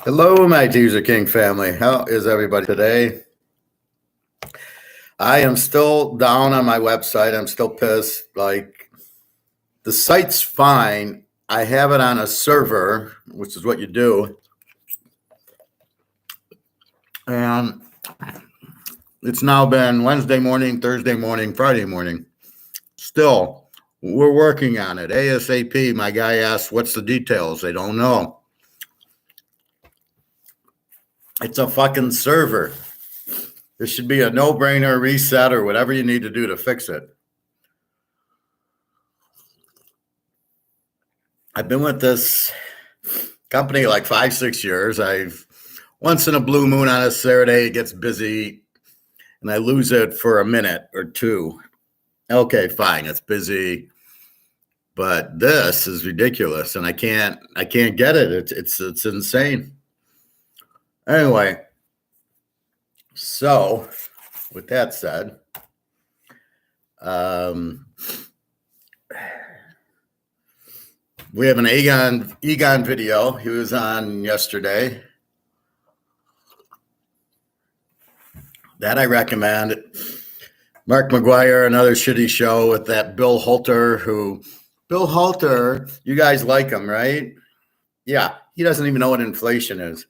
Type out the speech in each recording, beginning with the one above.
Hello, my Teaserking family. How is everybody today? I am still down on my website. I'm still pissed. Like, the site's fine. I have it on a server, which is what you do. And it's now been Wednesday morning, Thursday morning, Friday morning. Still, we're working on it. ASAP. My guy asked, what's the details? They don't know. It's a fucking server. There should be a no-brainer reset or whatever you need to do to fix it. I've been with this company like 5-6 years. I've once in a blue moon on a Saturday, it gets busy and I lose it for a minute or two. Okay, fine, it's busy, but this is ridiculous and I can't get it. It's insane. Anyway, so with that said, we have an Egon video. He was on yesterday. That I recommend. Mark McGuire, another shitty show with that Bill Halter, you guys like him, right? Yeah, he doesn't even know what inflation is.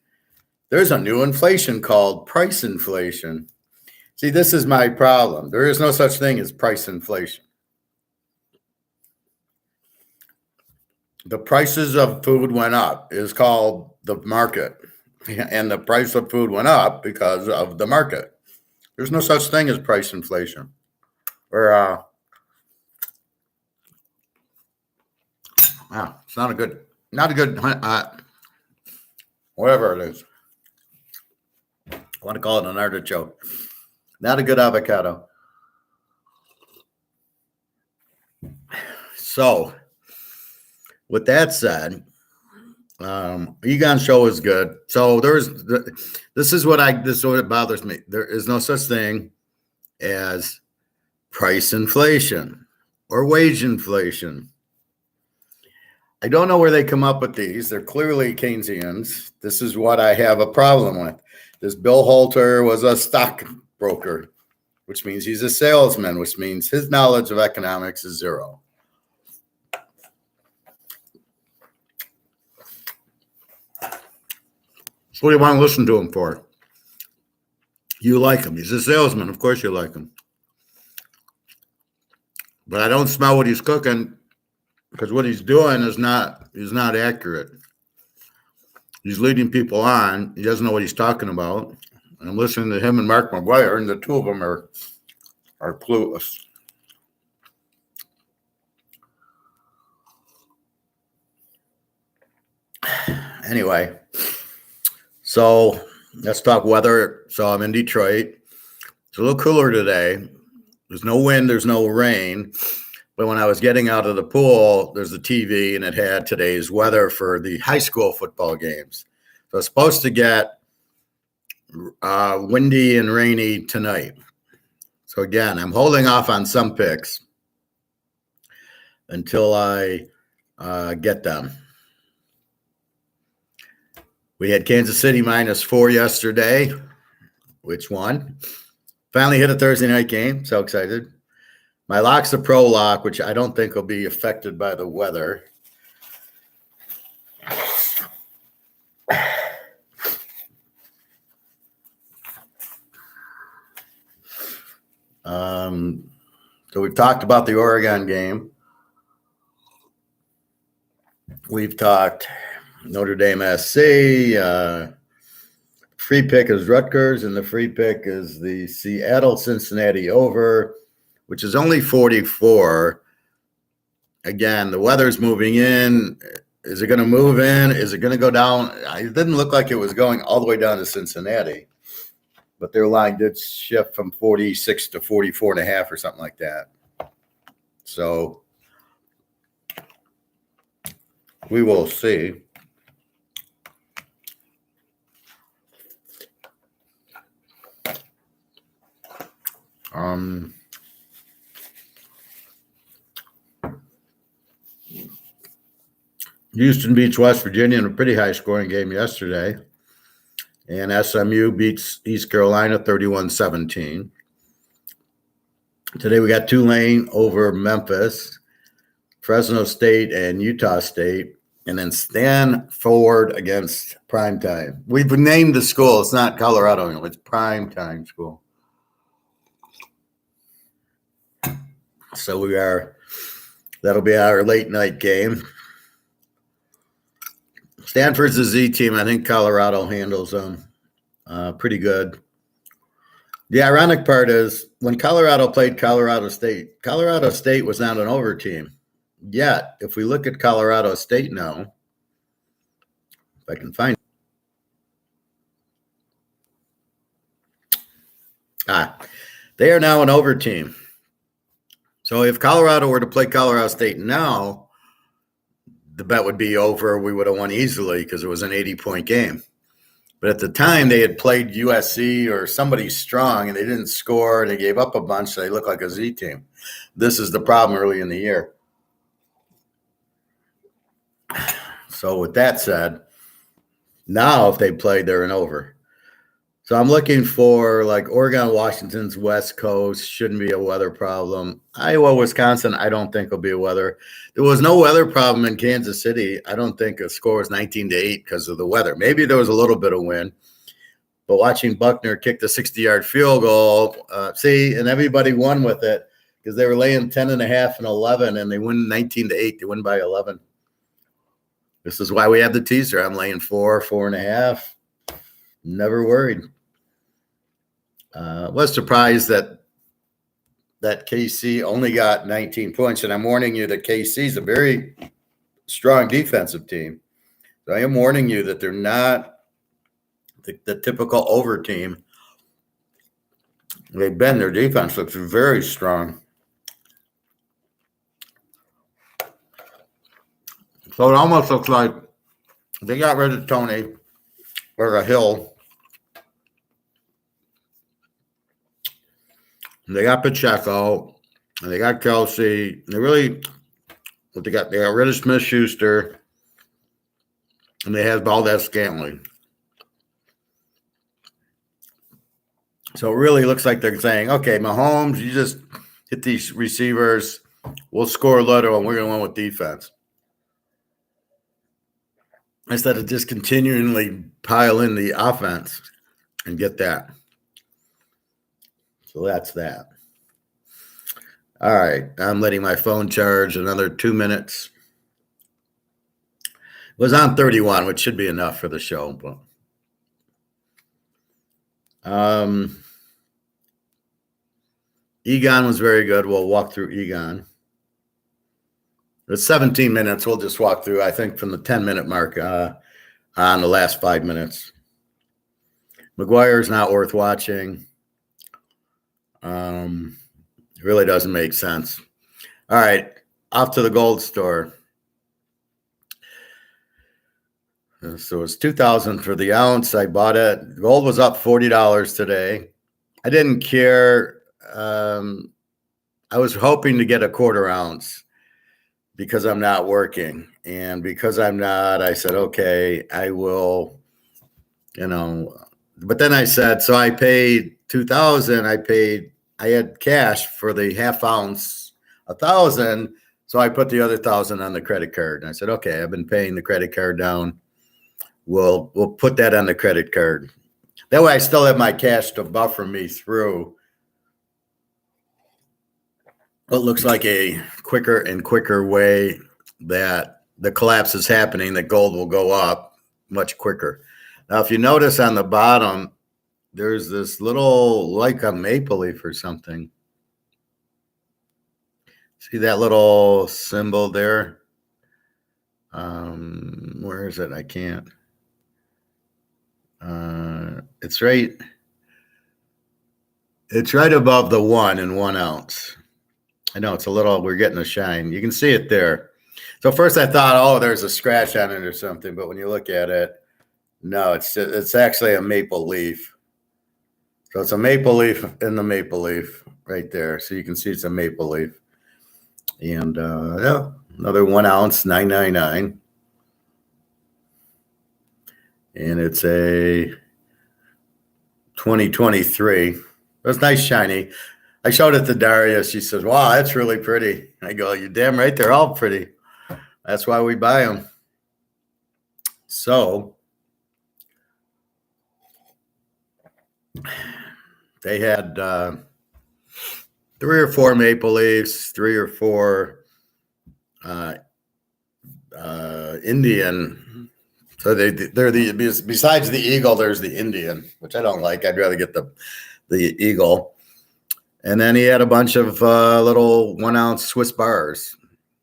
There's a new inflation called price inflation. See, this is my problem. There is no such thing as price inflation. The prices of food went up. It is called the market. And the price of food went up because of the market. There's no such thing as price inflation. Or it's not a good, whatever it is. I want to call it an artichoke. Not a good avocado. So, with that said, Egon show is good. So this is what bothers me. There is no such thing as price inflation or wage inflation. I don't know where they come up with these. They're clearly Keynesians. This is what I have a problem with. This Bill Halter was a stockbroker, which means he's a salesman, which means his knowledge of economics is zero. So what do you want to listen to him for? You like him. He's a salesman. Of course you like him. But I don't smell what he's cooking because what he's doing is not accurate. He's leading people on. He doesn't know what he's talking about. And I'm listening to him and Mark McGuire, and the two of them are clueless. Anyway, so let's talk weather. So I'm in Detroit. It's a little cooler today. There's no wind, there's no rain. But when I was getting out of the pool, there's a TV and it had today's weather for the high school football games. So it's supposed to get windy and rainy tonight. So again, I'm holding off on some picks until I get them. We had Kansas City -4 yesterday, which won. Finally hit a Thursday night game. So excited. My lock's a pro lock, which I don't think will be affected by the weather. So we've talked about the Oregon game. We've talked Notre Dame SC. Free pick is Rutgers, and the free pick is the Seattle-Cincinnati over, which is only 44. Again, the weather's moving in. Is it going to move in? Is it going to go down? It didn't look like it was going all the way down to Cincinnati, but their line did shift from 46 to 44.5 or something like that. So we will see. Houston beats West Virginia in a pretty high-scoring game yesterday. And SMU beats East Carolina 31-17. Today we got Tulane over Memphis, Fresno State and Utah State, and then Stanford against Primetime. We've named the school. It's not Colorado. It's Primetime School. So that'll be our late night game. Stanford's a Z team. I think Colorado handles them pretty good. The ironic part is when Colorado played Colorado State was not an over team. Yet, if we look at Colorado State now, if I can find they are now an over team. So if Colorado were to play Colorado State now, the bet would be over. We would have won easily because it was an 80-point game. But at the time, they had played USC or somebody strong, and they didn't score. They gave up a bunch, so they looked like a Z team. This is the problem early in the year. So with that said, now if they played, they're an over. So I'm looking for like Oregon, Washington's West Coast shouldn't be a weather problem. Iowa, Wisconsin, I don't think will be a weather. There was no weather problem in Kansas City. I don't think a score was 19-8 because of the weather. Maybe there was a little bit of wind. But watching Buckner kick the 60-yard field goal, and everybody won with it because they were laying 10.5 and 11, and they win 19-8. They win by 11. This is why we have the teaser. I'm laying 4.5. Never worried. Was surprised that KC only got 19 points, and I'm warning you that KC is a very strong defensive team. So I am warning you that they're not the typical over team. Their defense looks very strong. So it almost looks like they got rid of Tony or a Hill. They got Pacheco, and they got Kelsey. They got rid of Smith-Schuster, and they have Valdez-Scantling. So it really looks like they're saying, okay, Mahomes, you just hit these receivers. We'll score little, and we're going to win with defense. Instead of just continually pile in the offense and get that. So that's that. All right. I'm letting my phone charge another 2 minutes. It was on 31, which should be enough for the show. But Egon was very good. We'll walk through Egon. It's 17 minutes. We'll just walk through, I think, from the 10-minute mark on the last 5 minutes. McGuire's not worth watching. It really doesn't make sense. All right, off to the gold store. So it's $2,000 for the ounce. I bought it. Gold was up $40 today. I didn't care. I was hoping to get a quarter ounce because I'm not working. And because I'm not, I said, okay, I will, But then I said, so I paid $2,000. I had cash for the half ounce, $1,000. So I put the other $1,000 on the credit card. And I said, okay, I've been paying the credit card down. We'll put that on the credit card. That way I still have my cash to buffer me through what looks like a quicker and quicker way that the collapse is happening, that gold will go up much quicker. Now, if you notice on the bottom, there's this little, like a maple leaf or something. See that little symbol there? Where is it? I can't. It's right above the 1 in 1 ounce. I know it's a little, we're getting a shine. You can see it there. So first I thought, oh, there's a scratch on it or something. But when you look at it, no, it's actually a maple leaf. So it's a maple leaf in the maple leaf right there. So you can see it's a maple leaf. And yeah, another 1 ounce, $9.99. And it's a 2023. It was nice, shiny. I showed it to Daria. She says, wow, that's really pretty. I go, you're damn right. They're all pretty. That's why we buy them. So they had 3 or 4 maple leaves, 3 or 4 Indian. So they're besides the eagle, there's the Indian, which I don't like. I'd rather get the eagle. And then he had a bunch of little 1 ounce Swiss bars,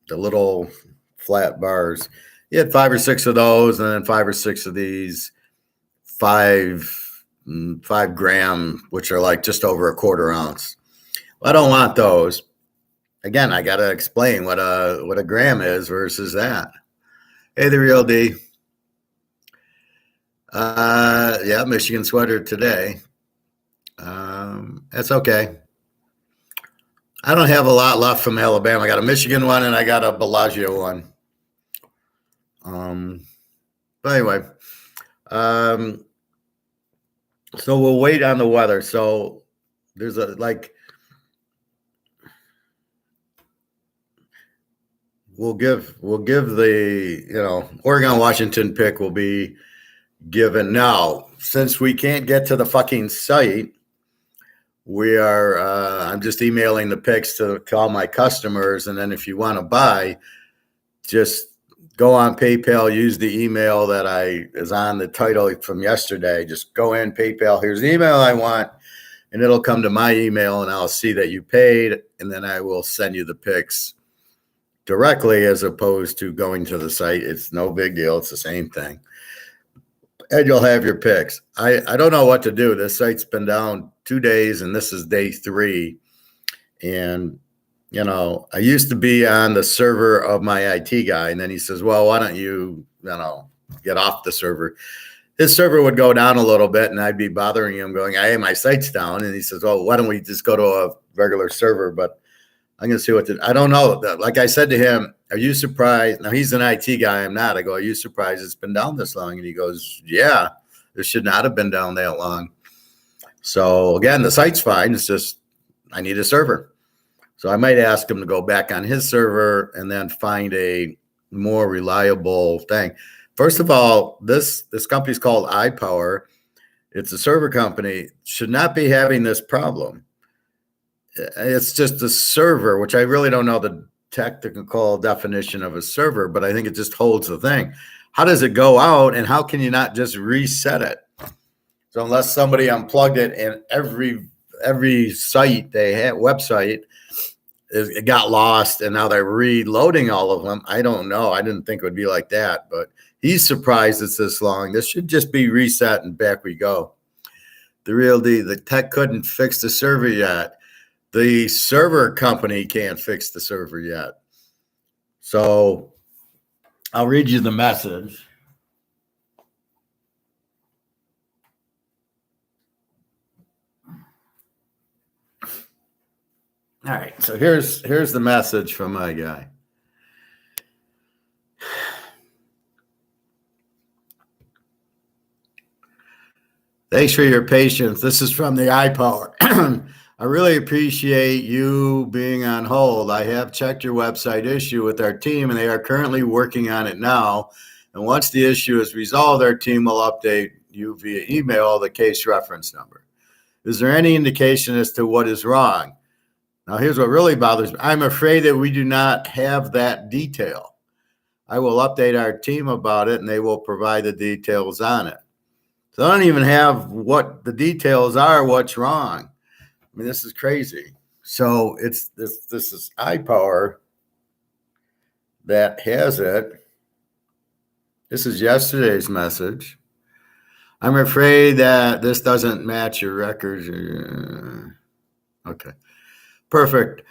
the little flat bars. He had 5 or 6 of those, and then 5 or 6 of these 5 gram, which are like just over a 1/4 ounce. Well, I don't want those. Again, I got to explain what a gram is versus that. Hey, the real D. Yeah, Michigan sweater today. That's okay. I don't have a lot left from Alabama. I got a Michigan one and I got a Bellagio one. But anyway, so we'll wait on the weather. So there's we'll give the Oregon Washington pick will be given now. Since we can't get to the fucking site, we are I'm just emailing the picks to all my customers, and then if you want to buy, just go on PayPal, use the email that is on the title from yesterday. Just go in PayPal, here's the email I want, and it'll come to my email, and I'll see that you paid, and then I will send you the picks directly as opposed to going to the site. It's no big deal. It's the same thing. And you'll have your picks. I don't know what to do. This site's been down 2 days, and this is day 3. And, I used to be on the server of my IT guy, and then he says, well, why don't you, get off the server? His server would go down a little bit, and I'd be bothering him going, hey, my site's down. And he says, well, why don't we just go to a regular server? But I'm going to see I don't know. Like I said to him, are you surprised? Now, he's an IT guy. I'm not. I go, are you surprised it's been down this long? And he goes, yeah, it should not have been down that long. So, again, the site's fine. It's just I need a server. So I might ask him to go back on his server and then find a more reliable thing. First of all, this company's called iPower. It's a server company. Should not be having this problem. It's just a server, which I really don't know the technical definition of a server, but I think it just holds the thing. How does it go out, and how can you not just reset it? So unless somebody unplugged it, and every site they had, website, it got lost, and now they're reloading all of them. I don't know. I didn't think it would be like that, but he's surprised it's this long. This should just be reset, and back we go. The real D, the tech couldn't fix the server yet. The server company can't fix the server yet. So I'll read you the message. All right, so here's the message from my guy. Thanks for your patience. This is from the iPower. I really appreciate you being on hold. I have checked your website issue with our team, and they are currently working on it now. And once the issue is resolved, our team will update you via email the case reference number. Is there any indication as to what is wrong? Now, here's what really bothers me. I'm afraid that we do not have that detail. I will update our team about it, and they will provide the details on it. So I don't even have what the details are, what's wrong. I mean, this is crazy. So it's this is iPower that has it. This is yesterday's message. I'm afraid that this doesn't match your records. Okay. Perfect.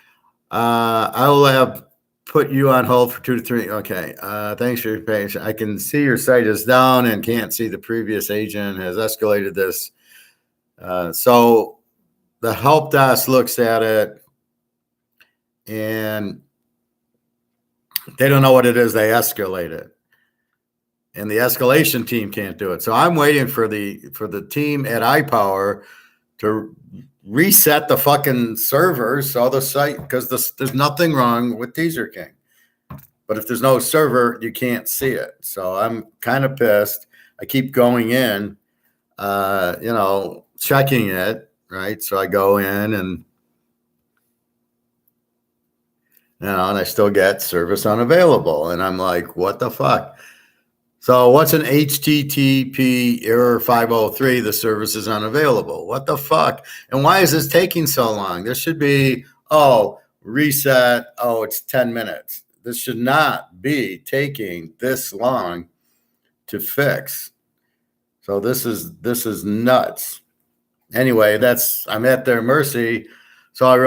I will have put you on hold for 2 to 3. Okay. Thanks for your patience. I can see your site is down and can't see the previous agent has escalated this. So the help desk looks at it and they don't know what it is. They escalate it. and the escalation team can't do it. So I'm waiting for the team at iPower to reset the fucking servers so the site, because there's nothing wrong with Teaserking. But if there's no server, you can't see it. So I'm kind of pissed. I keep going in, checking it, right? So I go in and I still get service unavailable. And I'm like, what the fuck? So what's an HTTP error 503? The service is unavailable. What the fuck? And why is this taking so long? There should be, reset. Oh, it's 10 minutes. This should not be taking this long to fix. So this is nuts. Anyway, I'm at their mercy. So I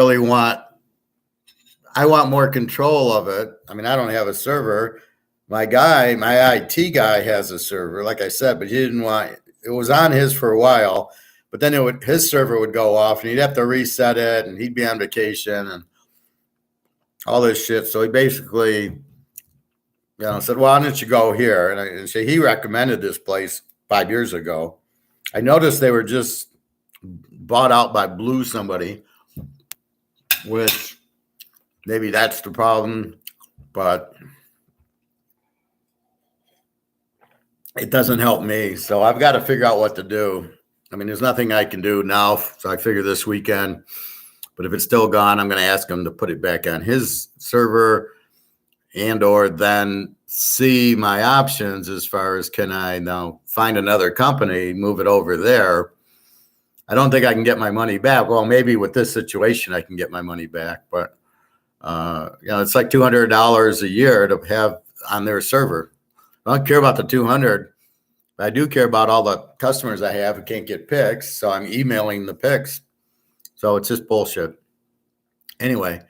want more control of it. I mean, I don't have a server. My IT guy has a server, like I said, but he didn't want it. Was on his for a while, but then his server would go off and he'd have to reset it, and he'd be on vacation and all this shit. So he basically, said, "Well, why don't you go here?" And he recommended this place 5 years ago. I noticed they were just bought out by Blue somebody, which maybe that's the problem, but it doesn't help me. So I've got to figure out what to do. I mean, there's nothing I can do now. So I figure this weekend, but if it's still gone, I'm going to ask him to put it back on his server, and or then see my options as far as, can I now find another company, move it over there. I don't think I can get my money back. Well, maybe with this situation, I can get my money back, but it's like $200 a year to have on their server. I don't care about the 200. But I do care about all the customers I have who can't get picks. So I'm emailing the picks. So it's just bullshit. Anyway,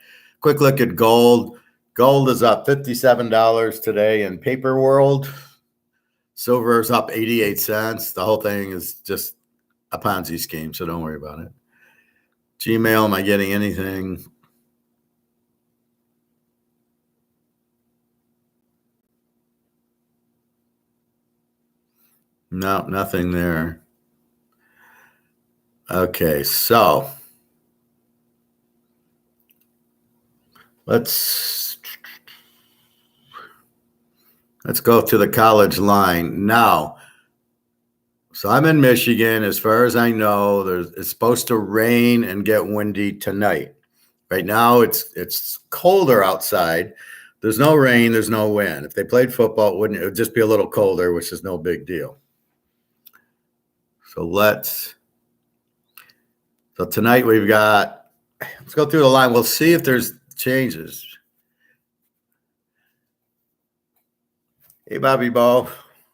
quick look at gold. Gold is up $57 today in paper world. Silver is up 88 cents. The whole thing is just a Ponzi scheme, so don't worry about it. Gmail, am I getting anything? No, nothing there. Okay, so let's go to the college line now. So I'm in Michigan. As far as I know, it's supposed to rain and get windy tonight. Right now, it's colder outside. There's no rain. There's no wind. If they played football, it would just be a little colder, which is no big deal. So tonight let's go through the line. We'll see if there's changes. Hey, Bobby Bo.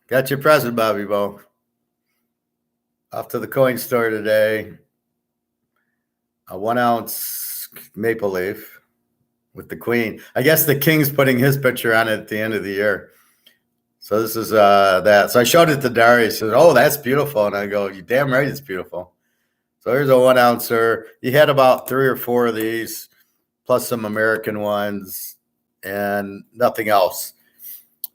Got your present, Bobby Bo. Off to the coin store today. A 1 ounce maple leaf with the queen. I guess the king's putting his picture on it at the end of the year. So this is that. So I showed it to Darius. He said, "Oh, that's beautiful." And I go, "You damn right it's beautiful." So here's a 1 ouncer. He had about 3 or 4 of these, plus some American ones, and nothing else.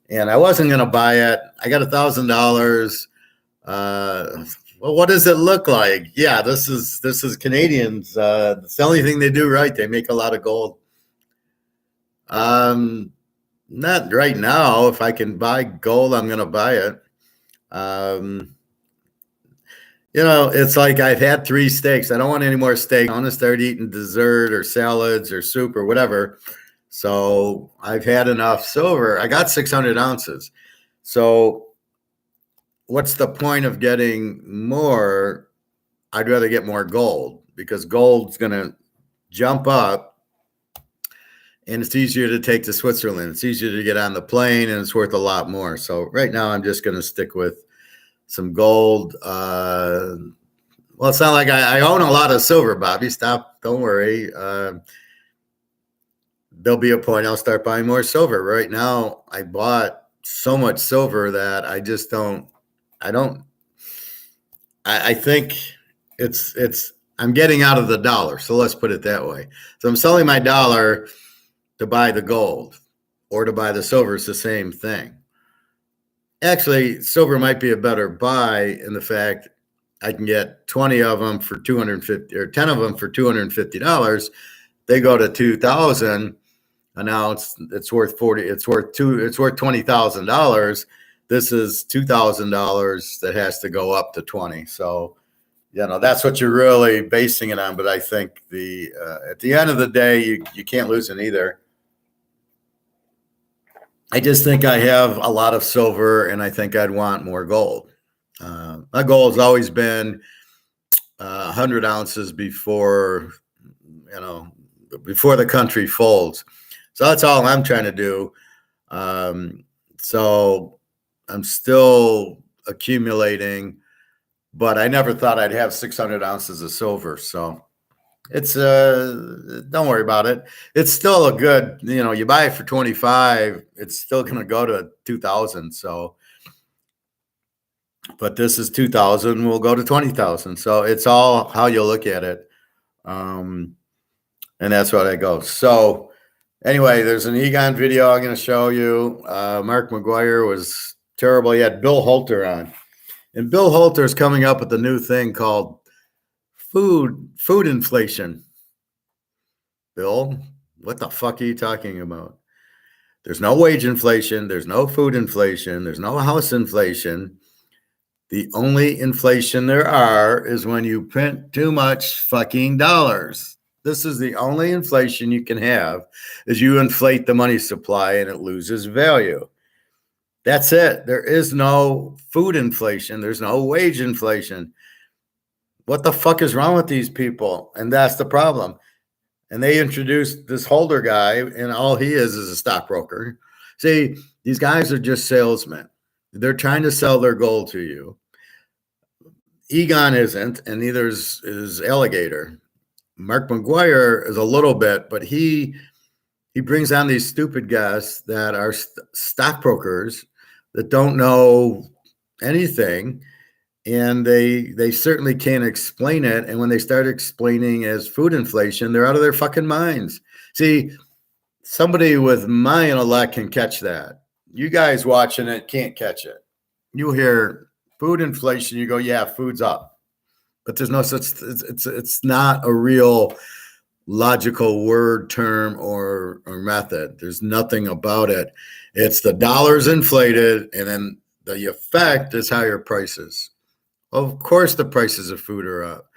And I wasn't going to buy it. I got $1,000. Well, what does it look like? Yeah, this is Canadians. It's the only thing they do right. They make a lot of gold. Not right now. If I can buy gold, I'm going to buy it. It's like I've had 3 steaks. I don't want any more steak. I want to start eating dessert or salads or soup or whatever. So I've had enough silver. I got 600 ounces. So what's the point of getting more? I'd rather get more gold, because gold's going to jump up, and it's easier to take to Switzerland. It's easier to get on the plane, and it's worth a lot more. So right now I'm just going to stick with some gold. Well, it's not like I own a lot of silver, Bobby. Stop. Don't worry. There'll be a point I'll start buying more silver. Right now, I bought so much silver that I just don't. I think I'm getting out of the dollar. So let's put it that way. So I'm selling my dollar to buy the gold, or to buy the silver. It's the same thing. Actually, silver might be a better buy in the fact I can get 20 of them for 250 or 10 of them for $250. They go to 2,000, and now it's worth 40. It's worth $20,000. This is $2,000 that has to go up to 20. So, that's what you're really basing it on. But I think at the end of the day, you can't lose in either. I just think I have a lot of silver, and I think I'd want more gold. My goal has always been 100 ounces before the country folds. So that's all I'm trying to do. So I'm still accumulating, but I never thought I'd have 600 ounces of silver. So it's don't worry about it. It's still a good, you buy it for 25, it's still going to go to 2,000. So, but this is 2,000, will go to 20,000. So it's all how you look at it. And that's what I go. So anyway, there's an Egon video I'm going to show you. Mark McGuire was terrible. He had Bill Holter on, and Bill Holter is coming up with a new thing called food inflation. Bill, what the fuck are you talking about? There's no wage inflation. There's no food inflation. There's no house inflation. The only inflation there are is when you print too much fucking dollars. This is the only inflation you can have, is you inflate the money supply and it loses value. That's it. There is no food inflation. There's no wage inflation. What the fuck is wrong with these people? And that's the problem. And they introduced this Holder guy, and all he is a stockbroker. See, these guys are just salesmen. They're trying to sell their gold to you. Egon isn't, and neither is Alligator. Mark McGuire is a little bit, but he brings on these stupid guys that are stockbrokers that don't know anything, and they certainly can't explain it. And when they start explaining as food inflation, they're out of their fucking minds. See, somebody with my intellect can catch that. You guys watching it can't catch it. You hear food inflation, you go, yeah, food's up. But there's no such, it's not a real logical word, term, or method. There's nothing about it. It's the dollar's inflated, and then the effect is higher prices. Of course, the prices of food are up,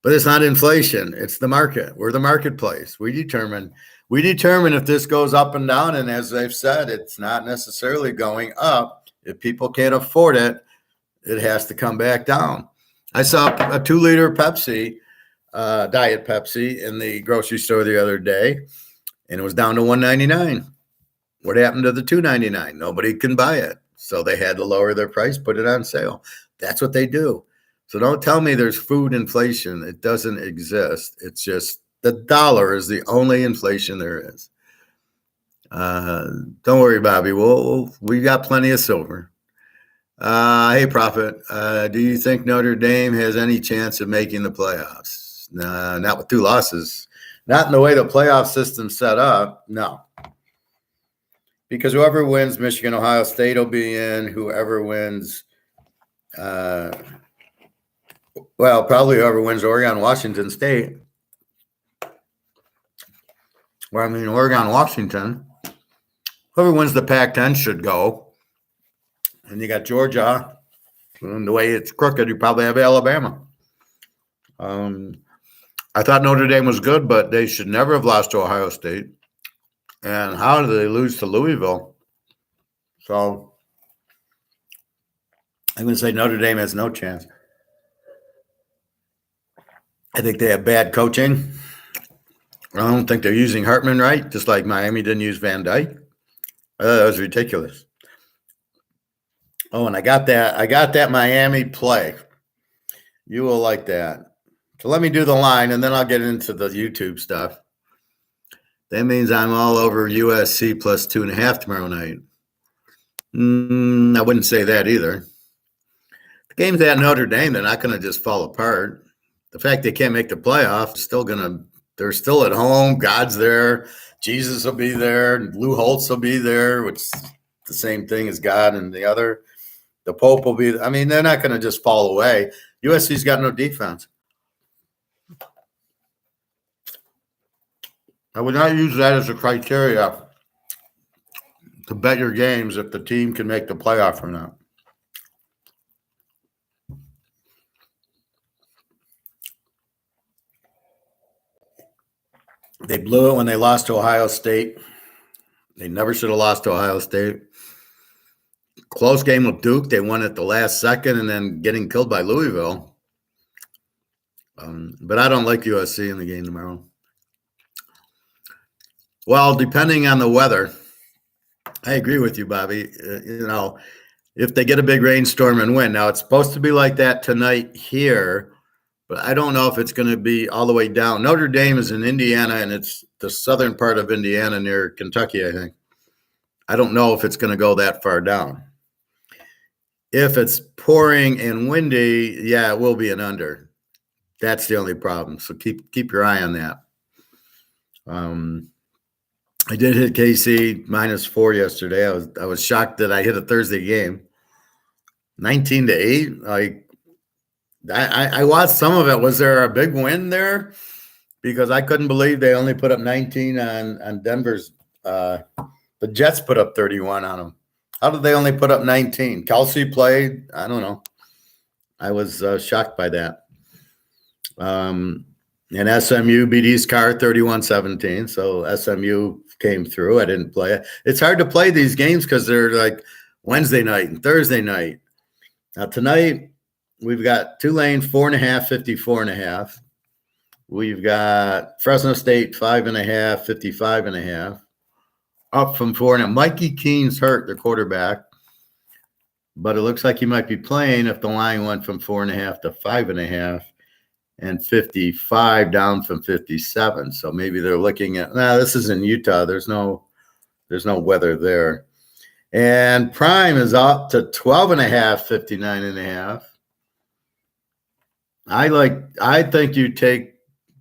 but it's not inflation. It's the market. We're the marketplace. We determine if this goes up and down. And as I've said, it's not necessarily going up. If people can't afford it, it has to come back down. I saw a 2-liter Pepsi, Diet Pepsi, in the grocery store the other day, and it was down to $1.99. What happened to the $2.99? Nobody can buy it. So they had to lower their price, put it on sale. That's what they do. So don't tell me there's food inflation. It doesn't exist. It's just the dollar is the only inflation there is. Don't worry, Bobby. We got plenty of silver. Hey, Prophet, do you think Notre Dame has any chance of making the playoffs? Nah, not with 2 losses. Not in the way the playoff system's set up. No. Because whoever wins Michigan, Ohio State will be in. Whoever wins, probably whoever wins Oregon, Washington State. Oregon, Washington. Whoever wins the Pac-10 should go. And you got Georgia. And the way it's crooked, you probably have Alabama. I thought Notre Dame was good, but they should never have lost to Ohio State. And how did they lose to Louisville? So I'm going to say Notre Dame has no chance. I think they have bad coaching. I don't think they're using Hartman right, just like Miami didn't use Van Dyke. That was ridiculous. Oh, and I got that Miami play. You will like that. So let me do the line, and then I'll get into the YouTube stuff. That means I'm all over USC plus 2.5 tomorrow night. I wouldn't say that either. The game's at Notre Dame. They're not going to just fall apart. The fact they can't make the playoffs, they're still at home. God's there. Jesus will be there. Lou Holtz will be there, which is the same thing as God and the other. The Pope will be. I mean, they're not going to just fall away. USC's got no defense. I would not use that as a criteria to bet your games if the team can make the playoff or not. They blew it when they lost to Ohio State. They never should have lost to Ohio State. Close game with Duke. They won at the last second and then getting killed by Louisville. But I don't like USC in the game tomorrow. Well, depending on the weather, I agree with you, Bobby. If they get a big rainstorm and win. Now, it's supposed to be like that tonight here, but I don't know if it's going to be all the way down. Notre Dame is in Indiana, and it's the southern part of Indiana near Kentucky, I think. I don't know if it's going to go that far down. If it's pouring and windy, yeah, it will be an under. That's the only problem. So keep your eye on that. I did hit KC -4 yesterday. I was shocked that I hit a Thursday game. 19-8. Like I watched some of it. Was there a big win there? Because I couldn't believe they only put up 19 on Denver's. The Jets put up 31 on them. How did they only put up 19? Kelsey played. I don't know. I was shocked by that. And SMU beat East Car 31-17. So SMU came through. I didn't play it. It's hard to play these games because they're like Wednesday night and Thursday night. Now tonight we've got Tulane 4.5, 54.5. We've got Fresno State 5.5, 55.5. Up from 4. Now Mikey Keene's hurt, the quarterback, but it looks like he might be playing if the line went from 4.5 to 5.5 and 55 down from 57. So maybe they're looking at, this is in Utah. There's no weather there. And Prime is up to 12.5, 59.5. I think you take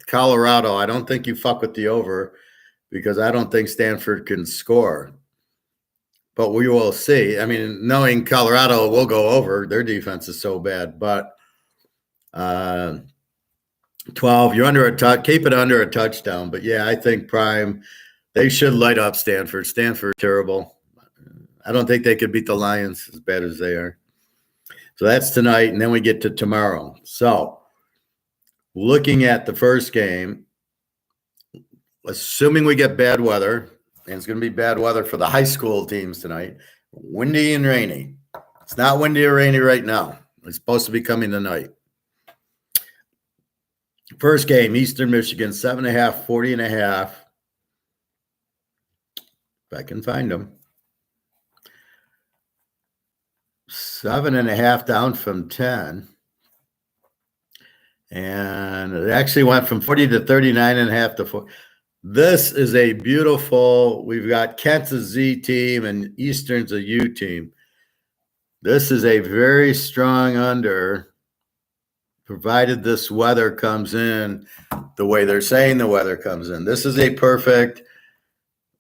Colorado. I don't think you fuck with the over because I don't think Stanford can score. But we will see. I mean, knowing Colorado will go over, their defense is so bad. But 12, you're under a touch. Keep it under a touchdown. But, yeah, I think Prime, they should light up Stanford. Stanford, terrible. I don't think they could beat the Lions as bad as they are. So that's tonight, and then we get to tomorrow. So looking at the first game, assuming we get bad weather, and it's going to be bad weather for the high school teams tonight, windy and rainy. It's not windy or rainy right now. It's supposed to be coming tonight. First game, Eastern Michigan, 7.5, 40.5. If I can find them. 7.5 down from 10. And it actually went from 40 to 39.5 to 4. This is a beautiful, we've got Kent's a Z team and Eastern's a U team. This is a very strong under, provided this weather comes in the way they're saying the weather comes in. This is a perfect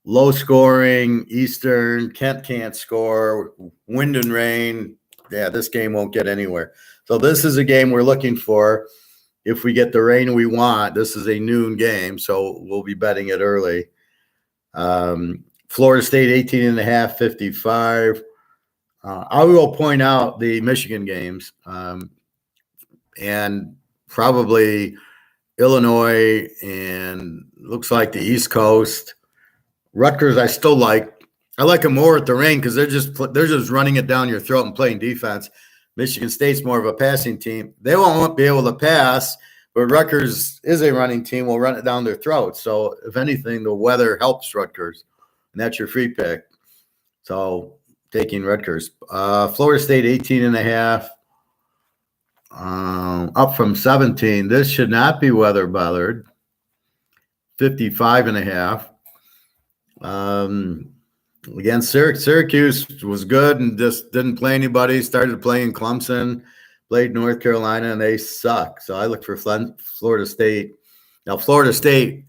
low scoring Eastern. Kent can't score, wind and rain. Yeah, this game won't get anywhere. So this is a game we're looking for. If we get the rain we want, this is a noon game, so we'll be betting it early. Florida State 18.5, 55. I will point out the Michigan games and probably Illinois and looks like the East Coast. Rutgers, I still like. I like them more at the rain because they're just running it down your throat and playing defense. Michigan State's more of a passing team. They won't be able to pass, but Rutgers is a running team. Will run it down their throats. So if anything, the weather helps Rutgers, and that's your free pick. So taking Rutgers. Florida State 18.5, up from 17. This should not be weather bothered. 55.5. Again, Syracuse was good and just didn't play anybody. Started playing Clemson, played North Carolina, and they suck. So I look for Florida State. Now, Florida State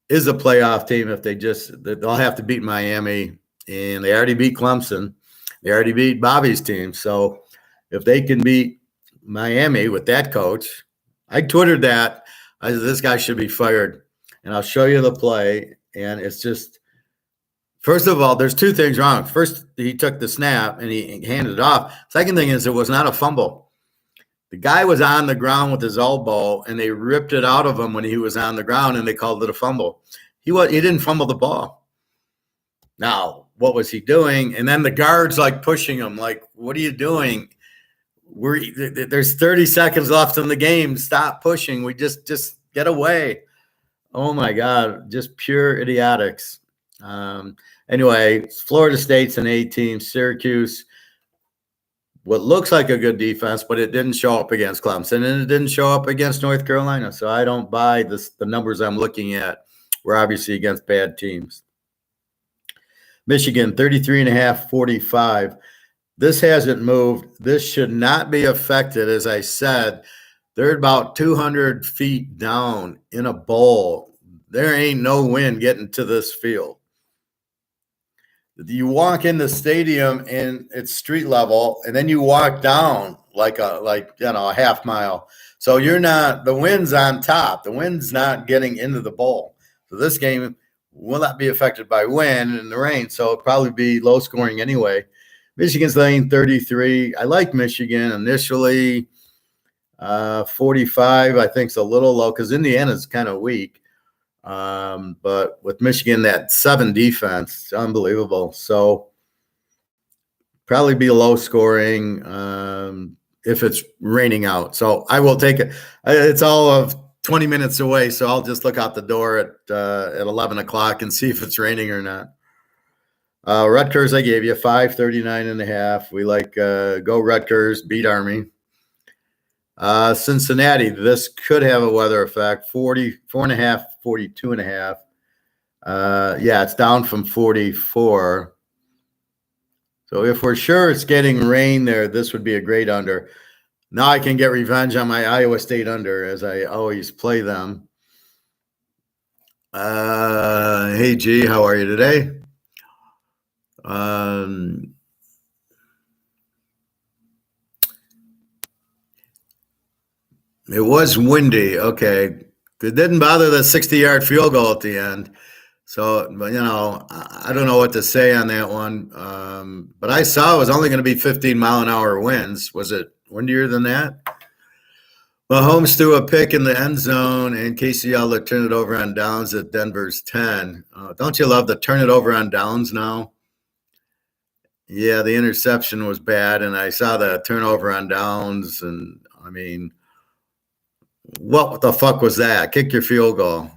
is a playoff team if they'll have to beat Miami, and they already beat Clemson. They already beat Bobby's team. So if they can beat Miami with that coach, I twittered that. I said, this guy should be fired. And I'll show you the play. And it's just, first of all, there's two things wrong. First, he took the snap and he handed it off. Second thing is, it was not a fumble. The guy was on the ground with his elbow, and they ripped it out of him when he was on the ground, and they called it a fumble. He didn't fumble the ball. Now, what was he doing? And then the guards like pushing him, like, what are you doing? There's 30 seconds left in the game. Stop pushing. We just get away. Oh my God, just pure idiotics. Anyway, Florida State's an A team. Syracuse, what looks like a good defense, but it didn't show up against Clemson, and it didn't show up against North Carolina. So I don't buy the numbers I'm looking at. We're obviously against bad teams. Michigan, 33.5, 45. This hasn't moved. This should not be affected. As I said, they're about 200 feet down in a bowl. There ain't no wind getting to this field. You walk in the stadium and it's street level, and then you walk down like a half mile. So the wind's on top. The wind's not getting into the bowl. So this game will not be affected by wind and the rain. So it'll probably be low scoring anyway. Michigan's laying 33. I like Michigan initially. 45, I think, is a little low because Indiana's kind of weak. But with Michigan, that 7 defense, it's unbelievable. So probably be low scoring if it's raining out. So I will take it. It's all of 20 minutes away, so I'll just look out the door at 11 o'clock and see if it's raining or not. Rutgers, I gave you 539.5. We like go Rutgers, beat Army. Cincinnati, this could have a weather effect. 44.5, 42.5. Yeah, it's down from 44. So if we're sure it's getting rain there, this would be a great under. Now I can get revenge on my Iowa State under, as I always play them. Hey, G, how are you today? It was windy. Okay. It didn't bother the 60-yard field goal at the end. So, I don't know what to say on that one. But I saw it was only going to be 15-mile-an-hour winds. Was it windier than that? Mahomes threw a pick in the end zone, and Casey Eller turned it over on downs at Denver's 10. Don't you love the turn it over on downs now? Yeah, the interception was bad, and I saw the turnover on downs, and, what the fuck was that? Kick your field goal.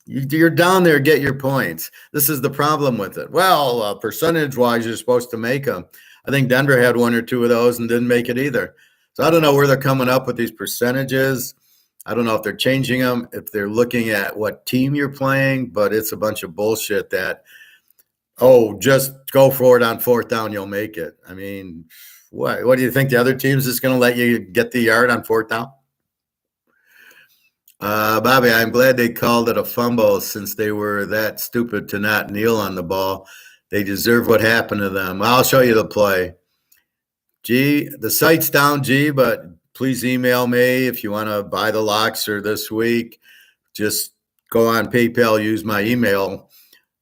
You're down there, get your points. This is the problem with it. Well, percentage-wise, you're supposed to make them. I think Denver had 1 or 2 of those and didn't make it either. So I don't know where they're coming up with these percentages. I don't know if they're changing them, if they're looking at what team you're playing, but it's a bunch of bullshit that, just go for it on 4th down, you'll make it. What do you think? The other team's just going to let you get the yard on 4th down? Bobby, I'm glad they called it a fumble since they were that stupid to not kneel on the ball. They deserve what happened to them. I'll show you the play. G, the site's down, G, but please email me if you want to buy the Loxer this week. Just go on PayPal, use my email,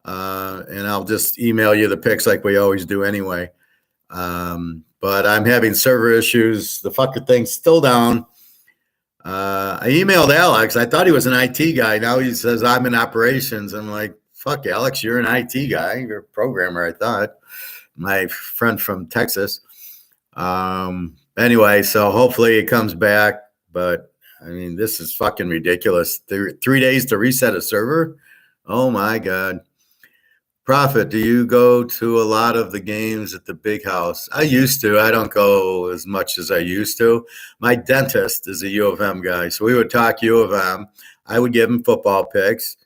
and I'll just email you the picks like we always do anyway. But I'm having server issues. The fucking thing's still down. I emailed Alex. I thought he was an IT guy. Now he says I'm in operations. I'm like, fuck, Alex, you're an IT guy. You're a programmer, I thought. My friend from Texas. Anyway, so hopefully it comes back. But, this is fucking ridiculous. 3 days to reset a server? Oh, my God. Prophet, do you go to a lot of the games at the big house? I used to. I don't go as much as I used to. My dentist is a U of M guy, so we would talk U of M. I would give him football picks.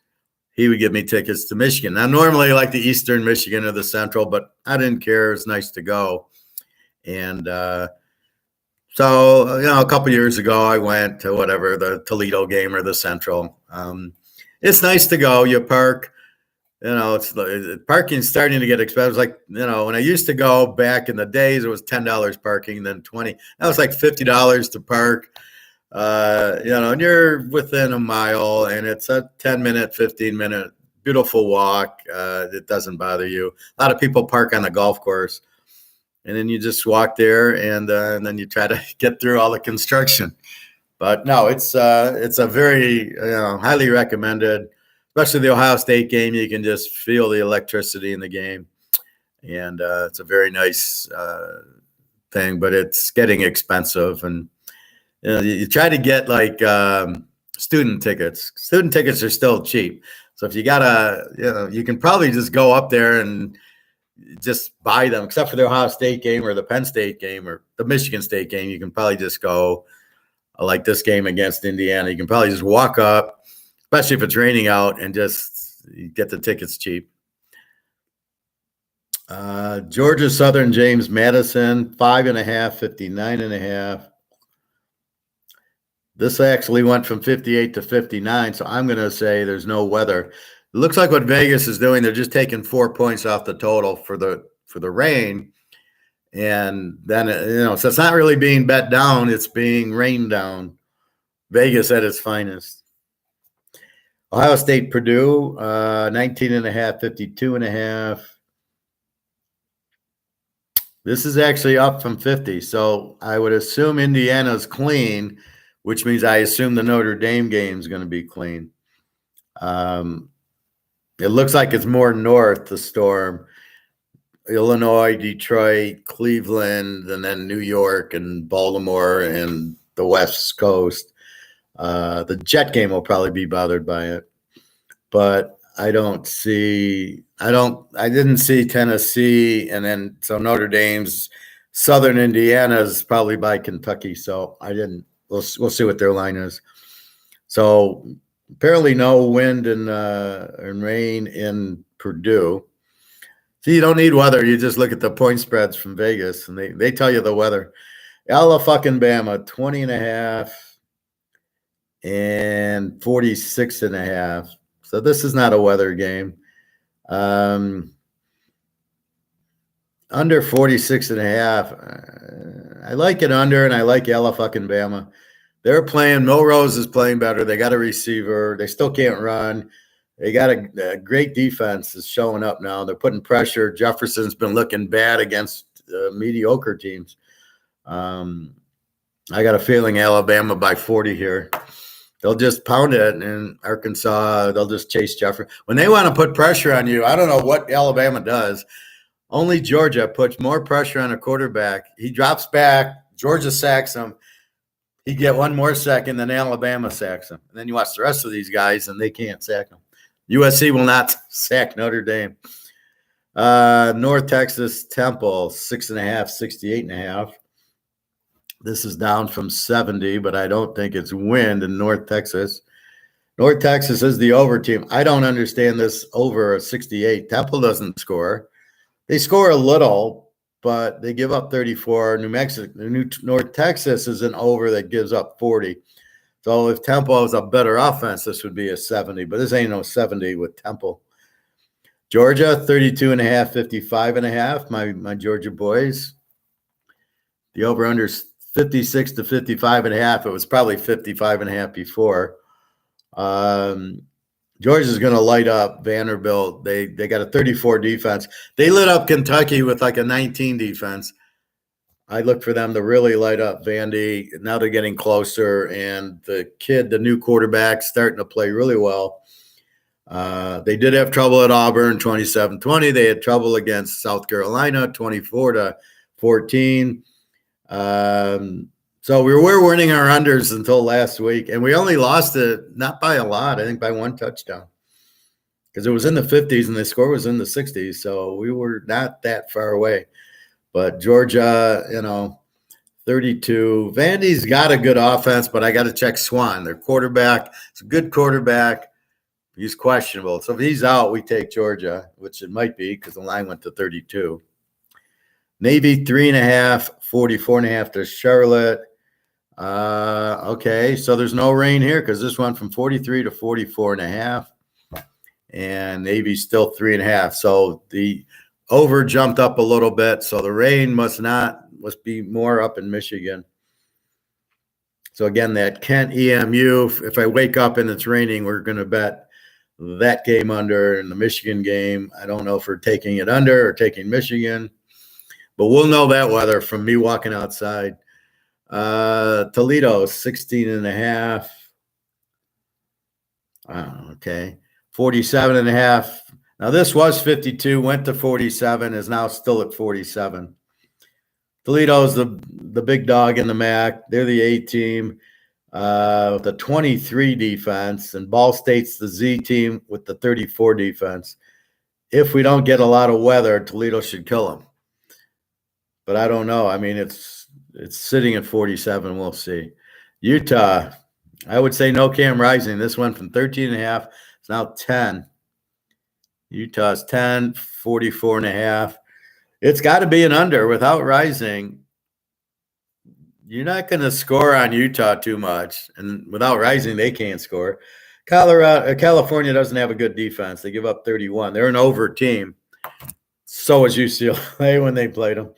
He would give me tickets to Michigan. Now, normally I like the Eastern Michigan or the Central, but I didn't care. It's nice to go. And so, a couple years ago, I went to whatever, the Toledo game or the Central. It's nice to go. You park. it's parking's starting to get expensive. Like, when I used to go back in the days, it was $10 parking, then 20. Now it's like $50 to park. And you're within a mile, and it's a 10-minute, 15-minute beautiful walk. It doesn't bother you. A lot of people park on the golf course, and then you just walk there, and then you try to get through all the construction. But no, it's a very highly recommended, especially the Ohio State game. You can just feel the electricity in the game, and it's a very nice thing. But it's getting expensive, and you try to get like student tickets. Student tickets are still cheap. So if you gotta, you can probably just go up there and just buy them, except for the Ohio State game or the Penn State game or the Michigan State game. You can probably just go like this game against Indiana. You can probably just walk up, especially if it's raining out, and just get the tickets cheap. Georgia Southern James Madison, 5.5, 59.5. This actually went from 58 to 59, so I'm going to say there's no weather. It looks like what Vegas is doing, they're just taking 4 points off the total for the rain. And then, so it's not really being bet down, it's being rained down. Vegas at its finest. Ohio State Purdue, 19.5, 52.5. This is actually up from 50. So I would assume Indiana's clean, which means I assume the Notre Dame game is going to be clean. It looks like it's more north, the storm. Illinois, Detroit, Cleveland, and then New York and Baltimore and the West Coast. The Jet game will probably be bothered by it. But I didn't see Tennessee, and then so Notre Dame's Southern Indiana is probably by Kentucky. So we'll see what their line is. So apparently no wind and rain in Purdue. See, you don't need weather. You just look at the point spreads from Vegas, and they tell you the weather. Alabama, 20.5 and 46.5. So this is not a weather game. Under 46.5. I like it under, and I like Alabama. They're playing. Milrose is playing better. They got a receiver. They still can't run. They got a great defense is showing up now. They're putting pressure. Jefferson's been looking bad against mediocre teams. I got a feeling Alabama by 40 here. They'll just pound it, and Arkansas, they'll just chase Jefferson. When they want to put pressure on you, I don't know what Alabama does. Only Georgia puts more pressure on a quarterback. He drops back. Georgia sacks him. He get one more sack, and then Alabama sacks him. And then you watch the rest of these guys, and they can't sack him. USC will not sack Notre Dame. North Texas Temple, 6.5, 68.5. This is down from 70, but I don't think it's wind in North Texas. North Texas is the over team. I don't understand this over a 68. Temple doesn't score. They score a little, but they give up 34. North Texas is an over that gives up 40. So if Temple has a better offense, this would be a 70. But this ain't no 70 with Temple. Georgia, 32.5, 55.5. My Georgia boys. The over-under 56 to 55.5. It was probably 55.5 before. Georgia's going to light up Vanderbilt. They got a 34 defense. They lit up Kentucky with like a 19 defense. I look for them to really light up Vandy. Now they're getting closer, and the new quarterback, starting to play really well. They did have trouble at Auburn, 27-20. They had trouble against South Carolina, 24-14. So we were winning our unders until last week, and we only lost it not by a lot. I think by one touchdown, because it was in the 50s and the score was in the 60s. So we were not that far away. But Georgia, 32. Vandy's got a good offense, but I got to check Swan. Their quarterback, it's a good quarterback. He's questionable. So if he's out, we take Georgia, which it might be because the line went to 32. Navy, 3.5, 44.5 to Charlotte. Okay, so there's no rain here because this went from 43 to 44.5. and Navy's still 3.5. So the over jumped up a little bit. So the rain must be more up in Michigan. So again, that Kent EMU, if I wake up and it's raining, we're going to bet that game under, and the Michigan game, I don't know if we're taking it under or taking Michigan, but we'll know that weather from me walking outside. Toledo, 16.5. Okay. 47.5. Now this was 52, went to 47, is now still at 47. Toledo's the big dog in the MAC. They're the A team with the 23 defense, and Ball State's the Z team with the 34 defense. If we don't get a lot of weather, Toledo should kill them. But I don't know. I mean, it's sitting at 47. We'll see. Utah, I would say no Cam Rising. This went from 13.5. It's now 10. Utah's 10, 44.5. It's got to be an under. Without Rising, you're not going to score on Utah too much. And without Rising, they can't score. California doesn't have a good defense. They give up 31. They're an over team. So is UCLA when they played them.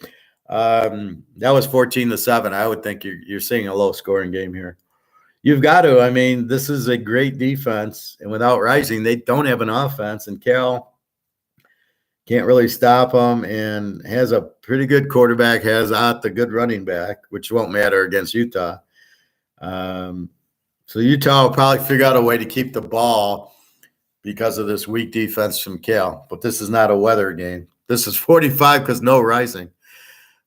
That was 14-7. I would think you're seeing a low scoring game here. You've got to. I mean, this is a great defense, and without Rising, they don't have an offense, and Cal can't really stop them, and has a pretty good quarterback, has Ott, the good running back, which won't matter against Utah. So Utah will probably figure out a way to keep the ball because of this weak defense from Cal. But this is not a weather game. This is 45 because no Rising.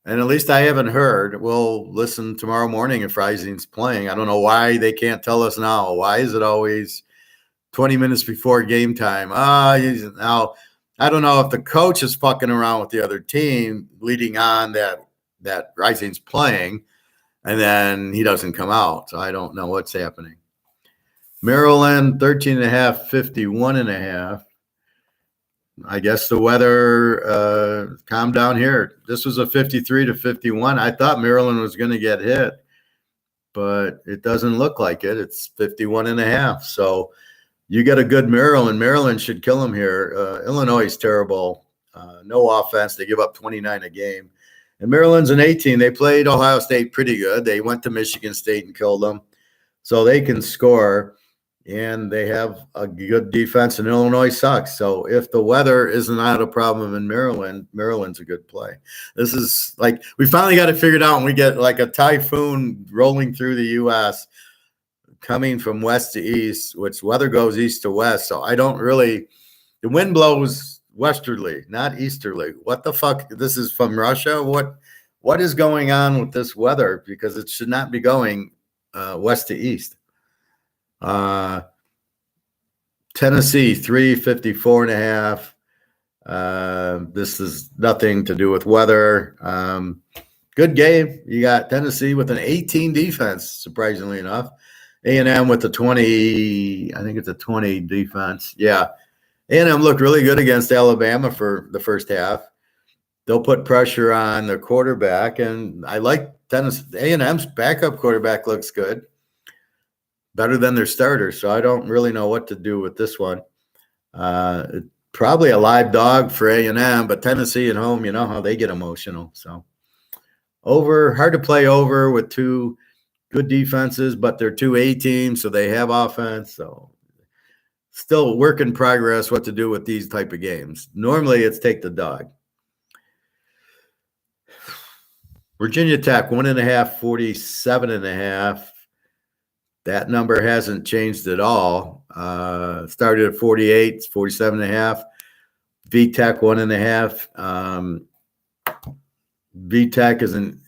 And at least I haven't heard. We'll listen tomorrow morning if Rising's playing. I don't know why they can't tell us now. Why is it always 20 minutes before game time? Now, I don't know if the coach is fucking around with the other team leading on that Rising's playing, and then he doesn't come out. So I don't know what's happening. Maryland, 13.5, 51.5. I guess the weather calmed down here. This was a 53-51. I thought Maryland was going to get hit, but it doesn't look like it. It's 51.5. So you get a good Maryland. Maryland should kill them here. Illinois is terrible. No offense. They give up 29 a game. And Maryland's an 18. They played Ohio State pretty good. They went to Michigan State and killed them. So they can score. And they have a good defense, and Illinois sucks. So if the weather is not a problem in Maryland, Maryland's a good play. This is like we finally got it figured out, and we get like a typhoon rolling through the U.S. coming from west to east, which weather goes east to west. So I don't really – the wind blows westerly, not easterly. What the fuck? This is from Russia? What is going on with this weather? Because it should not be going west to east. Tennessee 354.5. This is nothing to do with weather. Good game. You got Tennessee with an 18 defense, surprisingly enough. A&M with the 20, I think it's a 20 defense. Yeah. A&M looked really good against Alabama for the first half. They'll put pressure on their quarterback, and I like Tennessee. A&M's backup quarterback looks good. Better than their starter, so I don't really know what to do with this one. Probably a live dog for A&M, but Tennessee at home, you know how they get emotional. So over, hard to play over with two good defenses, but they're two A teams, so they have offense. So still work in progress what to do with these type of games. Normally it's take the dog. Virginia Tech, 1.5, 47.5. That number hasn't changed at all. Started at 48, it's 47.5. VTech 1.5. VTech is an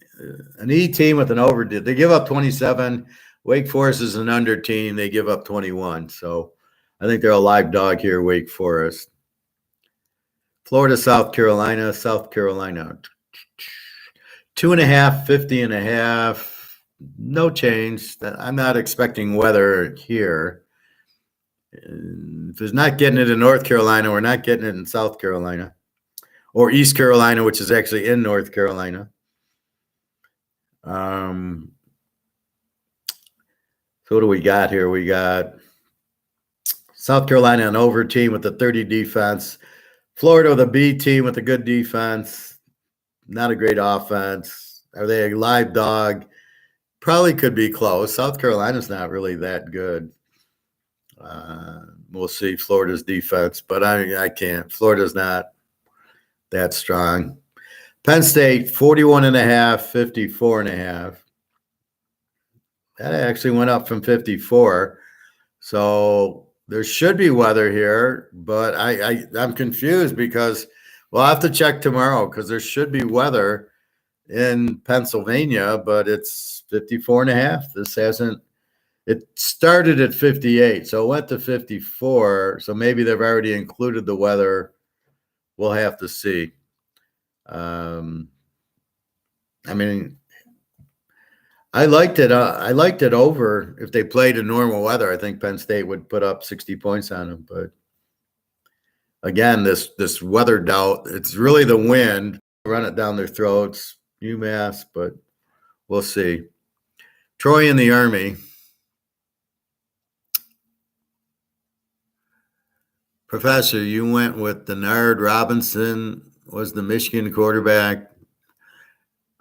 E team with an over. They give up 27. Wake Forest is an under team. They give up 21. So I think they're a live dog here, Wake Forest. Florida, South Carolina. 2.5, 50.5. No change. I'm not expecting weather here. If it's not getting it in North Carolina, we're not getting it in South Carolina or East Carolina, which is actually in North Carolina. So what do we got here? We got South Carolina an over team with a 30 defense. Florida with a B team with a good defense. Not a great offense. Are they a live dog? Probably could be close. South Carolina's not really that good. We'll see Florida's defense, but I can't. Florida's not that strong. Penn State, 41.5, 54.5. That actually went up from 54. So there should be weather here, but I'm confused because we'll have to check tomorrow because there should be weather in Pennsylvania, but it's 54.5. This hasn't, it started at 58, so it went to 54. So maybe they've already included the weather. We'll have to see. I mean, I liked it. I liked it over. If they played in normal weather, I think Penn State would put up 60 points on them. But again, this weather doubt, it's really the wind. Run it down their throats, UMass, but we'll see. Troy and the Army. Professor, you went with Denard Robinson was the Michigan quarterback.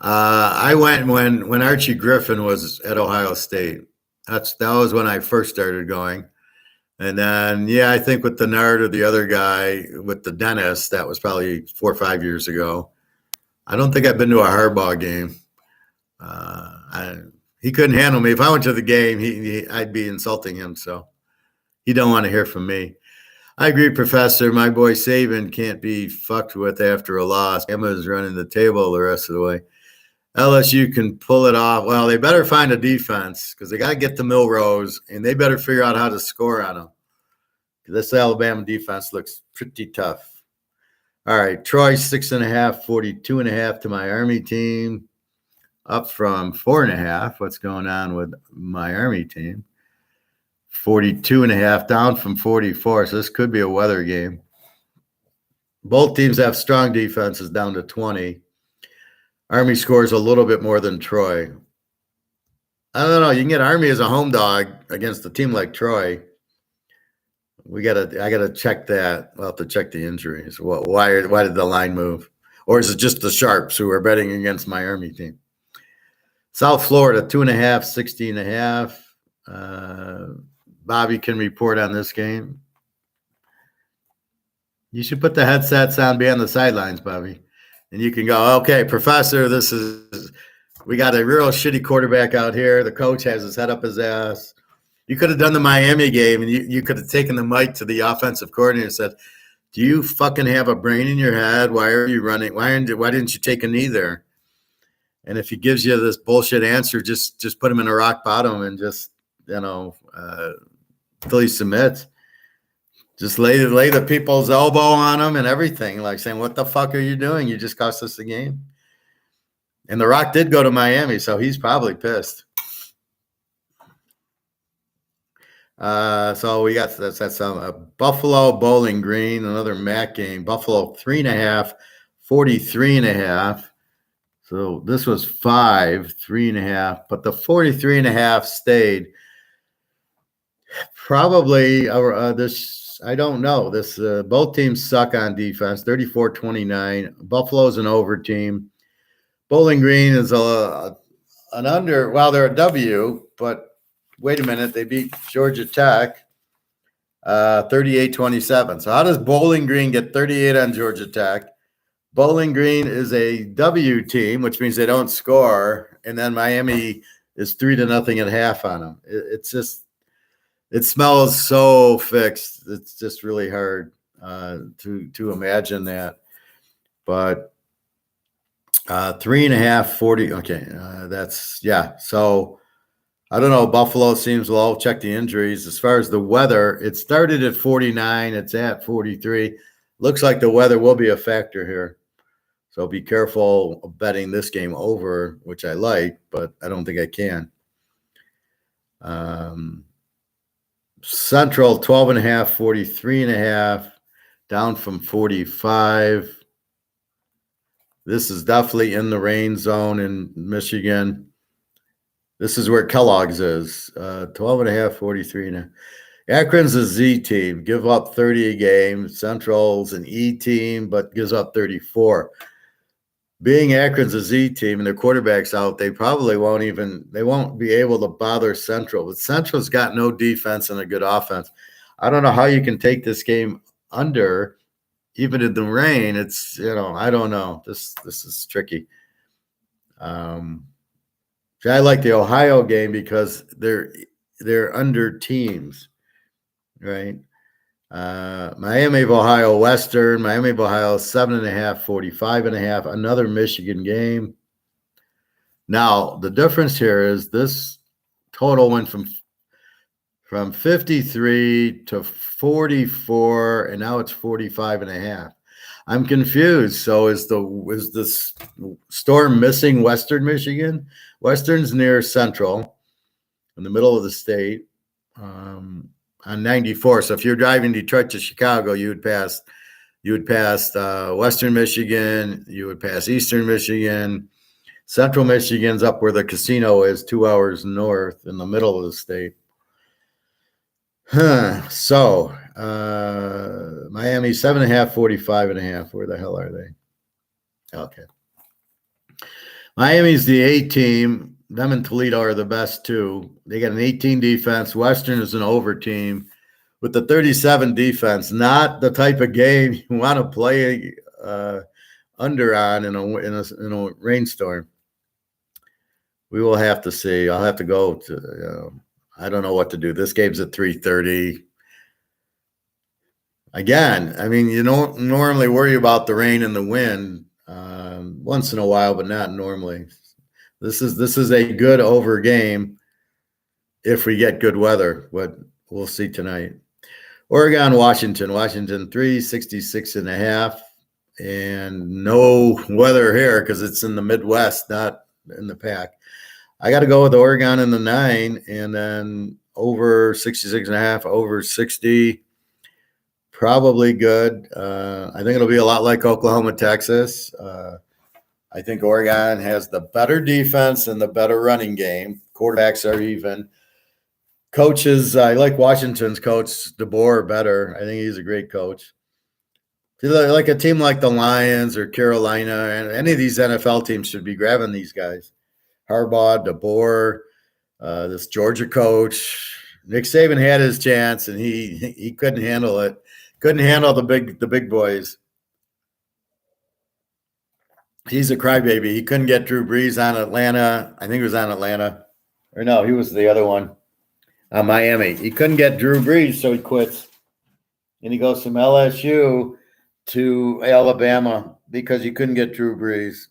I went when Archie Griffin was at Ohio State. That was when I first started going. And then, yeah, I think with Denard or the other guy with the dentist, that was probably 4 or 5 years ago. I don't think I've been to a Harbaugh game. He couldn't handle me. If I went to the game, I'd be insulting him. So he don't want to hear from me. I agree, Professor. My boy Saban can't be fucked with after a loss. Emma's running the table the rest of the way. LSU can pull it off. Well, they better find a defense because they got to get to Milrose, and they better figure out how to score on them. This Alabama defense looks pretty tough. All right, Troy 6.5, 42.5 to my Army team, up from 4.5. What's going on with my Army team? 42.5, down from 44. So this could be a weather game. Both teams have strong defenses, down to 20. Army scores a little bit more than Troy. I don't know. You can get Army as a home dog against a team like Troy. I gotta check that. We'll have to check the injuries. Why did the line move? Or is it just the Sharps who are betting against my Army team? South Florida, 2.5, 60.5. Bobby can report on this game. You should put the headsets on, be on the sidelines, Bobby. And you can go, okay, Professor, we got a real shitty quarterback out here. The coach has his head up his ass. You could have done the Miami game, and you could have taken the mic to the offensive coordinator and said, do you fucking have a brain in your head? Why are you running? Why didn't you take a knee there? And if he gives you this bullshit answer, just put him in a rock bottom and just, until he submits. Just lay the people's elbow on him and everything, like saying, what the fuck are you doing? You just cost us the game. And The Rock did go to Miami, so he's probably pissed. So we got that's Buffalo Bowling Green, another MAC game. Buffalo 3.5, 43.5. So this was 5, 3.5, but the 43.5 stayed. Probably this. I don't know. This both teams suck on defense. 34-29. Buffalo's an over team. Bowling Green is an under. Well, they're a W, but wait a minute. They beat Georgia Tech 38-27. So how does Bowling Green get 38 on Georgia Tech? Bowling Green is a W team, which means they don't score, and then Miami is 3-0 at half on them. It's just. It smells so fixed. It's just really hard to imagine that. But 3.5, 40. Okay, So I don't know. Buffalo seems low. Check the injuries. As far as the weather, it started at 49. It's at 43. Looks like the weather will be a factor here. So be careful of betting this game over, which I like, but I don't think I can. Central 12.5, 43.5, down from 45. This is definitely in the rain zone in Michigan. This is where Kellogg's is. 12.5, 43.5. Akron's a Z team, give up 30 a game. Central's an E team, but gives up 34. Being Akron's a Z team and their quarterback's out, they probably won't be able to bother Central. But Central's got no defense and a good offense. I don't know how you can take this game under, even in the rain. It's, I don't know. This is tricky. I like the Ohio game because they're under teams, right? Miami of Ohio Western, Miami of Ohio 7.5, 45.5, another Michigan game. Now, the difference here is this total went from 53 to 44, and now it's 45.5. I'm confused. So is this Storm missing Western Michigan? Western's near Central, in the middle of the state. On 94. So if you're driving Detroit to Chicago, you would pass Western Michigan, you would pass Eastern Michigan. Central Michigan's up where the casino is, 2 hours north in the middle of the state. So Miami 7.5, 45.5. Where the hell are they? Okay. Miami's the A team. Them and Toledo are the best two. They got an 18 defense. Western is an over team with the 37 defense. Not the type of game you want to play under on in a rainstorm. We will have to see. I'll have to go to. I don't know what to do. This game's at 3:30. Again, I mean, you don't normally worry about the rain and the wind once in a while, but not normally. This is a good over game if we get good weather, what we'll see tonight. Oregon, Washington 366.5, and no weather here because it's in the Midwest, not in the pack. I got to go with Oregon in the 9, and then over 66.5, over 60, probably good. I think it'll be a lot like Oklahoma, Texas. I think Oregon has the better defense and the better running game. Quarterbacks are even. Coaches, I like Washington's coach, DeBoer, better. I think he's a great coach. Like a team like the Lions or Carolina, and any of these NFL teams should be grabbing these guys. Harbaugh, DeBoer, this Georgia coach. Nick Saban had his chance, and he couldn't handle it. Couldn't handle the big boys. He's a crybaby. He couldn't get Drew Brees on Atlanta. I think it was on Atlanta. Or no, he was the other one. Miami. He couldn't get Drew Brees, so he quits. And he goes from LSU to Alabama because he couldn't get Drew Brees.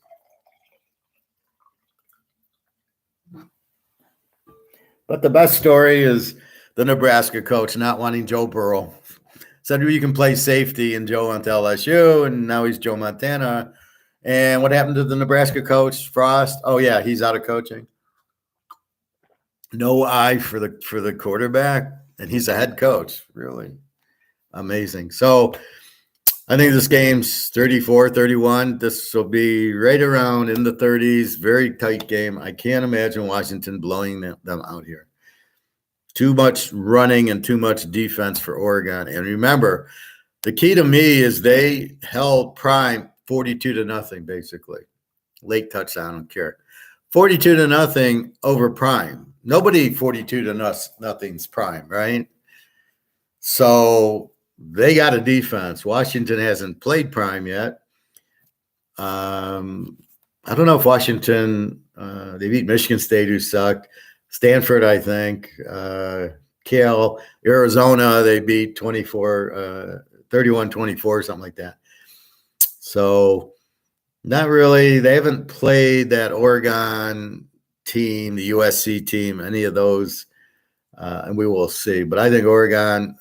But the best story is the Nebraska coach not wanting Joe Burrow. Said, well, you can play safety, and Joe went to LSU, and now he's Joe Montana. And what happened to the Nebraska coach, Frost? Oh, yeah, he's out of coaching. No eye for the quarterback, and he's a head coach. Really amazing. So I think this game's 34-31. This will be right around in the 30s. Very tight game. I can't imagine Washington blowing them out here. Too much running and too much defense for Oregon. And remember, the key to me is they held Prime 42-0, basically. Late touchdown, I don't care. 42-0 over Prime. Nobody 42-0's Prime, right? So they got a defense. Washington hasn't played Prime yet. I don't know if Washington, they beat Michigan State, who sucked. Stanford, I think. Cal, Arizona, they beat 31-24, something like that. So not really. They haven't played that Oregon team, the USC team, any of those, and we will see. But I think Oregon,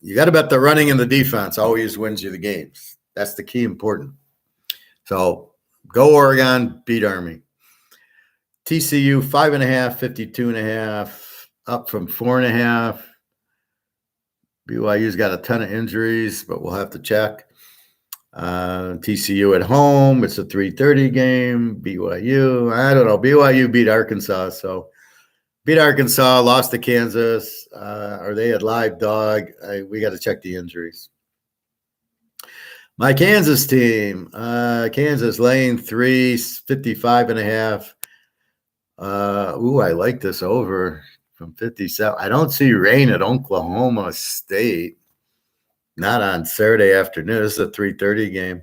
you got to bet the running and the defense always wins you the games. That's the key important. So go Oregon, beat Army. TCU 5.5, 52.5, up from 4.5. BYU's got a ton of injuries, but we'll have to check. TCU at home. It's a 3:30 game. BYU, I don't know. BYU beat Arkansas, so beat Arkansas, lost to Kansas. Are they a live dog? We got to check the injuries. My Kansas team, Kansas laying 3, 55.5. I like this over from 57. I don't see rain at Oklahoma State. Not on Saturday afternoon. This is a 3:30 game.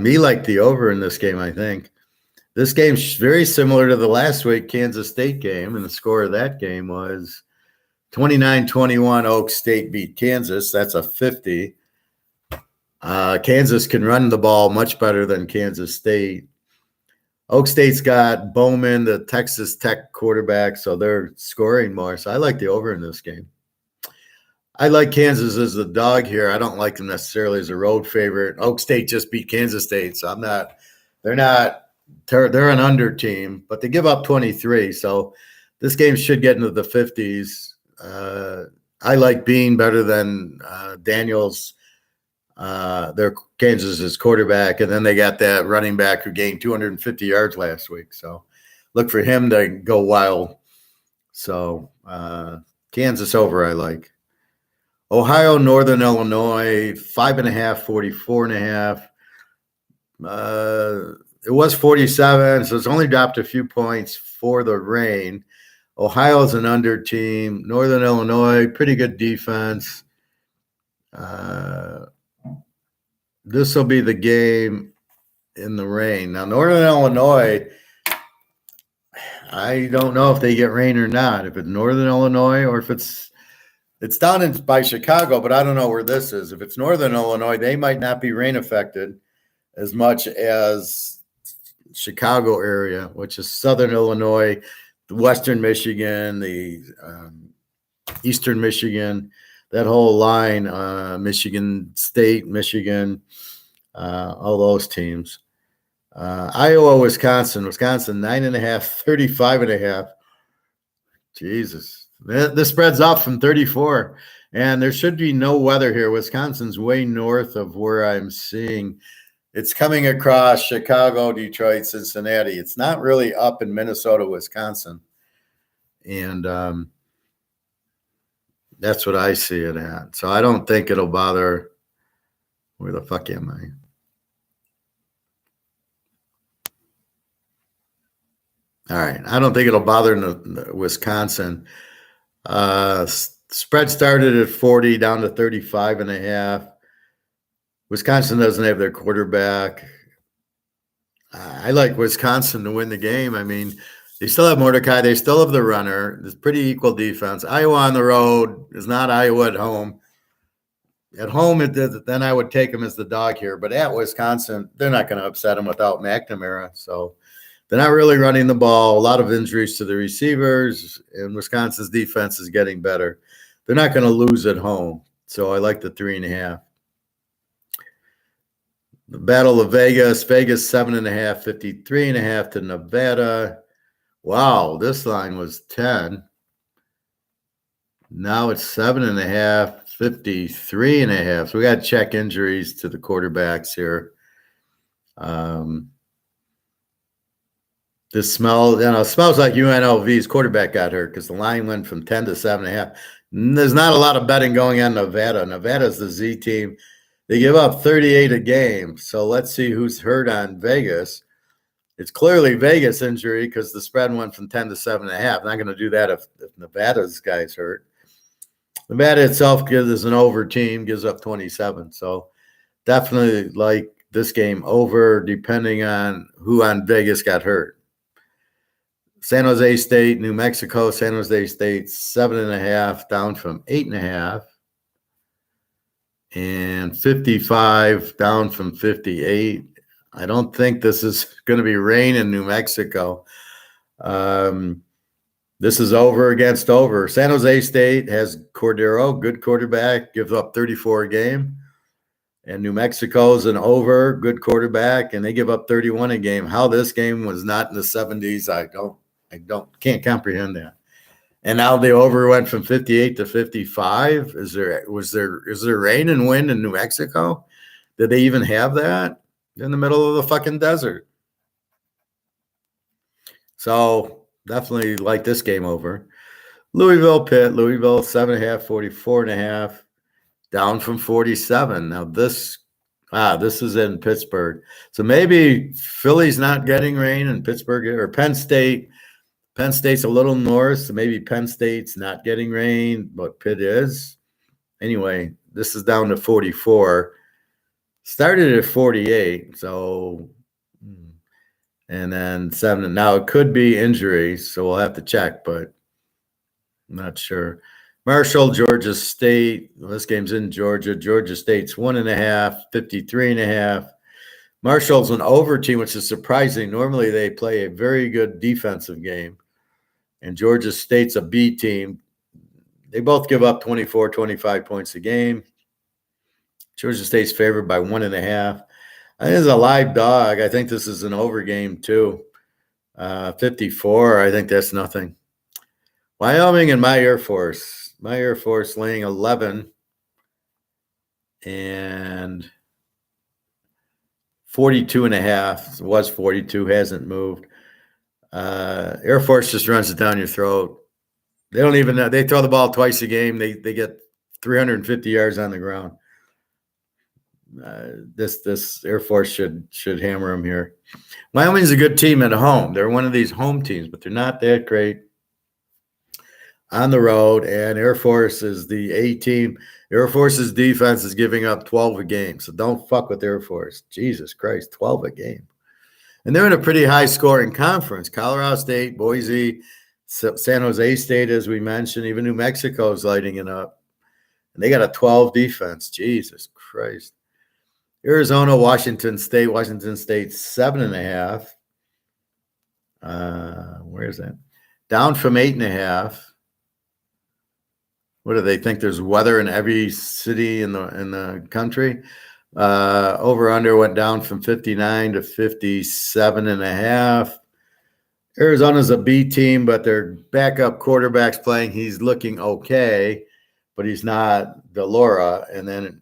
Me like the over in this game, I think. This game's very similar to the last week Kansas State game, and the score of that game was 29-21. Oak State beat Kansas. That's a 50. Kansas can run the ball much better than Kansas State. Oak State's got Bowman, the Texas Tech quarterback, so they're scoring more. So I like the over in this game. I like Kansas as the dog here. I don't like them necessarily as a road favorite. Oak State just beat Kansas State, so they're an under team, but they give up 23. So this game should get into the 50s. I like Bean better than Daniels. They're Kansas's quarterback, and then they got that running back who gained 250 yards last week. So look for him to go wild. So Kansas over, I like. Ohio, Northern Illinois, 5.5, 44.5. It was 47, so it's only dropped a few points for the rain. Ohio's an under team. Northern Illinois, pretty good defense. This will be the game in the rain. Now, Northern Illinois, I don't know if they get rain or not. If it's Northern Illinois or if it's down by Chicago, but I don't know where this is. If it's Northern Illinois, they might not be rain affected as much as Chicago area, which is Southern Illinois, Western Michigan, the Eastern Michigan, that whole line, Michigan State, Michigan, all those teams. Iowa, Wisconsin, 9.5, 35.5. Jesus. The spread's up from 34, and there should be no weather here. Wisconsin's way north of where I'm seeing. It's coming across Chicago, Detroit, Cincinnati. It's not really up in Minnesota, Wisconsin. And that's what I see it at. So I don't think it'll bother. Where the fuck am I? All right. I don't think it'll bother Wisconsin. Spread started at 40 down to 35.5. Wisconsin doesn't have their quarterback. I like Wisconsin to win the game. I mean, they still have Mordecai. They still have the runner. There's pretty equal defense. Iowa on the road is not Iowa at home. At home, then I would take them as the dog here. But at Wisconsin, they're not going to upset them without McNamara. So they're not really running the ball. A lot of injuries to the receivers, and Wisconsin's defense is getting better. They're not going to lose at home. So I like the 3.5. The Battle of Vegas, 7.5, 53.5 to Nevada. Wow, this line was 10. Now it's 7.5, 53.5. So we got to check injuries to the quarterbacks here. This smells like UNLV's quarterback got hurt because the line went from 10 to 7.5. There's not a lot of betting going on Nevada. Nevada's the Z team. They give up 38 a game. So let's see who's hurt on Vegas. It's clearly Vegas injury because the spread went from 10 to 7.5. Not going to do that if Nevada's guy's hurt. Nevada itself is an over team, gives up 27. So definitely like this game over, depending on who on Vegas got hurt. San Jose State, New Mexico. San Jose State 7.5 down from 8.5. And 55 down from 58. I don't think this is going to be rain in New Mexico. This is over against over. San Jose State has Cordero, good quarterback, gives up 34 a game. And New Mexico's an over, good quarterback, and they give up 31 a game. How this game was not in the 70s, can't comprehend that. And now the over went from 58 to 55. Is there rain and wind in New Mexico? Did they even have that? In the middle of the fucking desert. So definitely like this game over. Louisville, Pitt. Louisville 7.5, 44.5, down from 47. Now this is in Pittsburgh. So maybe Philly's not getting rain in Pittsburgh or Penn State. Penn State's a little north, so maybe Penn State's not getting rain, but Pitt is. Anyway, this is down to 44. Started at 48, so and then 7. Now it could be injuries, so we'll have to check, but I'm not sure. Marshall, Georgia State. Well, this game's in Georgia. Georgia State's 1.5, 53.5. Marshall's an over team, which is surprising. Normally they play a very good defensive game. And Georgia State's a B team. They both give up 24, 25 points a game. Georgia State's favored by 1.5. I think it's a live dog. I think this is an over game too. 54, I think that's nothing. Wyoming and my Air Force. My Air Force laying 11 and 42.5. It was 42, hasn't moved. Air Force just runs it down your throat. They don't even know. They throw the ball twice a game. They get 350 yards on the ground. This Air Force should hammer them here. Wyoming's a good team at home. They're one of these home teams, but they're not that great on the road. And Air Force is the A team. Air Force's defense is giving up 12 a game, so don't fuck with Air Force. Jesus Christ, 12 a game. And they're in a pretty high-scoring conference. Colorado State, Boise, San Jose State, as we mentioned, even New Mexico is lighting it up. And they got a 12 defense. Jesus Christ. Arizona, Washington State 7.5. Where is that? Down from 8.5. What do they think? There's weather in every city in the country. Over under went down from 59 to 57.5. Arizona's a B team, but their backup quarterback's playing. He's looking okay, but he's not Delora. And then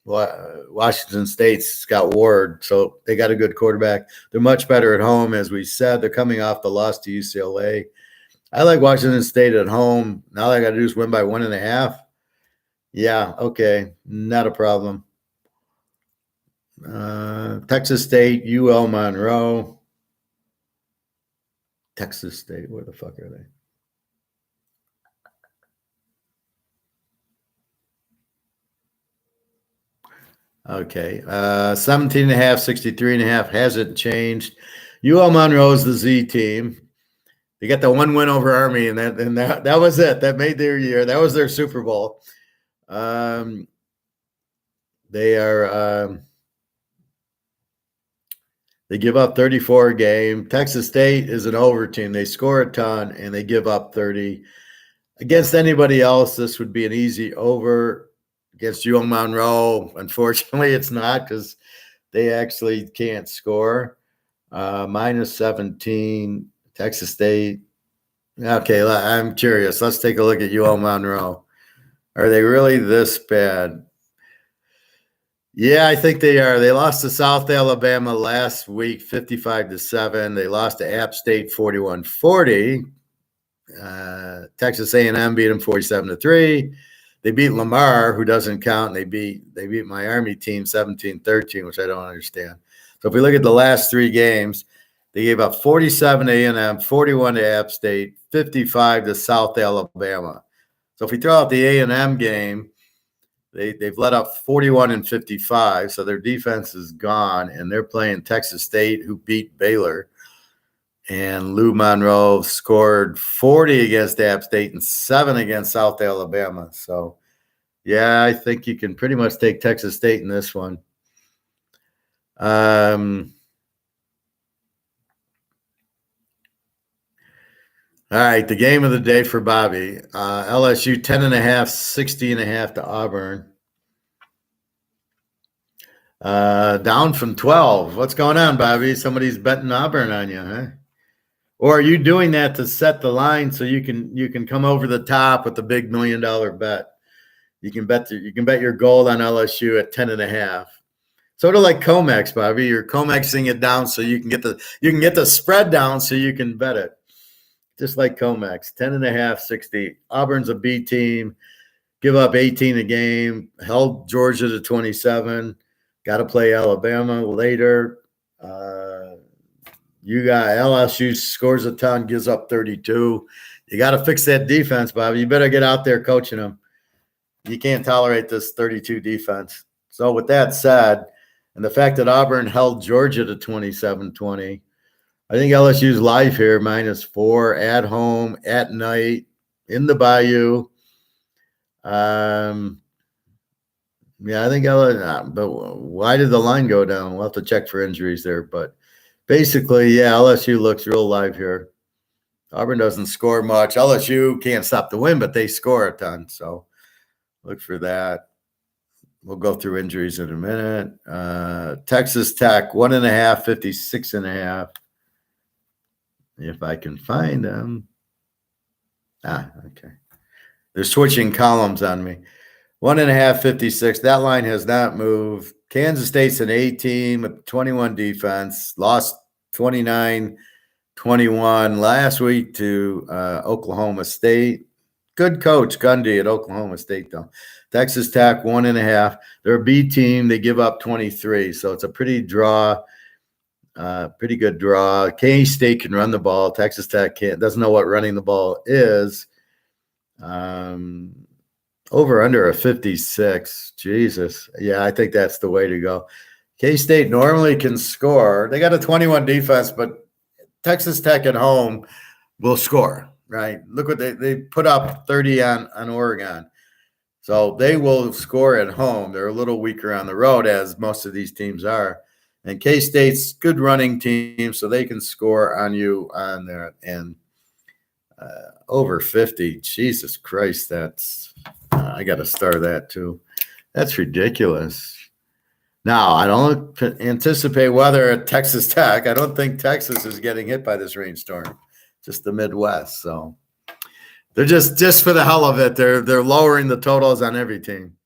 Washington State's got Ward, so they got a good quarterback. They're much better at home, as we said. They're coming off the loss to UCLA. I like Washington State at home. Now all I got to do is win by 1.5. Yeah, okay, not a problem. Texas State, UL Monroe. Texas State, where the fuck are they? Okay, 17.5, 63.5 hasn't changed. UL Monroe's the Z team. They got the one win over Army, and that was it. That made their year. That was their Super Bowl. They give up 34 a game. Texas State is an over team. They score a ton, and they give up 30. Against anybody else, this would be an easy over. Against UL Monroe, unfortunately, it's not because they actually can't score. Minus 17, Texas State. Okay, I'm curious. Let's take a look at UL Monroe. Are they really this bad? Yeah, I think they are. They lost to South Alabama last week, 55-7. They lost to App State, 41-40. Texas A&M beat them 47-3. They beat Lamar, who doesn't count. And they beat my Army team 17-13, which I don't understand. So if we look at the last three games, they gave up 47 to A&M, 41 to App State, 55 to South Alabama. So if we throw out the A&M game, they've let up 41 and 55, so their defense is gone, and they're playing Texas State, who beat Baylor. And Lou Monroe scored 40 against App State and 7 against South Alabama. So, yeah, I think you can pretty much take Texas State in this one. All right, the game of the day for Bobby. LSU 10.5, 60.5 to Auburn. Down from 12. What's going on, Bobby? Somebody's betting Auburn on you, huh? Or are you doing that to set the line so you can come over the top with the big $1 million bet? You can bet your gold on LSU at 10.5. Sort of like Comex, Bobby. You're Comexing it down so you can get the spread down so you can bet it. just like Comex, 10.5, 60. Auburn's a B team. Give up 18 a game. Held Georgia to 27. Got to play Alabama later. You got LSU scores a ton, gives up 32. You got to fix that defense, Bob. You better get out there coaching them. You can't tolerate this 32 defense. So with that said, and the fact that Auburn held Georgia to 27-20, I think LSU's live here, -4, at home, at night, in the Bayou. Yeah, I think but why did the line go down? We'll have to check for injuries there. But basically, yeah, LSU looks real live here. Auburn doesn't score much. LSU can't stop the win, but they score a ton. So look for that. We'll go through injuries in a minute. Texas Tech, 1.5, 56.5. If I can find them. Okay. They're switching columns on me. 1.5, 56. That line has not moved. Kansas State's an A team with 21 defense. Lost 29-21 last week to Oklahoma State. Good coach, Gundy at Oklahoma State, though. Texas Tech, 1.5. They're a B team. They give up 23. So it's a pretty good draw. K-State can run the ball. Texas Tech doesn't know what running the ball is. Over under a 56. Jesus. Yeah, I think that's the way to go. K-State normally can score. They got a 21 defense, but Texas Tech at home will score, right? Look what they put up 30 on Oregon. So they will score at home. They're a little weaker on the road, as most of these teams are. And K-State's good running team, so they can score on you on there. And over 50. Jesus Christ, that's I got to star that too. That's ridiculous. Now, I don't anticipate weather at Texas Tech. I don't think Texas is getting hit by this rainstorm, just the Midwest. So they're just for the hell of it. They're lowering the totals on every team.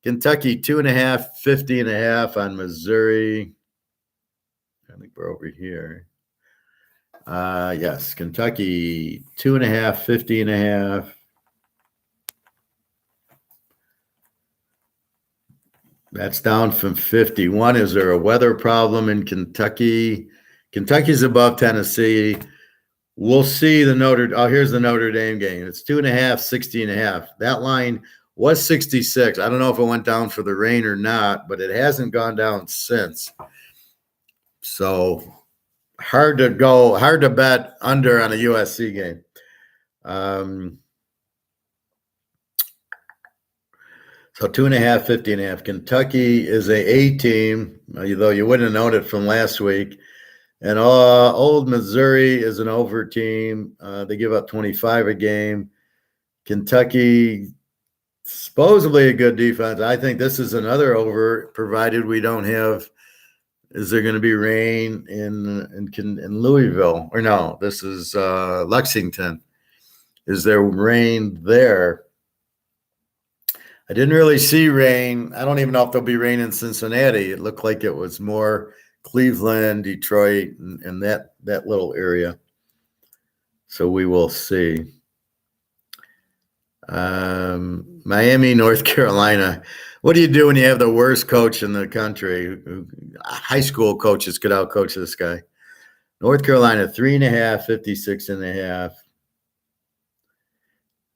Kentucky, 2.5, 50.5 on Missouri. I think we're over here. Yes, Kentucky, 2.5, 50.5. That's down from 51. Is there a weather problem in Kentucky? Kentucky's above Tennessee. We'll see the here's the Notre Dame game. It's 2.5, 60.5. That line was 66. I don't know if it went down for the rain or not, but it hasn't gone down since. So hard to bet under on a USC game. So 2.5, 50.5. Kentucky is a team, though you wouldn't have known it from last week. And old Missouri is an over team. They give up 25 a game. Kentucky, supposedly a good defense. I think this is another over, provided we don't have. Is there going to be rain in Louisville? Or no, this is Lexington. Is there rain there? I didn't really see rain. I don't even know if there'll be rain in Cincinnati. It looked like it was more Cleveland, Detroit, and that little area. So we will see. Miami, North Carolina. What do you do when you have the worst coach in the country? High school coaches could outcoach this guy. North Carolina, 3.5, 56.5.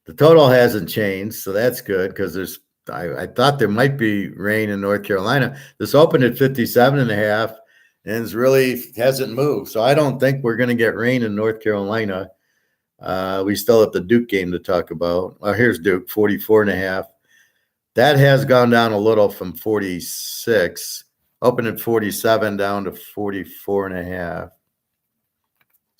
The total hasn't changed, so that's good because I thought there might be rain in North Carolina. This opened at 57.5 and it's really hasn't moved. So I don't think we're going to get rain in North Carolina. We still have the Duke game to talk about. Well, here's Duke, 44.5. That has gone down a little from 46. Opened at 47 down to 44.5.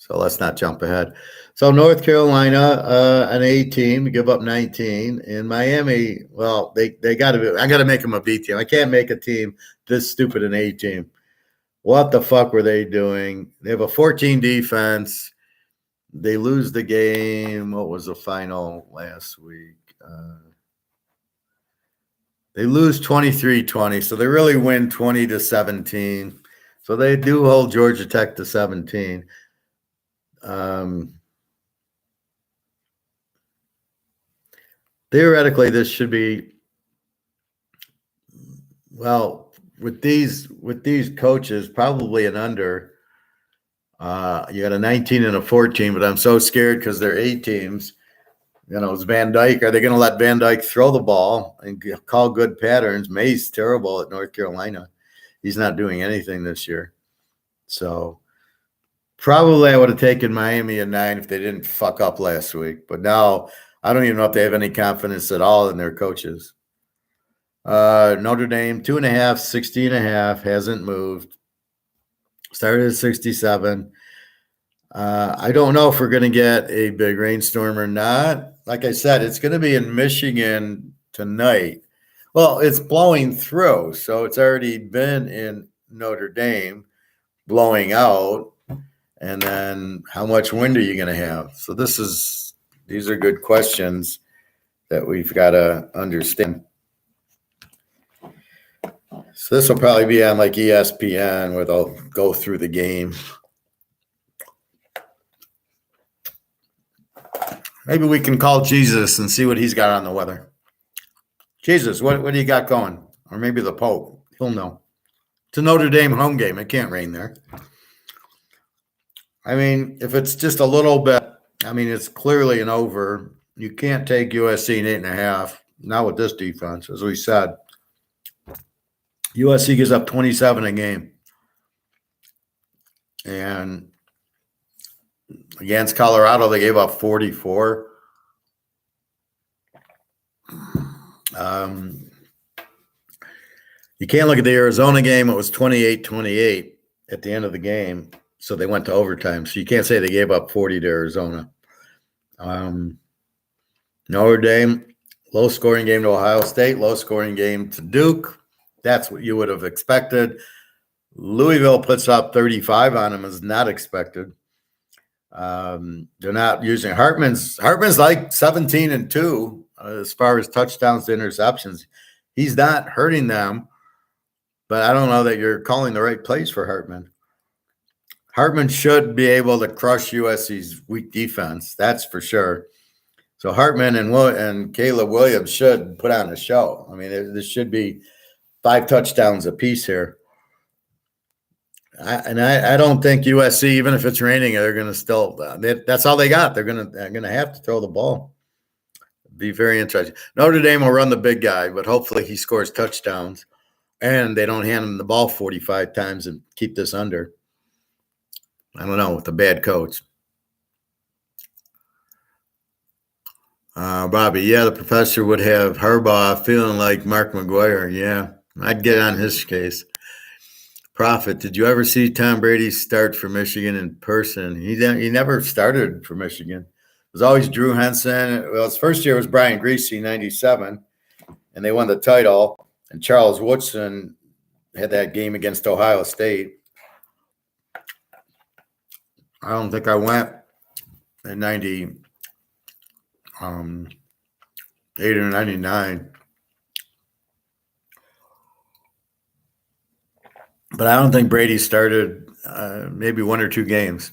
So let's not jump ahead. So North Carolina, an A team, give up 19. And Miami, well, they got to be. I got to make them a B team. I can't make a team this stupid an A team. What the fuck were they doing? They have a 14 defense. They lose the game. What was the final last week? They lose 23-20. So they really win 20-17. So they do hold Georgia Tech to 17. theoretically, this should be, well, with these coaches, probably an under. You got a 19 and a 14, but I'm so scared because they're A teams. Is Van Dyke. Are they going to let Van Dyke throw the ball and call good patterns? May's terrible at North Carolina. He's not doing anything this year. So probably I would have taken Miami at 9 if they didn't fuck up last week. But now I don't even know if they have any confidence at all in their coaches. Notre Dame, 2.5, 60.5, hasn't moved. Started at 67. I don't know if we're going to get a big rainstorm or not. Like I said, it's going to be in Michigan tonight. Well, it's blowing through, so it's already been in Notre Dame blowing out. And then how much wind are you going to have? So these are good questions that we've got to understand. So this will probably be on like ESPN where they'll go through the game. Maybe we can call Jesus and see what he's got on the weather. Jesus, what do you got going? Or maybe the Pope. He'll know. It's a Notre Dame home game. It can't rain there. I mean, if it's just a little bit, it's clearly an over. You can't take USC in 8.5. Not with this defense, as we said. USC gives up 27 a game. And against Colorado, they gave up 44. You can't look at the Arizona game. It was 28-28 at the end of the game. So they went to overtime. So you can't say they gave up 40 to Arizona. Notre Dame, low-scoring game to Ohio State, low-scoring game to Duke. That's what you would have expected. Louisville puts up 35 on them is not expected. They're not using Hartman's like 17-2 as far as touchdowns to interceptions. He's not hurting them, but I don't know that you're calling the right plays for Hartman. Hartman should be able to crush USC's weak defense. That's for sure. So Hartman and Caleb Williams should put on a show. I mean, this should be 5 touchdowns apiece here. I don't think USC, even if it's raining, they're going to still. That's all they got. They're going to have to throw the ball. Be very interesting. Notre Dame will run the big guy, but hopefully he scores touchdowns, and they don't hand him the ball 45 times and keep this under. I don't know, with a bad coach. Bobby, yeah, the professor would have Harbaugh feeling like Mark McGuire. Yeah, I'd get on his case. Prophet, did you ever see Tom Brady start for Michigan in person? He never started for Michigan. It was always Drew Henson. Well, his first year was Brian Griese, 97, and they won the title. And Charles Woodson had that game against Ohio State. I don't think I went in 98 or 99. But I don't think Brady started maybe 1 or 2 games.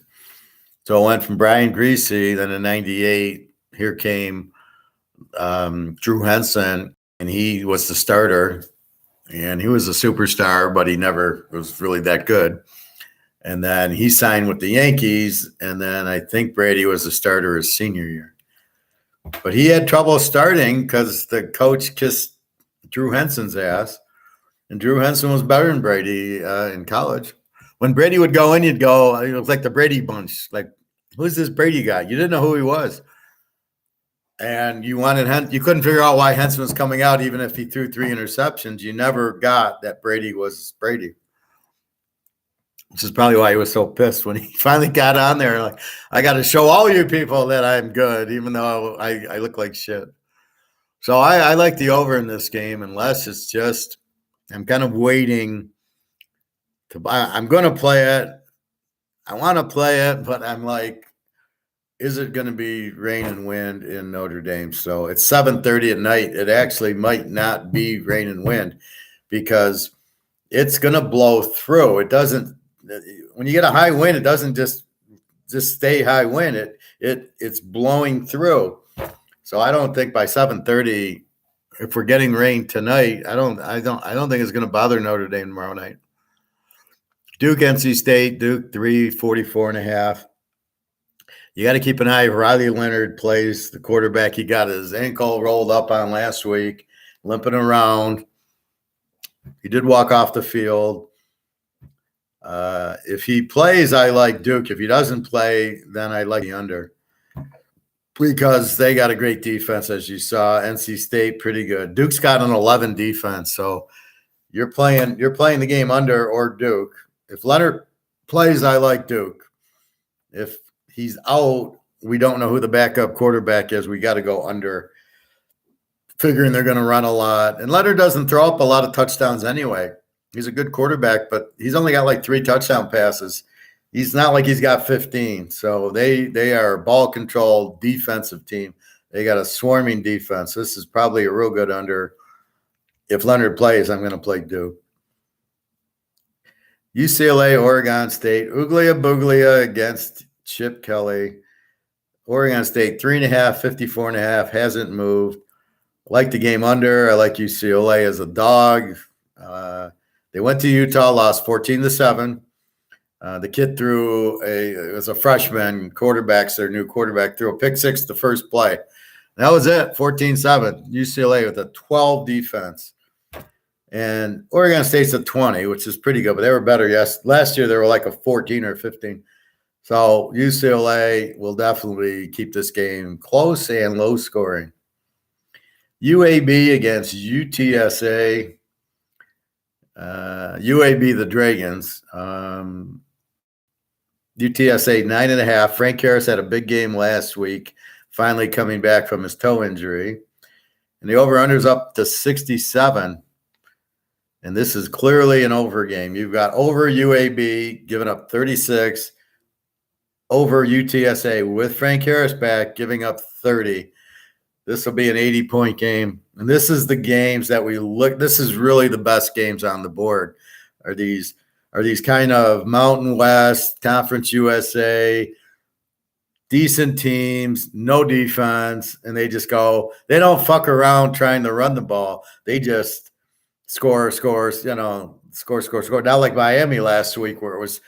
So it went from Brian Griese, then in 98, here came Drew Henson, and he was the starter. And he was a superstar, but he never was really that good. And then he signed with the Yankees, and then I think Brady was the starter his senior year. But he had trouble starting because the coach kissed Drew Henson's ass. And Drew Henson was better than Brady in college. When Brady would go in, you'd go, it was like the Brady bunch. Like, who's this Brady guy? You didn't know who he was. And you couldn't figure out why Henson was coming out, even if he threw 3 interceptions. You never got that Brady was Brady. Which is probably why he was so pissed when he finally got on there. Like, I got to show all you people that I'm good, even though I look like shit. So I like the over in this game, unless it's just – I'm kind of waiting to buy. I'm going to play it. I want to play it, but I'm like, is it going to be rain and wind in Notre Dame? So it's 7:30 at night. It actually might not be rain and wind because it's going to blow through. It doesn't. When you get a high wind, it doesn't just stay high wind. It's blowing through. So I don't think by 7:30, if we're getting rain tonight, I don't think it's going to bother Notre Dame tomorrow night. Duke, NC State, Duke 344.5. You got to keep an eye if Riley Leonard plays the quarterback. He got his ankle rolled up on last week, limping around. He did walk off the field. If he plays, I like Duke. If he doesn't play, then I like the under because they got a great defense, as you saw. NC State, pretty good. Duke's got an 11 defense, so you're playing the game under or Duke. If Leonard plays, I like Duke. If he's out, we don't know who the backup quarterback is. We got to go under, figuring they're going to run a lot. And Leonard doesn't throw up a lot of touchdowns anyway. He's a good quarterback, but he's only got like 3 touchdown passes. He's not like he's got 15. So they are a ball-controlled defensive team. They got a swarming defense. This is probably a real good under. If Leonard plays, I'm going to play Duke. UCLA, Oregon State. Uglia Buglia against Chip Kelly. Oregon State, 3.5, 54.5. Hasn't moved. I like the game under. I like UCLA as a dog. They went to Utah, lost 14-7. The kid it was a freshman quarterback, their new quarterback, threw a pick six the first play. That was it, 14-7. UCLA with a 12 defense. And Oregon State's a 20, which is pretty good, but they were better. Yes, last year they were like a 14 or 15. So UCLA will definitely keep this game close and low scoring. UAB against UTSA. UAB, the Dragons. UTSA 9.5. Frank Harris had a big game last week, finally coming back from his toe injury. And the over-under's up to 67. And this is clearly an over game. You've got over UAB giving up 36, over UTSA with Frank Harris back giving up 30. This will be an 80-point game. And this is the games that we look. This is really the best games on the board. Are these kind of Mountain West, Conference USA, decent teams, no defense, and they just go. They don't fuck around trying to run the ball. They just score. Not like Miami last week where it was,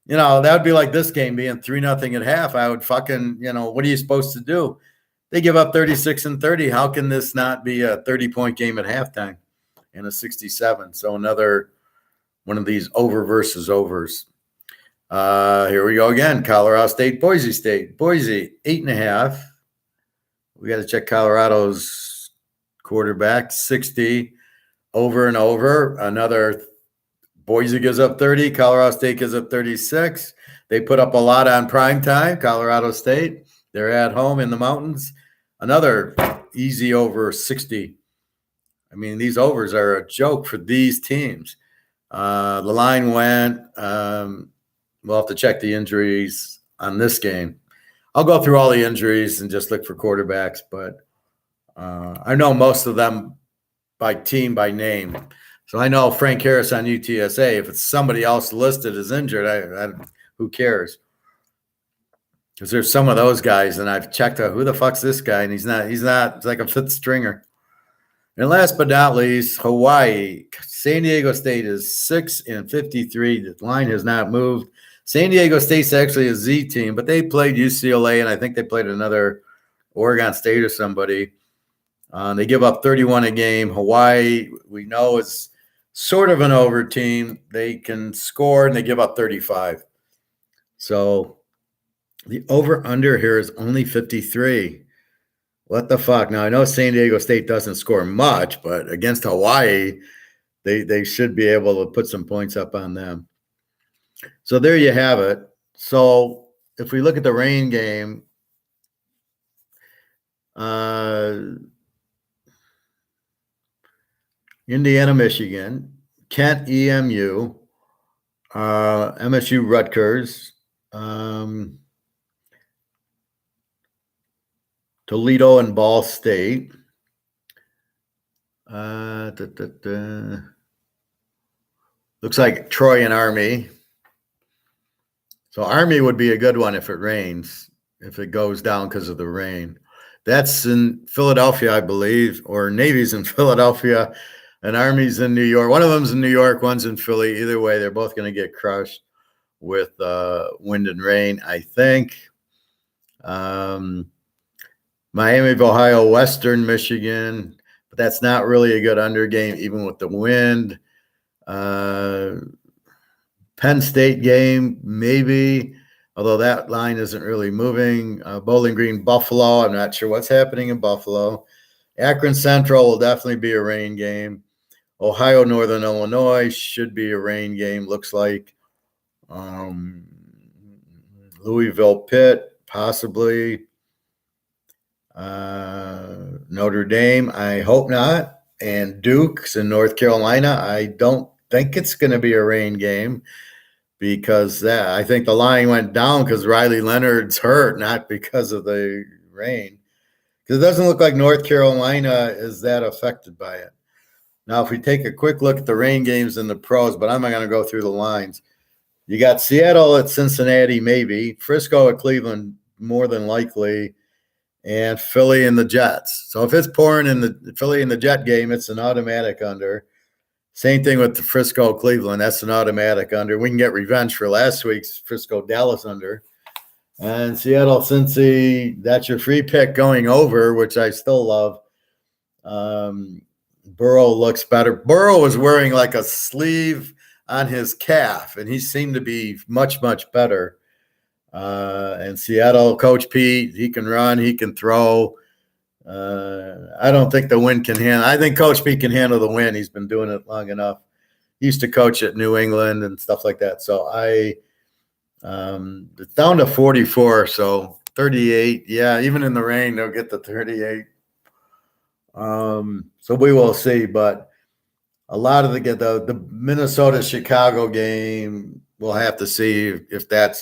that would be like this game being 3-0 at half. I would fucking, what are you supposed to do? They give up 36 and 30. How can this not be a 30-point game at halftime and a 67? So another one of these over versus overs. Here we go again. Colorado State, Boise State. Boise, 8.5. We got to check Colorado's quarterback, 60, over and over. Another Boise gives up 30. Colorado State gives up 36. They put up a lot on prime time. Colorado State, they're at home in the mountains. Another easy over 60. I mean, these overs are a joke for these teams. The line went. We'll have to check the injuries on this game. I'll go through all the injuries and just look for quarterbacks, but I know most of them by team, by name. So I know Frank Harris on UTSA. If it's somebody else listed as injured, who cares? Because there's some of those guys, and I've checked out who the fuck's this guy, and he's not. It's like a fifth stringer. And last but not least, Hawaii. San Diego State is 6-53. The line has not moved. San Diego State's actually a Z team, but they played UCLA, and I think they played another Oregon State or somebody. They give up 31 a game. Hawaii, we know, is sort of an over team. They can score, and they give up 35. So the over-under here is only 53. What the fuck? Now, I know San Diego State doesn't score much, but against Hawaii, they should be able to put some points up on them. So there you have it. So if we look at the rain game, Indiana, Michigan, Kent, EMU, MSU, Rutgers, Toledo and Ball State. Looks like Troy and Army. So Army would be a good one if it rains, if it goes down because of the rain. That's in Philadelphia, I believe, or Navy's in Philadelphia and Army's in New York. One of them's in New York, one's in Philly. Either way, they're both going to get crushed with wind and rain, I think. Miami of Ohio, Western Michigan, but that's not really a good under game, even with the wind. Penn State game, maybe, although that line isn't really moving. Bowling Green, Buffalo. I'm not sure what's happening in Buffalo. Akron Central will definitely be a rain game. Ohio, Northern Illinois should be a rain game, looks like. Louisville, Pitt, possibly. Notre Dame, I hope not. And Duke's in North Carolina, I don't think it's going to be a rain game because I think the line went down because Riley Leonard's hurt, not because of the rain. Because it doesn't look like North Carolina is that affected by it. Now, if we take a quick look at the rain games in the pros, but I'm not going to go through the lines. You got Seattle at Cincinnati, maybe. Frisco at Cleveland, more than likely. And Philly and the Jets. So if it's pouring in the Philly and the Jet game, it's an automatic under. Same thing with the Frisco Cleveland. That's an automatic under. We can get revenge for last week's Frisco Dallas under. And Seattle Cincy, that's your free pick going over, which I still love. Burrow looks better. Burrow was wearing like a sleeve on his calf, and he seemed to be much, much better. And Seattle, Coach Pete, he can run, he can throw. I don't think the wind can handle. I think Coach Pete can handle the wind. He's been doing it long enough. He used to coach at New England and stuff like that. So it's down to 44. So 38. Yeah, even in the rain, they'll get to 38. So we will see. But a lot of the Minnesota-Chicago game, we'll have to see if that's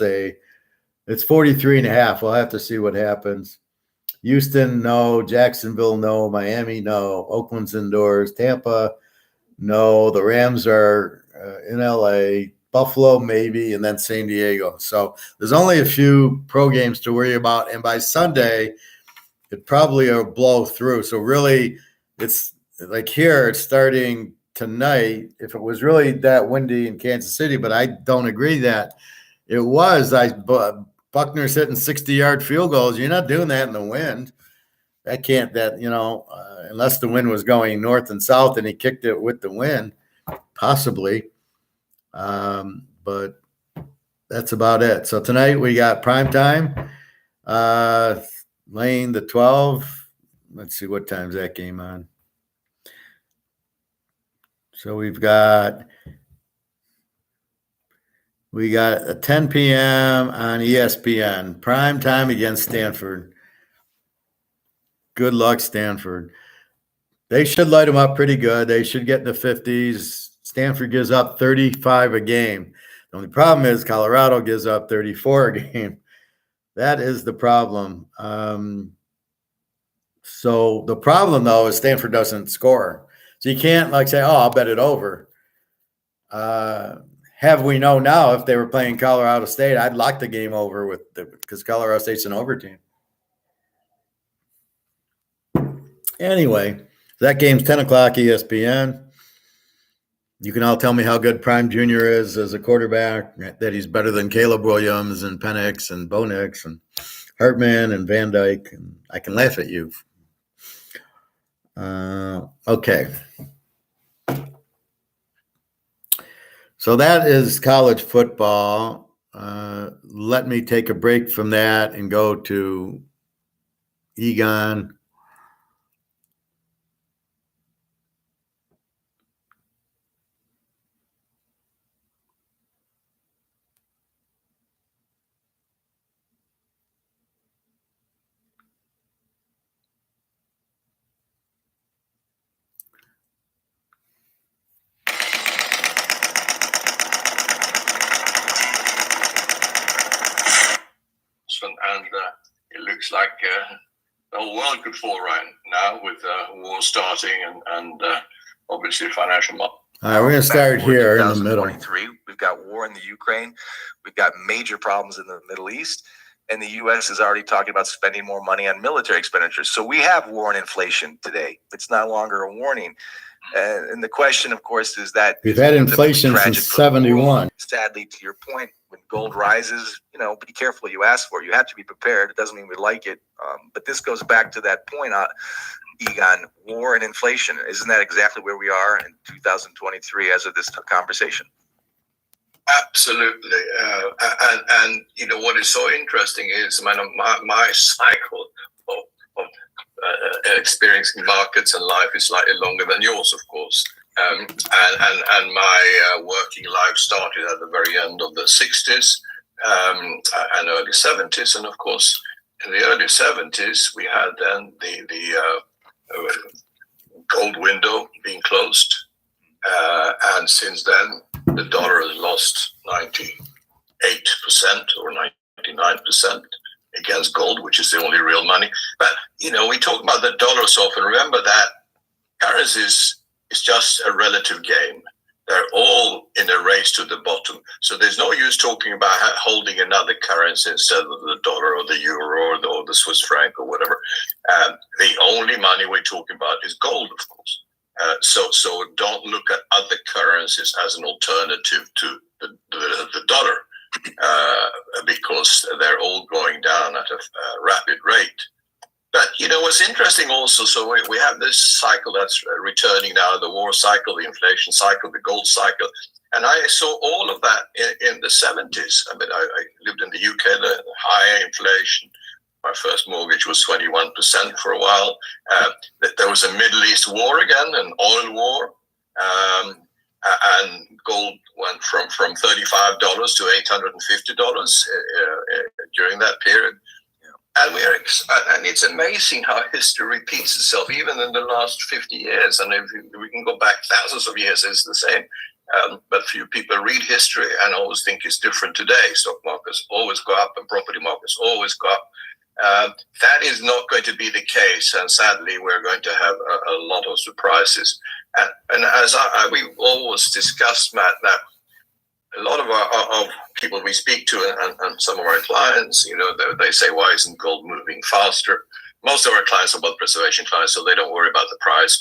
it's 43.5. We'll have to see what happens. Houston, no. Jacksonville, no. Miami, no. Oakland's indoors. Tampa, no. The Rams are in LA. Buffalo, maybe, and then San Diego. So there's only a few pro games to worry about. And by Sunday, it probably will blow through. So really, it's like here, it's starting tonight. If it was really that windy in Kansas City, but I don't agree that it was. Buckner's hitting 60-yard field goals. You're not doing that in the wind. Unless the wind was going north and south and he kicked it with the wind, possibly. But that's about it. So tonight we got prime time. Lane the 12. Let's see what time's that game on. So we got a 10 p.m. on ESPN. Prime time against Stanford. Good luck, Stanford. They should light them up pretty good. They should get in the 50s. Stanford gives up 35 a game. The only problem is Colorado gives up 34 a game. That is the problem. So the problem, though, is Stanford doesn't score. So you can't say, oh, I'll bet it over. Have we know now if they were playing Colorado State, I'd lock the game over because Colorado State's an over team. Anyway, that game's 10 o'clock ESPN. You can all tell me how good Prime Jr. is as a quarterback, that he's better than Caleb Williams and Penix and Bo Nix and Hartman and Van Dyke. And I can laugh at you. Okay. So that is college football. Let me take a break from that and go to Egon. And it looks like the whole world could fall right now with war starting and obviously financial market. All right, we're going to start here in the middle. We've got war in the Ukraine. We've got major problems in the Middle East. and the U.S. is already talking about spending more money on military expenditures. So we have war and inflation today. It's no longer a warning. And the question, of course, is that we've had inflation since 71. Sadly, to your point, when gold rises, be careful what you ask for. You have to be prepared. It doesn't mean we like it. But this goes back to that point, Egon, war and inflation. Isn't that exactly where we are in 2023 as of this conversation? Absolutely. And what is so interesting is my cycle of experiencing markets and life is slightly longer than yours, of course. And my working life started at the very end of the 60s and early 70s. And of course, in the early 70s, we had then the gold window being closed. And since then, the dollar has lost 98% or 99% against gold, which is the only real money. But, we talk about the dollar so often. Remember that currencies is just a relative game. They're all in a race to the bottom. So there's no use talking about holding another currency instead of the dollar or the euro or the Swiss franc or whatever. The only money we're talking about is gold, of course. So don't look at other currencies as an alternative to the dollar because they're all going down at a rapid rate. But, what's interesting also, so we have this cycle that's returning now, the war cycle, the inflation cycle, the gold cycle. And I saw all of that in the 70s. I mean, I lived in the UK, the high inflation. My first mortgage was 21% for a while. There was a Middle East war again, an oil war. And gold went from $35 to $850 during that period. And and it's amazing how history repeats itself, even in the last 50 years. And if we can go back thousands of years, it's the same. But few people read history and always think it's different today. Stock markets always go up and property markets always go up. That is not going to be the case. And sadly, we're going to have a lot of surprises. And as we always discuss, Matt, that a lot of our people we speak to and some of our clients, they say, why isn't gold moving faster? Most of our clients are wealth preservation clients, so they don't worry about the price.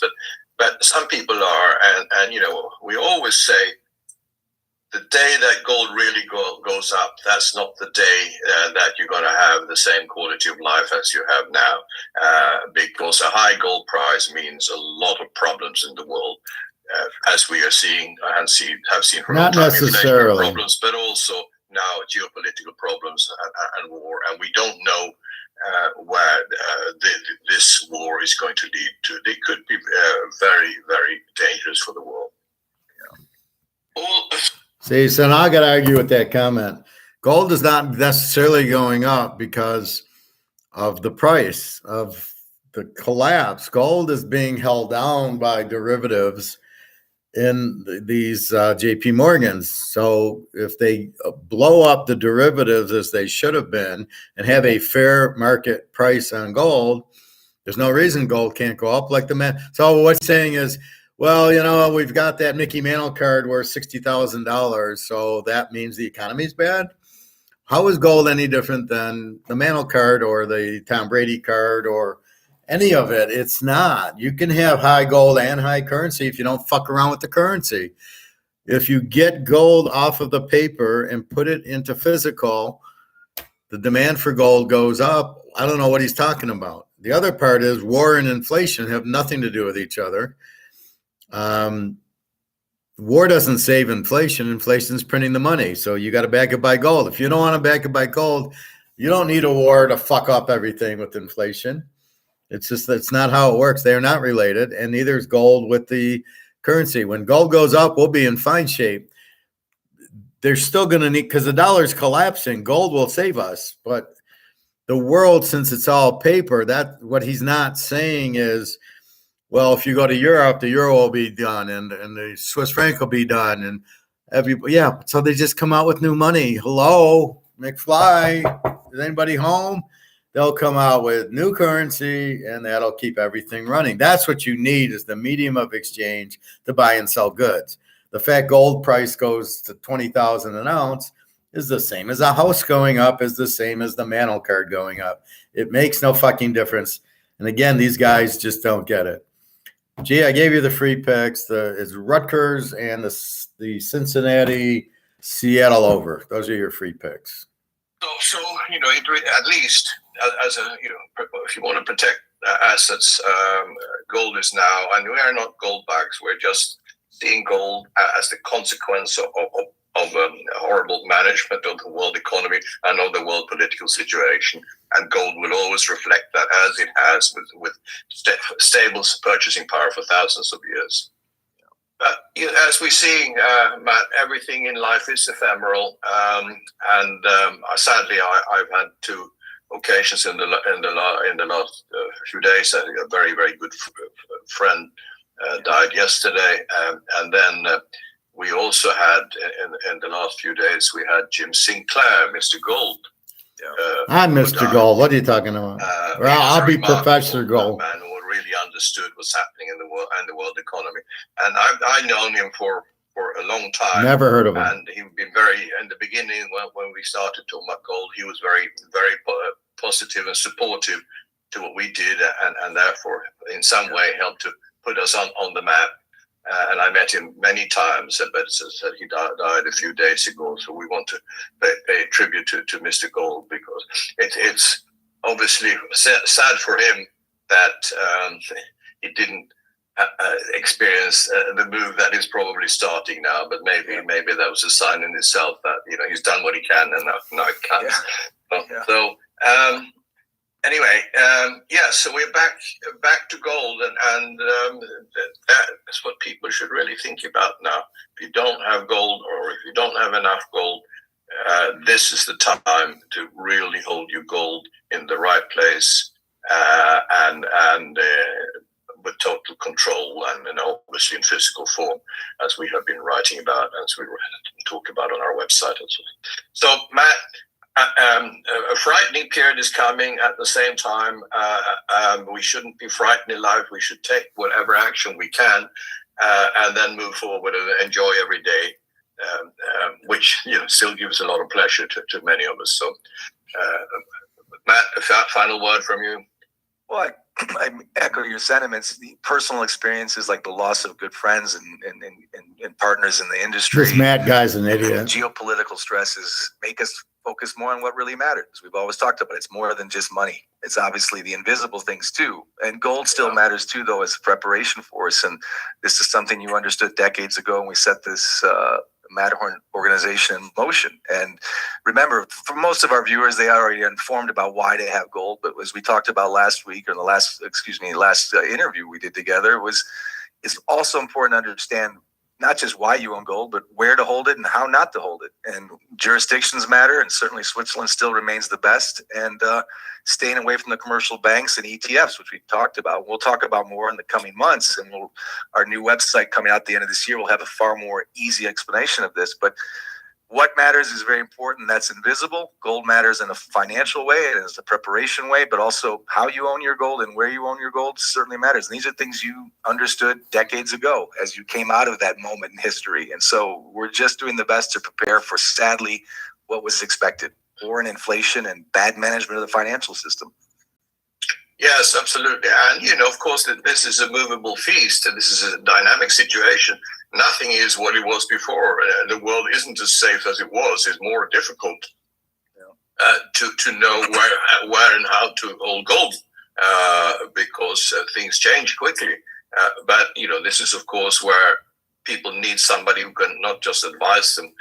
But some people are. And we always say the day that gold really goes up, that's not the day that you're going to have the same quality of life as you have now, because a high gold price means a lot of problems in the world. As we are seeing and have seen for a long time, necessarily problems, but also now geopolitical problems and war, and we don't know where this war is going to lead to. It could be very, very dangerous for the world. See, so now I got to argue with that comment. Gold is not necessarily going up because of the price of the collapse. Gold is being held down by derivatives in these JP Morgans. So if they blow up the derivatives as they should have been and have a fair market price on gold, there's no reason gold can't go up like the man. So what's saying is, well, we've got that Mickey Mantle card worth $60,000. So that means the economy's bad. How is gold any different than the Mantle card or the Tom Brady card or any of it? It's not. You can have high gold and high currency if you don't fuck around with the currency. If you get gold off of the paper and put it into physical, the demand for gold goes up. I don't know what he's talking about. The other part is war and inflation have nothing to do with each other. War doesn't save inflation. Inflation's printing the money. So you got to back it by gold. If you don't want to back it by gold, you don't need a war to fuck up everything with inflation. It's just that's not how it works. They're not related, and neither is gold with the currency. When gold goes up, we'll be in fine shape. They're still going to need, because the dollar's collapsing, gold will save us. But the world, since it's all paper, that what he's not saying is, well, if you go to Europe, the euro will be done, and the Swiss franc will be done, and so they just come out with new money. Hello, McFly, is anybody home? They'll come out with new currency, and that'll keep everything running. That's what you need, is the medium of exchange to buy and sell goods. The fact gold price goes to $20,000 an ounce is the same as a house going up, is the same as the mantle card going up. It makes no fucking difference. And again, these guys just don't get it. Gee, I gave you the free picks. It's Rutgers and the Cincinnati Seattle over. Those are your free picks. So at least as a if you want to protect assets, gold is now, and we are not gold bags. We're just seeing gold as the consequence of horrible management of the world economy and of the world political situation. And gold will always reflect that, as it has with stable purchasing power for thousands of years. But as we're seeing, Matt, everything in life is ephemeral, and sadly, I've had two occasions in the last few days. A very, very good friend died yesterday, and then we also had in the last few days we had Jim Sinclair, Mr. Gold. I'm Mr. Gold. What are you talking about? Well, I'll be Professor Gold. Man who really understood what's happening in the world economy, and I've known him for a long time. Never heard of him. And he'd been very, in the beginning when we started talking about gold, he was very, very positive and supportive to what we did, and therefore in some way helped to put us on the map. And I met him many times, but he died a few days ago. So we want to pay tribute to Mr. Gold, because it's obviously sad for him that he didn't experience the move that is probably starting now. But maybe that was a sign in itself that he's done what he can, and now it can't. Yeah. So. Anyway, so we're back to gold, and that's what people should really think about now. If you don't have gold, or if you don't have enough gold, this is the time to really hold your gold in the right place, and with total control, and obviously in physical form, as we have been writing about, as we talk about on our website as well. So, Matt. A frightening period is coming. At the same time, we shouldn't be frightened in life. We should take whatever action we can, and then move forward and enjoy every day, which still gives a lot of pleasure to many of us. So, Matt, a final word from you. Well, I echo your sentiments. The personal experiences, like the loss of good friends and partners in the industry. This Matt guy's an idiot. Geopolitical stresses make us focus more on what really matters. We've always talked about it's more than just money. It's obviously the invisible things too. And gold still matters too, though, as preparation for us. And this is something you understood decades ago when we set this Matterhorn organization in motion. And remember, for most of our viewers, they are already informed about why they have gold. But as we talked about last week, or the last interview we did together, it's also important to understand not just why you own gold, but where to hold it and how not to hold it. And jurisdictions matter, and certainly Switzerland still remains the best. And staying away from the commercial banks and ETFs, which we've talked about. We'll talk about more in the coming months, and our new website coming out at the end of this year will have a far more easy explanation of this. But what matters is very important. That's invisible. Gold matters in a financial way and as a preparation way, but also how you own your gold and where you own your gold certainly matters. And these are things you understood decades ago as you came out of that moment in history. And so we're just doing the best to prepare for, sadly, what was expected: war and inflation and bad management of the financial system. Yes, absolutely. And, of course, that this is a movable feast, and this is a dynamic situation. Nothing is what it was before. The world isn't as safe as it was. It's more difficult to know where and how to hold gold, because things change quickly. But, this is, of course, where people need somebody who can not just advise them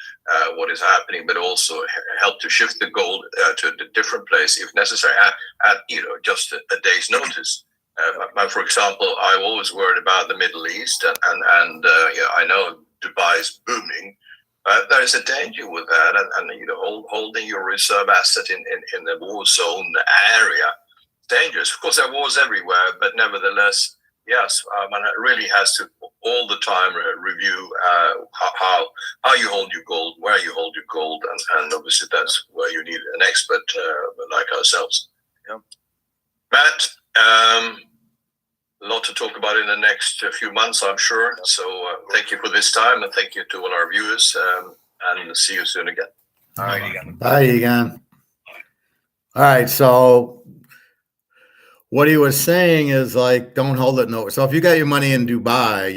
what is happening, but also help to shift the gold to a different place if necessary at just a day's notice. For example, I always worried about the Middle East, and I know Dubai is booming. There is a danger with that, and holding your reserve asset in the war zone area, dangerous. Of course, there are wars everywhere, but nevertheless, yes, one really has to all the time review how you hold your gold, where you hold your gold, and obviously that's where you need an expert like ourselves. Yeah. Matt, a lot to talk about in the next few months, I'm sure. So thank you for this time, and thank you to all our viewers, and see you soon again. All right, Egon. Bye, Egon. All right, so what he was saying is like, don't hold it no. So if you got your money in Dubai,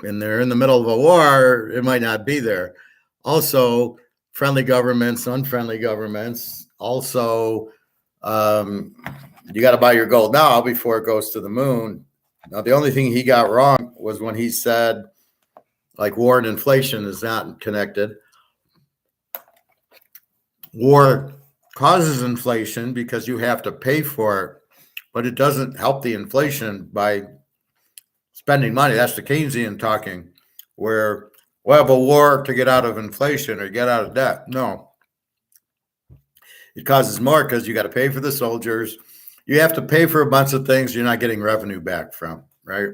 they're in the middle of a war, it might not be there. Also, friendly governments, unfriendly governments. Also, you got to buy your gold now before it goes to the moon. Now, the only thing he got wrong was when he said, like, war and inflation is not connected. War causes inflation because you have to pay for it, but it doesn't help the inflation by spending money. That's the Keynesian talking, where we'll have a war to get out of inflation or get out of debt. No, it causes more because you got to pay for the soldiers. You have to pay for a bunch of things you're not getting revenue back from, right?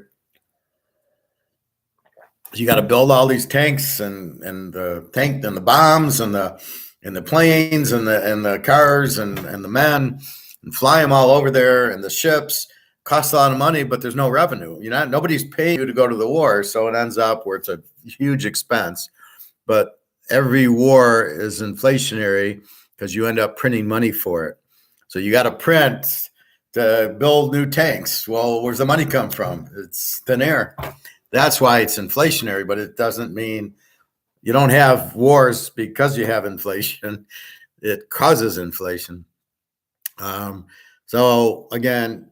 You got to build all these tanks and the bombs and the planes and the cars and the men and fly them all over there, and the ships cost a lot of money, but there's no revenue. Nobody's paying you to go to the war, so it ends up where it's a huge expense. But every war is inflationary because you end up printing money for it. So you got to print to build new tanks. Well, where's the money come from? It's thin air. That's why it's inflationary, but it doesn't mean you don't have wars because you have inflation. It causes inflation. So again,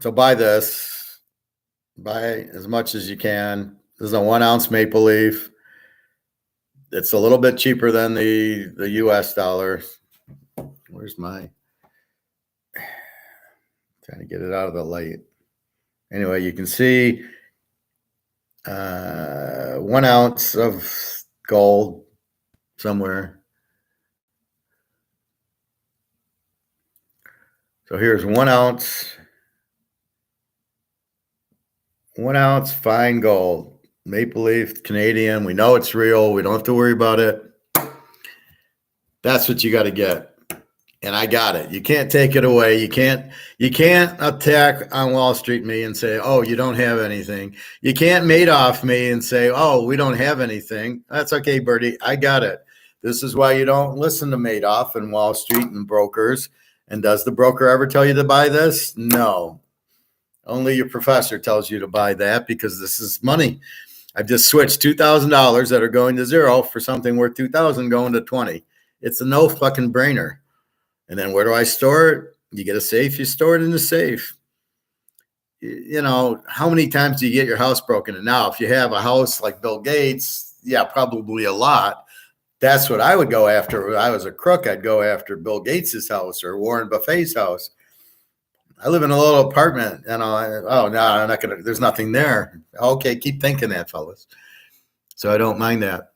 buy this. Buy as much as you can. This is a 1 ounce maple leaf. It's a little bit cheaper than the US dollar. Where's my trying to get it out of the light. Anyway, you can see 1 ounce of gold somewhere. So here's 1 ounce. 1 ounce fine gold, maple leaf, Canadian. We know it's real. We don't have to worry about it. That's what you got to get. And I got it. You can't take it away. You can't attack on Wall Street me and say, oh, you don't have anything. You can't Madoff me and say, oh, we don't have anything. That's okay, Bertie. I got it. This is why you don't listen to Madoff and Wall Street and brokers. And does the broker ever tell you to buy this? No. Only your professor tells you to buy that because this is money. I've just switched $2,000 that are going to zero for something worth $2,000 going to 20. It's a no fucking brainer. And then where do I store it? You get a safe, you store it in the safe. How many times do you get your house broken? And now if you have a house like Bill Gates, yeah, probably a lot. That's what I would go after. If I was a crook, I'd go after Bill Gates's house or Warren Buffett's house. I live in a little apartment, I'm not gonna. There's nothing there. Okay, keep thinking that, fellas. So I don't mind that.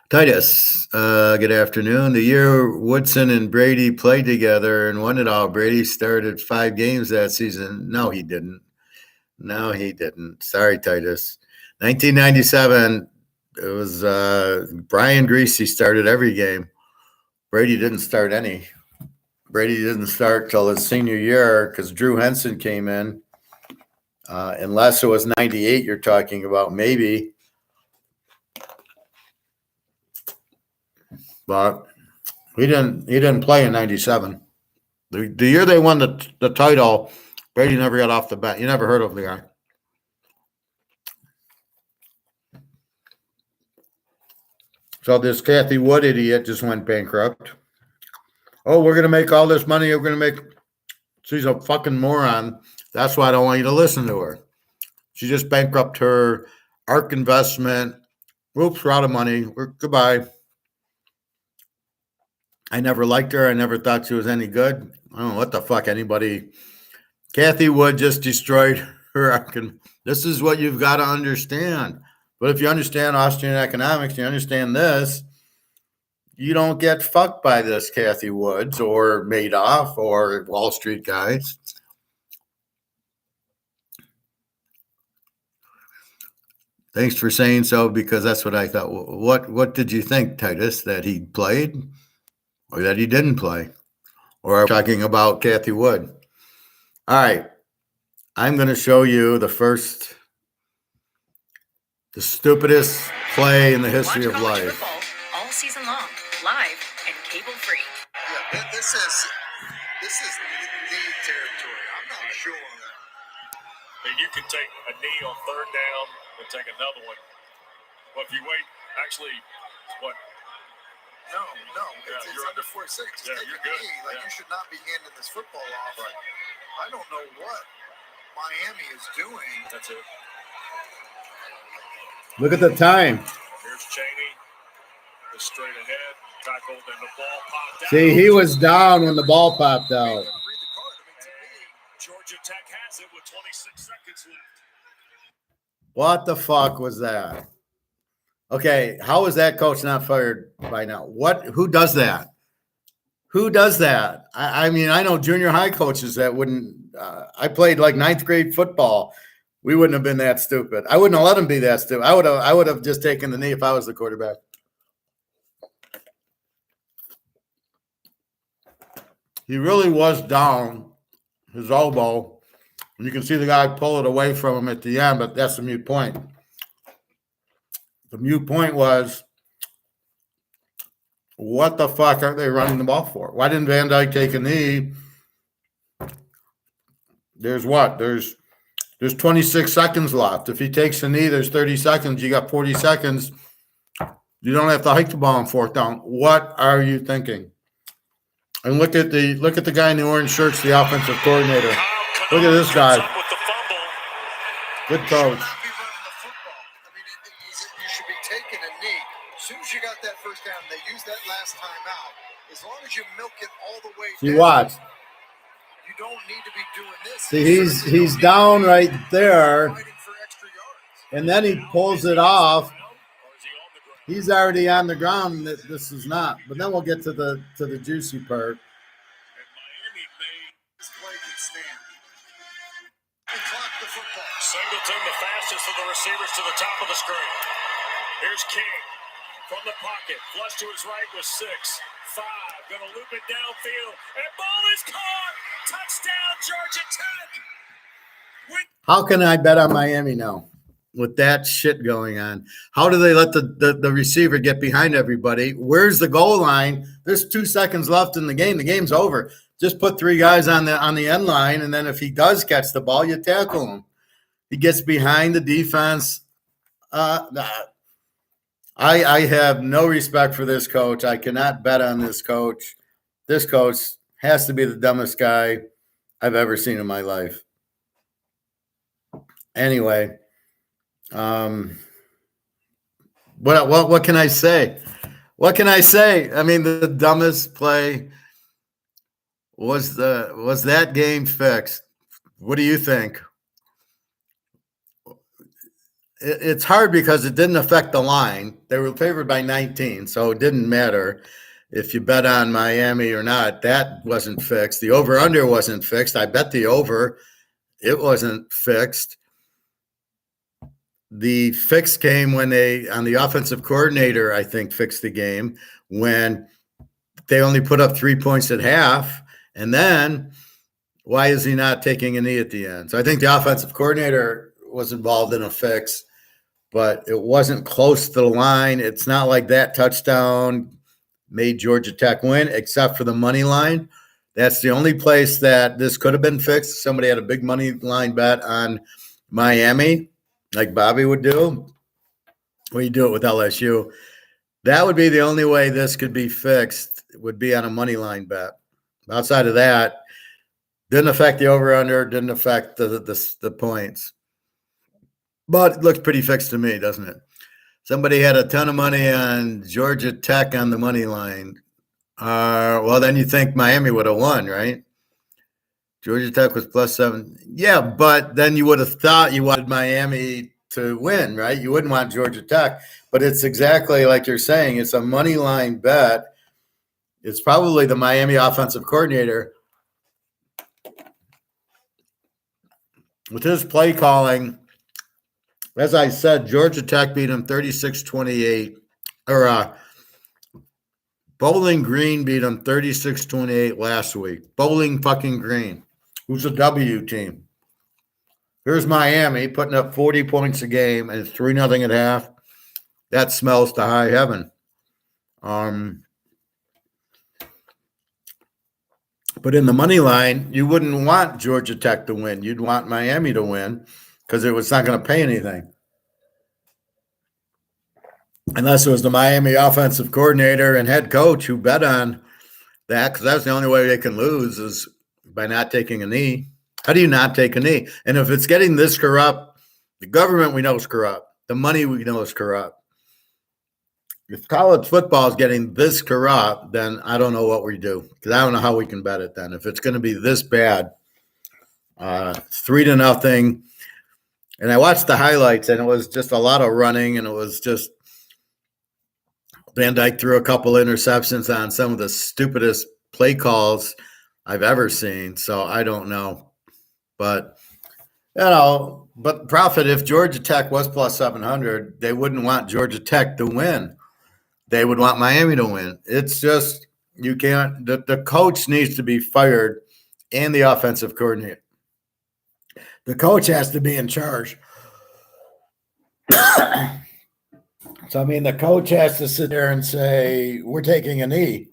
Titus, good afternoon. The year Woodson and Brady played together and won it all, Brady started 5 games that season. No, he didn't. Sorry, Titus. 1997, it was Brian Greasy started every game. Brady didn't start any. Brady didn't start till his senior year because Drew Henson came in. Unless it was 98 you're talking about, maybe. But he didn't play in 97. The year they won the title, Brady never got off the bat. You never heard of the guy. So this Kathy Wood idiot just went bankrupt. Oh, we're going to make all this money. She's a fucking moron. That's why I don't want you to listen to her. She just bankrupted her ARK investment. Oops, we're out of money. Goodbye. I never liked her. I never thought she was any good. I don't know what the fuck anybody. Kathy Wood just destroyed her ARK. This is what you've got to understand. But if you understand Austrian economics, you understand this, you don't get fucked by this Kathy Woods or Madoff or Wall Street guys. Thanks for saying so, because that's what I thought. What did you think, Titus, that he played or that he didn't play? Or are we talking about Kathy Wood? All right. I'm going to show you the stupidest play in the history of life. All season long. Yeah, this is the territory. I'm not sure. And you can take a knee on third down and take another one. But if you wait, actually, what? No, Yeah, it's you're under 4-6. Yeah, Take you're a good. knee. Like, Yeah. you should not be handing this football off. Right. I don't know what Miami is doing. That's it. Look at the time. Here's Cheney. Just straight ahead. Tackled and the ball popped out. See, he was down when the ball popped out. Read the card. I mean, to me, Georgia Tech has it with 26 seconds left. What the fuck was that? Okay, how is that coach not fired by now? Who does that? Who does that? I mean, I know junior high coaches that wouldn't. I played like ninth grade football. We wouldn't have been that stupid. I wouldn't have let him be that stupid. I would have just taken the knee if I was the quarterback. He really was down, his elbow. And you can see the guy pull it away from him at the end, but that's the mute point. The mute point was, what the fuck are they running the ball for? Why didn't Van Dyke take a knee? There's what? There's 26 seconds left. If he takes a knee, there's 30 seconds. You got 40 seconds. You don't have to hike the ball on fourth down. What are you thinking? And look at the guy in the orange shirts, the offensive coordinator. Look at this guy. Good coach. should not be running the football. I mean, you should be taking a knee. As soon as you got that first down, they used that last time out. As long as you milk it all the way See, down, watch. you don't need to be doing this. See, he's down right there, and then he pulls it off. He's already on the ground. This is not. But then we'll get to the juicy part. This play can stand. And clock the football. Singleton, the fastest of the receivers, to the top of the screen. Here's King from the pocket. Flush to his right with 6, 5. Going to loop it downfield. And ball is caught. Touchdown, Georgia Tech. How can I bet on Miami now with that shit going on? How do they let the receiver get behind everybody? Where's the goal line? There's 2 seconds left in the game. The game's over. Just put 3 guys on the end line, and then if he does catch the ball, you tackle him. He gets behind the defense. I have no respect for this coach. I cannot bet on this coach. This coach has to be the dumbest guy I've ever seen in my life. Anyway, what can I say? What can I say? I mean, the dumbest play was that game fixed. What do you think? It's hard because it didn't affect the line. They were favored by 19, so it didn't matter if you bet on Miami or not. That wasn't fixed. The over-under wasn't fixed. I bet the over. It wasn't fixed. The fix came when on the offensive coordinator, I think, fixed the game when they only put up 3 points at half. And then why is he not taking a knee at the end? So I think the offensive coordinator was involved in a fix, but it wasn't close to the line. It's not like that touchdown made Georgia Tech win, except for the money line. That's the only place that this could have been fixed. Somebody had a big money line bet on Miami, like Bobby would do. Well, you do it with LSU. That would be the only way this could be fixed, would be on a money line bet. Outside of that, didn't affect the over-under, didn't affect the points. But it looks pretty fixed to me, doesn't it? Somebody had a ton of money on Georgia Tech on the money line. Well, then you think Miami would have won, right? Georgia Tech was +7. Yeah, but then you would have thought you wanted Miami to win, right? You wouldn't want Georgia Tech. But it's exactly like you're saying. It's a money line bet. It's probably the Miami offensive coordinator. With his play calling, as I said, Georgia Tech beat him 36-28. Bowling Green beat them 36-28 last week. Bowling fucking Green, who's a W team. Here's Miami putting up 40 points a game and it's 3-0 at half. That smells to high heaven. But in the money line, you wouldn't want Georgia Tech to win. You'd want Miami to win because it was not going to pay anything. Unless it was the Miami offensive coordinator and head coach who bet on that, because that's the only way they can lose is by not taking a knee. How do you not take a knee? And if it's getting this corrupt, the government we know is corrupt. The money we know is corrupt. If college football is getting this corrupt, then I don't know what we do, because I don't know how we can bet it then. If it's going to be this bad, 3-0. And I watched the highlights, and it was just a lot of running, and it was just Van Dyke threw a couple interceptions on some of the stupidest play calls I've ever seen. So I don't know. But, Prophet, if Georgia Tech was plus 700, they wouldn't want Georgia Tech to win. They would want Miami to win. It's just, you can't, the coach needs to be fired and the offensive coordinator. The coach has to be in charge. So, the coach has to sit there and say, we're taking a knee.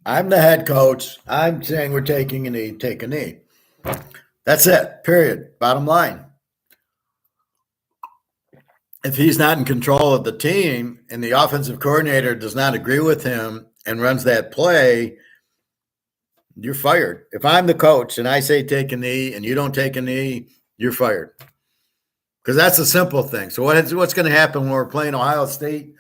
I'm the head coach. I'm saying we're taking a knee, take a knee. That's it, period. Bottom line. If he's not in control of the team and the offensive coordinator does not agree with him and runs that play, you're fired. If I'm the coach and I say take a knee and you don't take a knee, you're fired. Because that's a simple thing. So what's going to happen when we're playing Ohio State?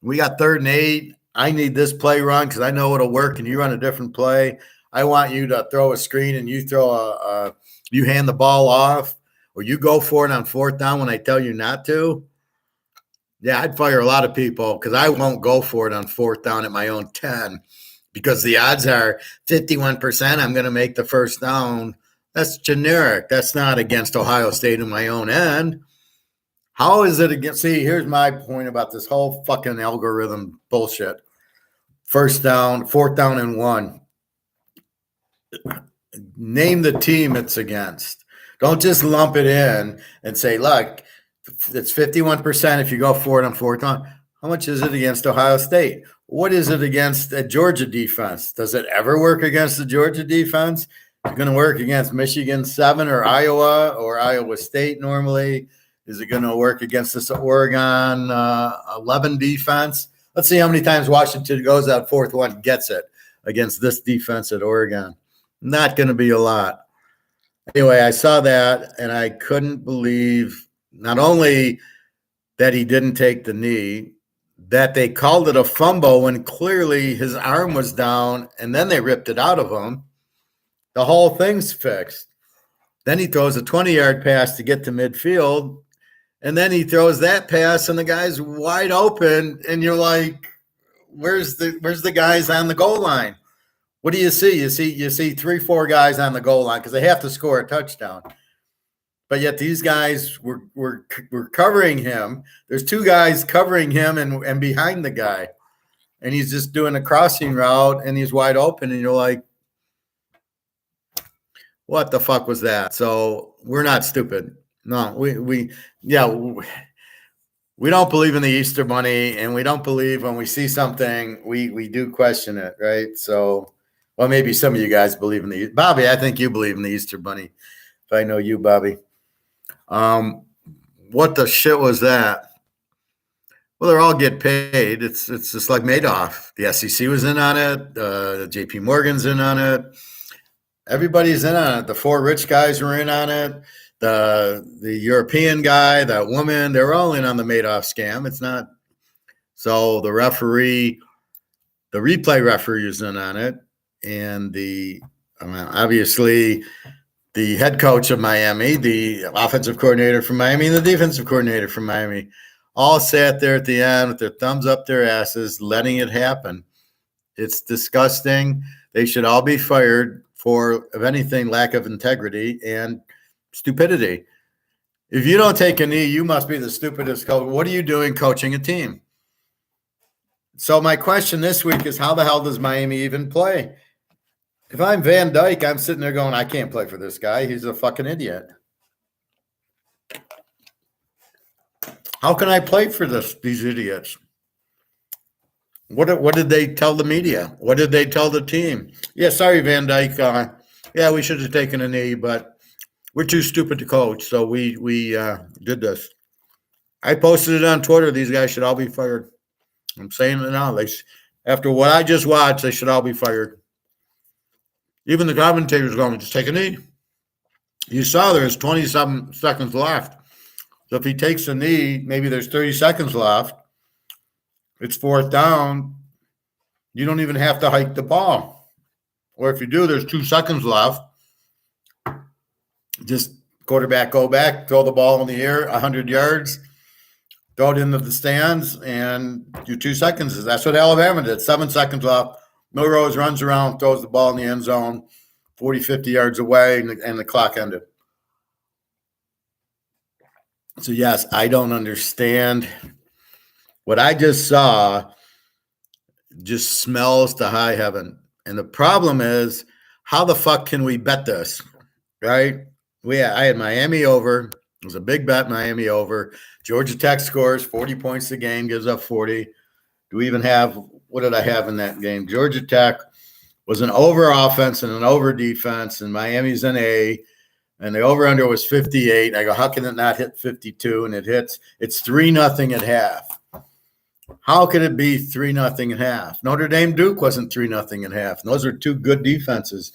We got 3rd and 8. I need this play run because I know it'll work, and you run a different play. I want you to throw a screen and you throw you hand the ball off, or you go for it on 4th down when I tell you not to. Yeah, I'd fire a lot of people because I won't go for it on 4th down at my own 10 because the odds are 51% I'm going to make the 1st down. That's generic. That's not against Ohio State in my own end. How is it against? See, here's my point about this whole fucking algorithm bullshit. 1st down, 4th down and 1. Name the team it's against. Don't just lump it in and say, look, it's 51% if you go for it on 4th down. How much is it against Ohio State? What is it against a Georgia defense? Does it ever work against the Georgia defense? It's going to work against Michigan 7 or Iowa State normally. Is it going to work against this Oregon 11 defense? Let's see how many times Washington goes out 4th one, gets it against this defense at Oregon. Not going to be a lot. Anyway, I saw that, and I couldn't believe not only that he didn't take the knee, that they called it a fumble when clearly his arm was down, and then they ripped it out of him. The whole thing's fixed. Then he throws a 20-yard pass to get to midfield, and then he throws that pass, and the guy's wide open, and you're like, where's the guys on the goal line? What do you see? You see 3-4 guys on the goal line because they have to score a touchdown. But yet these guys were covering him. There's 2 guys covering him and behind the guy, and he's just doing a crossing route, and he's wide open, and you're like, what the fuck was that? So we're not stupid. No, we don't believe in the Easter Bunny, and we don't believe when we see something, we do question it, right? So, well, maybe some of you guys believe in the Bobby. I think you believe in the Easter Bunny. If I know you, Bobby. What the shit was that? Well, they all get paid. It's just like Madoff. The SEC was in on it. JP Morgan's in on it. Everybody's in on it. The 4 rich guys were in on it. The European guy, that woman, they're all in on the Madoff scam. It's not. So the referee, the replay referee is in on it. And obviously the head coach of Miami, the offensive coordinator from Miami, and the defensive coordinator from Miami all sat there at the end with their thumbs up their asses, letting it happen. It's disgusting. They should all be fired for, if anything, lack of integrity and stupidity. If you don't take a knee, you must be the stupidest coach. What are you doing coaching a team? So my question this week is, how the hell does Miami even play? If I'm Van Dyke, I'm sitting there going, I can't play for this guy. He's a fucking idiot. How can I play for these idiots? What did they tell the media? What did they tell the team? Yeah, sorry, Van Dyke. Yeah, we should have taken a knee, but we're too stupid to coach, so we did this. I posted it on Twitter. These guys should all be fired. I'm saying it now. After what I just watched, they should all be fired. Even the commentators going, just take a knee. You saw there's 27 seconds left. So if he takes a knee, maybe there's 30 seconds left. It's fourth down. You don't even have to hike the ball. Or if you do, there's 2 seconds left. Just quarterback, go back, throw the ball in the air, 100 yards, throw it into the stands, and do 2 seconds. That's what Alabama did. 7 seconds left. Milrose runs around, throws the ball in the end zone, 40, 50 yards away, and the clock ended. So, yes, I don't understand. What I just saw just smells to high heaven. And the problem is, how the fuck can we bet this, right? I had Miami over. It was a big bet, Miami over. Georgia Tech scores 40 points a game, gives up 40. Do we even have – what did I have in that game? Georgia Tech was an over offense and an over defense, and Miami's an A, and the over-under was 58. I go, how can it not hit 52? And it hits. It's 3-0 at half. How could it be 3-0 at half? Notre Dame Duke wasn't 3-0 at half. And those are two good defenses.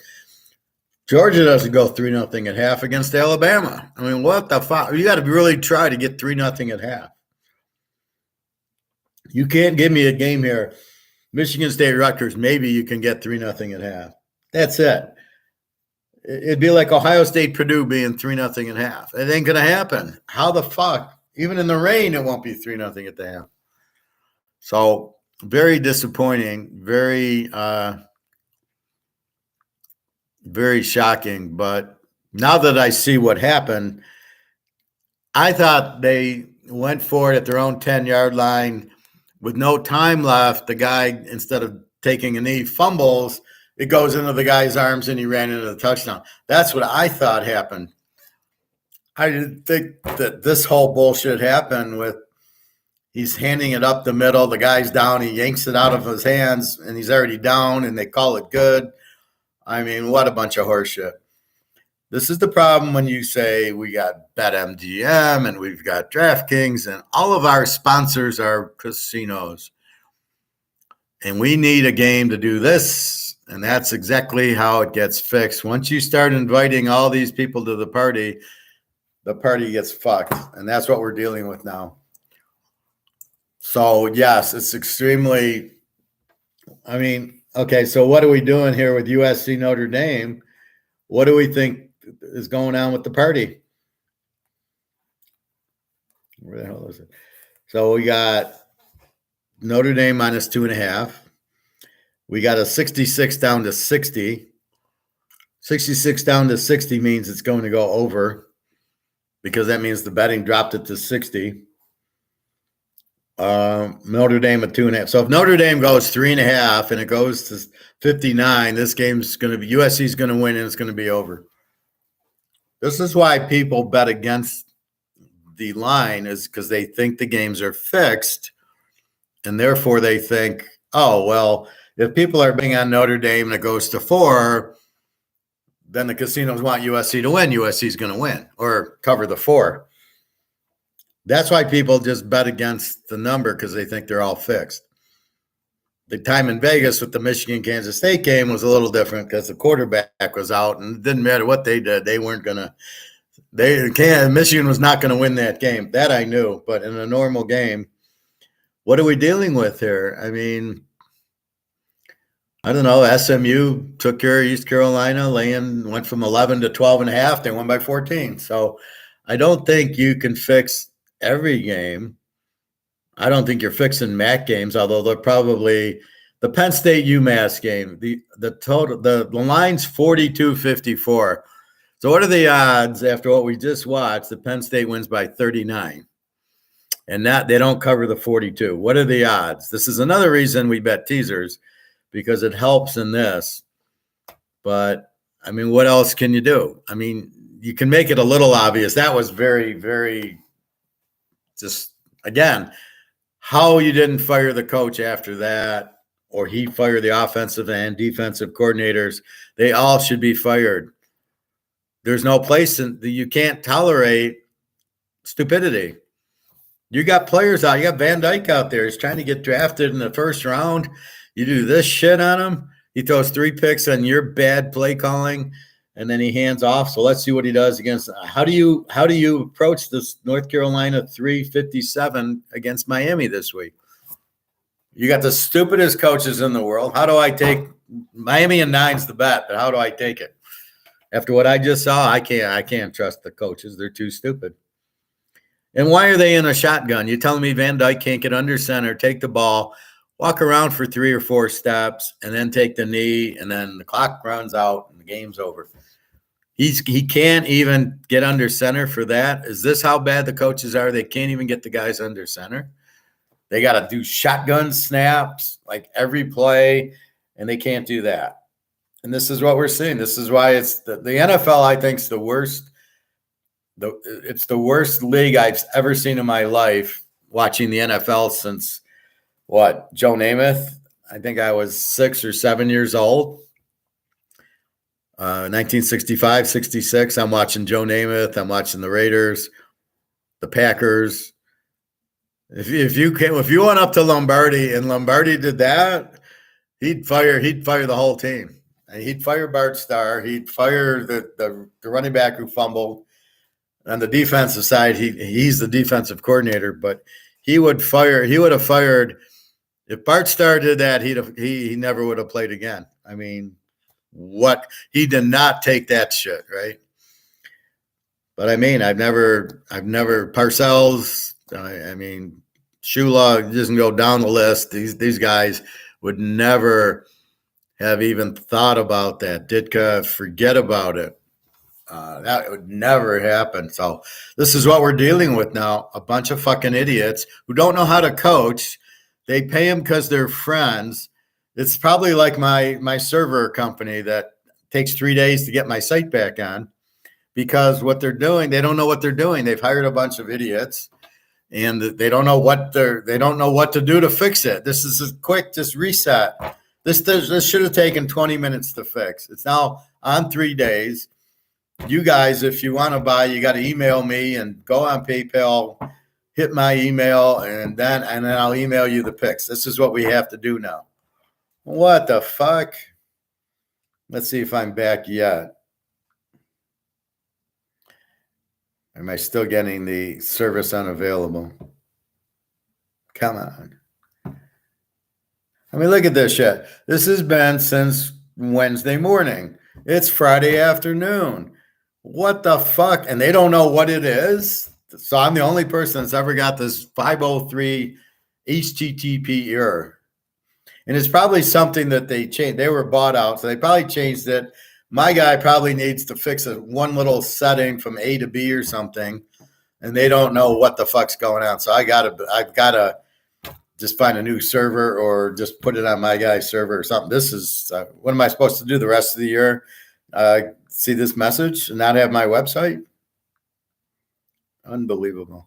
Georgia doesn't go 3-0 at half against Alabama. I mean, what the fuck? You got to really try to get 3-0 at half. You can't give me a game here. Michigan State Rutgers, maybe you can get 3-0 at half. That's it. It'd be like Ohio State Purdue being 3-0 at half. It ain't going to happen. How the fuck? Even in the rain, it won't be 3-0 at the half. So very disappointing, very shocking. But now that I see what happened, I thought they went for it at their own 10-yard line with no time left. The guy, instead of taking a knee, fumbles. It goes into the guy's arms and he ran into the touchdown. That's what I thought happened. I didn't think that this whole bullshit happened with he's handing it up the middle. The guy's down. He yanks it out of his hands, and he's already down, and they call it good. I mean, what a bunch of horseshit. This is the problem when you say we got BetMGM and we've got DraftKings, and all of our sponsors are casinos. And we need a game to do this, and that's exactly how it gets fixed. Once you start inviting all these people to the party gets fucked, and that's what we're dealing with now. So, yes, it's extremely – I mean, okay, so what are we doing here with USC Notre Dame? What do we think is going on with the party? Where the hell is it? So we got Notre Dame minus 2.5. We got a 66 down to 60. 66 down to 60 means it's going to go over because that means the betting dropped it to 60. Notre Dame at 2.5. So if Notre Dame goes 3.5 and it goes to 59, this game's going to be USC's going to win and it's going to be over. This is why people bet against the line, is because they think the games are fixed, and therefore they think, oh, well, if people are betting on Notre Dame and it goes to 4, then the casinos want USC to win. USC's going to win or cover the 4. That's why people just bet against the number, because they think they're all fixed. The time in Vegas with the Michigan-Kansas State game was a little different because the quarterback was out, and it didn't matter what they did. They weren't going to – Michigan was not going to win that game. That I knew. But in a normal game, what are we dealing with here? I mean, I don't know. SMU took care of East Carolina, went from 11 to 12.5. They won by 14. So I don't think you can fix – every game. I don't think you're fixing MAC games, although they're probably the Penn State UMass game. The line's 42-54. So what are the odds after what we just watched that Penn State wins by 39? And that they don't cover the 42. What are the odds? This is another reason we bet teasers, because it helps in this. But I mean, what else can you do? I mean, you can make it a little obvious. That was very, very just, again, how you didn't fire the coach after that, or he fired the offensive and defensive coordinators. They all should be fired. There's no place you can't tolerate stupidity. You got players out. You got Van Dyke out there. He's trying to get drafted in the first round. You do this shit on him. He throws 3 picks on your bad play calling, and then he hands off. So let's see what he does against. How do you approach this North Carolina 357 against Miami this week? You got the stupidest coaches in the world. How do I take Miami and 9's the bet, but how do I take it? After what I just saw, I can't trust the coaches. They're too stupid. And why are they in a shotgun? You're telling me Van Dyke can't get under center, take the ball, walk around for 3 or 4 steps, and then take the knee, and then the clock runs out and the game's over. He can't even get under center for that. Is this how bad the coaches are? They can't even get the guys under center. They got to do shotgun snaps like every play, and they can't do that. And this is what we're seeing. This is why it's the NFL, I think, is the worst. It's the worst league I've ever seen in my life, watching the NFL since, Joe Namath? I think I was 6 or 7 years old. 1965, 66. I'm watching Joe Namath. I'm watching the Raiders, the Packers. If you went up to Lombardi and Lombardi did that, he'd fire the whole team. He'd fire Bart Starr. He'd fire the running back who fumbled. On the defensive side, he's the defensive coordinator, but he would have fired if Bart Starr did that, he never would have played again. I mean, he did not take that shit, right? But I mean, I've never Parcells, I mean, Shula, doesn't go down the list. These guys would never have even thought about that. Ditka, forget about it. That would never happen. So this is what we're dealing with now. A bunch of fucking idiots who don't know how to coach. They pay them because they're friends. It's probably like my server company that takes 3 days to get my site back on, because what they're doing, they don't know what they're doing. They've hired a bunch of idiots, and they don't know what to do to fix it. This is a quick just reset. This should have taken 20 minutes to fix. It's now on 3 days. You guys, if you want to buy, you got to email me and go on PayPal, hit my email, and then I'll email you the pics. This is what we have to do now. What the fuck? Let's see if I'm back yet. Am I still getting the service unavailable? Come on. I mean, look at this shit. This has been since Wednesday morning. It's Friday afternoon. What the fuck? And they don't know what it is. So I'm the only person that's ever got this 503 HTTP error. And it's probably something that they changed. They were bought out, so they probably changed it. My guy probably needs to fix one little setting from A to B or something, and they don't know what the fuck's going on. So I've gotta just find a new server or just put it on my guy's server or something. This is what am I supposed to do the rest of the year? See this message and not have my website? Unbelievable.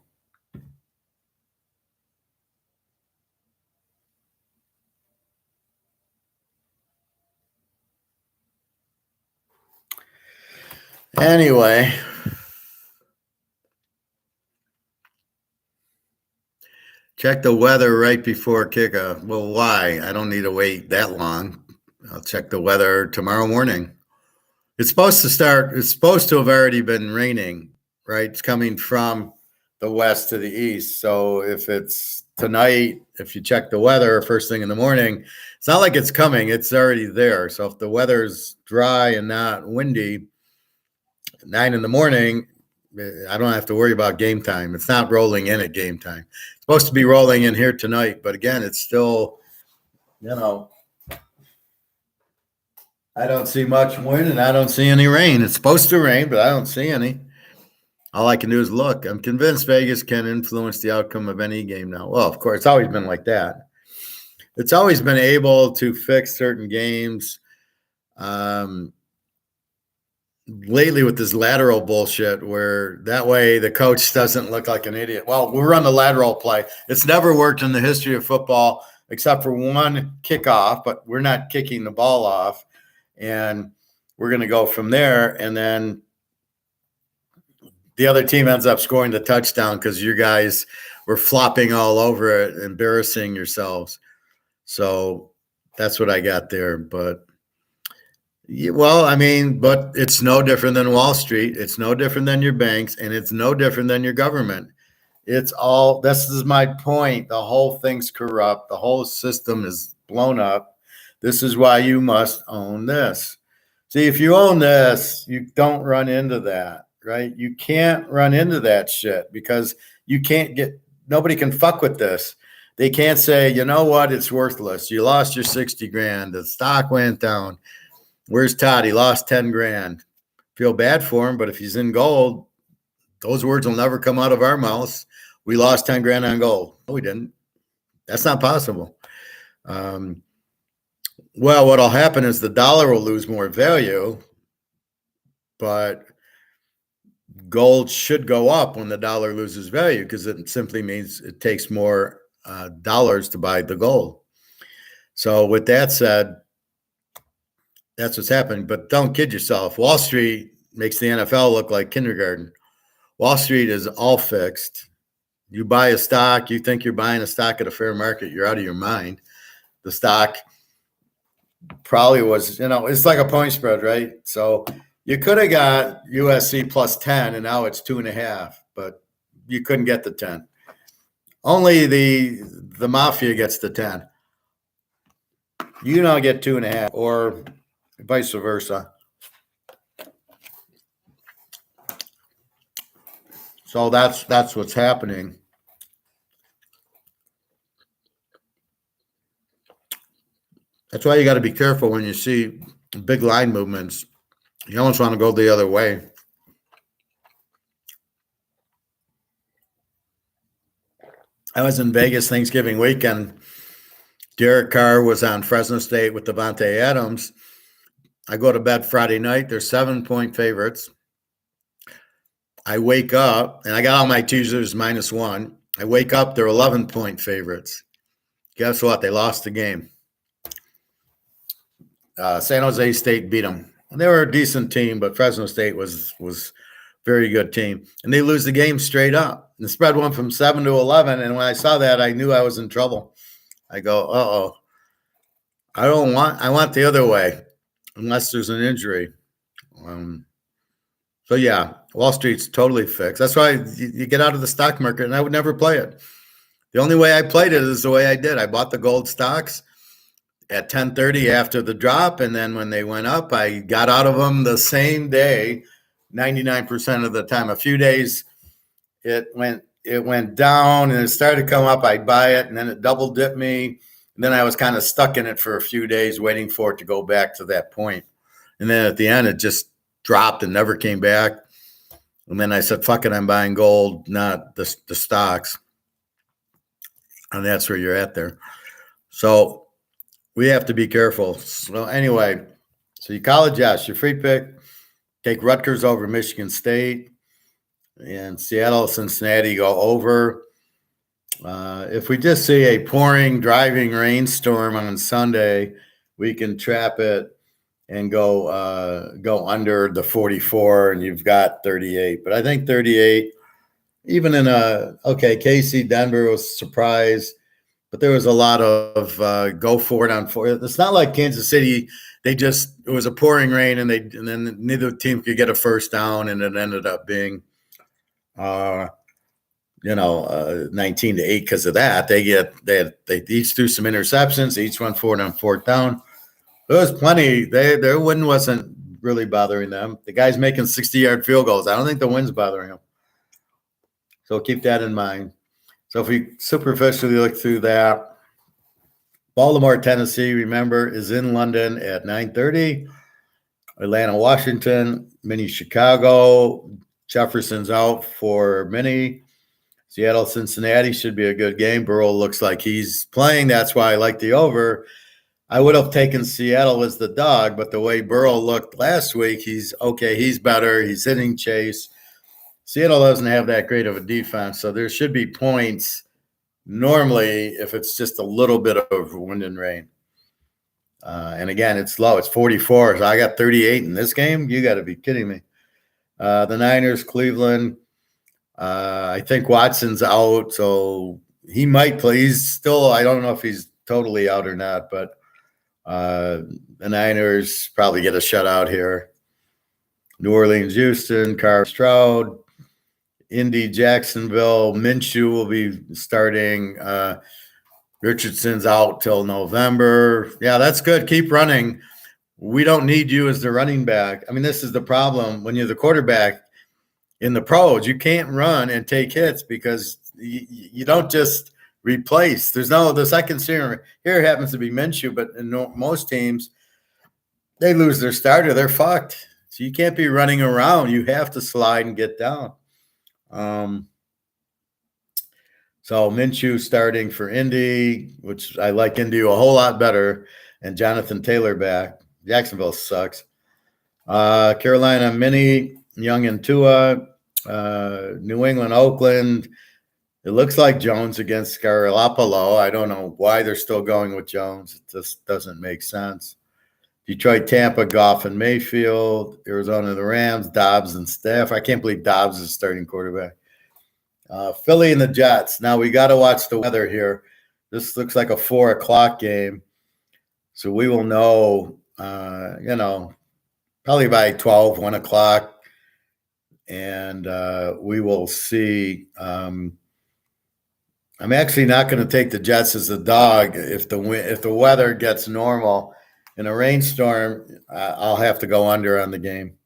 Anyway, check the weather right before kickoff. Well, why? I don't need to wait that long. I'll check the weather tomorrow morning. It's supposed to have already been raining, right? It's coming from the west to the east. So if it's tonight, if you check the weather first thing in the morning, it's not like it's coming. It's already there. So if the weather's dry and not windy, 9 in the morning, I don't have to worry about game time. It's not rolling in at game time. It's supposed to be rolling in here tonight, but again, it's still, I don't see much wind and I don't see any rain. It's supposed to rain, but I don't see any. All I can do is look. I'm convinced Vegas can influence the outcome of any game now. Well, of course, it's always been like that. It's always been able to fix certain games. lately with this lateral bullshit where that way the coach doesn't look like an idiot. Well, we run the lateral play. It's never worked in the history of football except for one kickoff, but we're not kicking the ball off. And we're going to go from there. And then the other team ends up scoring the touchdown because you guys were flopping all over it, embarrassing yourselves. So that's what I got there. But yeah, well, I mean, but it's no different than Wall Street. It's no different than your banks, and it's no different than your government. It's all, this is my point. The whole thing's corrupt. The whole system is blown up. This is why you must own this. See, if you own this, you don't run into that, right? You can't run into that shit because you can't get, nobody can fuck with this. They can't say, you know what, it's worthless. You lost your 60 grand. The stock went down. Where's Todd? He lost 10 grand. Feel bad for him, but if he's in gold, those words will never come out of our mouths. We lost 10 grand on gold. No, we didn't. That's not possible. Well, what'll happen is the dollar will lose more value, but gold should go up when the dollar loses value because it simply means it takes more dollars to buy the gold. So with that said, that's what's happening. But don't kid yourself. Wall Street makes the NFL look like kindergarten. Wall Street is all fixed. You buy a stock, you think you're buying a stock at a fair market, you're out of your mind. The stock probably was, it's like a point spread, right? So you could have got USC plus 10, and now it's 2.5, but you couldn't get the 10. Only the mafia gets the 10. You now get 2.5, or vice versa. So that's what's happening. That's why you got to be careful when you see big line movements. You almost want to go the other way. I was in Vegas Thanksgiving weekend. Derek Carr was on Fresno State with Devontae Adams. I go to bed Friday night. They're 7-point favorites. I wake up, and I got all my teasers -1. I wake up, they're 11-point favorites. Guess what? They lost the game. San Jose State beat them. And they were a decent team, but Fresno State was very good team. And they lose the game straight up. And the spread went from 7 to 11. And when I saw that, I knew I was in trouble. I go, uh-oh. I want the other way, unless there's an injury. So, yeah, Wall Street's totally fixed. That's why you get out of the stock market, and I would never play it. The only way I played it is the way I did. I bought the gold stocks at 10:30 after the drop, and then when they went up, I got out of them the same day, 99% of the time. A few days, it went down, and it started to come up. I'd buy it, and then it double dipped me. And then I was kind of stuck in it for a few days, waiting for it to go back to that point. And then at the end, it just dropped and never came back. And then I said, fuck it, I'm buying gold, not the stocks. And that's where you're at there. So we have to be careful. So anyway, so you college, yes, your free pick. Take Rutgers over Michigan State. And Seattle, Cincinnati go over. If we just see a pouring, driving rainstorm on Sunday, we can trap it and go under the 44, and you've got 38. But I think 38, even in KC, Denver was a surprise, but there was a lot of go for it on 4. It's not like Kansas City. It was a pouring rain, and then neither team could get a first down, and it ended up being 19-8 because of that. They each threw some interceptions. Each went forward on 4th down. There was plenty. Their win wasn't really bothering them. The guy's making 60-yard field goals. I don't think the win's bothering him. So keep that in mind. So if we superficially look through that, Baltimore, Tennessee, remember, is in London at 9:30. Atlanta, Washington, Mini, Chicago. Jefferson's out for Mini. Seattle, Cincinnati should be a good game. Burrow looks like he's playing. That's why I like the over. I would have taken Seattle as the dog, but the way Burrow looked last week, he's okay. He's better. He's hitting Chase. Seattle doesn't have that great of a defense, so there should be points normally if it's just a little bit of wind and rain. And again, it's low. It's 44. So I got 38 in this game. You got to be kidding me. The Niners, Cleveland. I think Watson's out, so he might play. He's still, I don't know if he's totally out or not, but the Niners probably get a shutout here. New Orleans, Houston, Carr, Stroud, Indy, Jacksonville. Minshew will be starting. Richardson's out till November. Yeah, that's good. Keep running. We don't need you as the running back. I mean, this is the problem when you're the quarterback in the pros. You can't run and take hits because you don't just replace. There's no the second string. Here it happens to be Minshew, but in most teams, they lose their starter. They're fucked. So you can't be running around. You have to slide and get down. So Minshew starting for Indy, which I like Indy a whole lot better, and Jonathan Taylor back. Jacksonville sucks. Carolina, Minnie, Young and Tua. New England, Oakland. It looks like Jones against Garoppolo. I don't know why they're still going with Jones. It just doesn't make sense. Detroit, Tampa, Goff and Mayfield. Arizona, the Rams, Dobbs and Staff. I can't believe Dobbs is starting quarterback. Philly and the Jets. Now we got to watch the weather here. This looks like a 4:00 game. So we will know, probably by 12, 1 o'clock. And we will see. I'm actually not going to take the Jets as a dog. If the weather gets normal in a rainstorm, I'll have to go under on the game.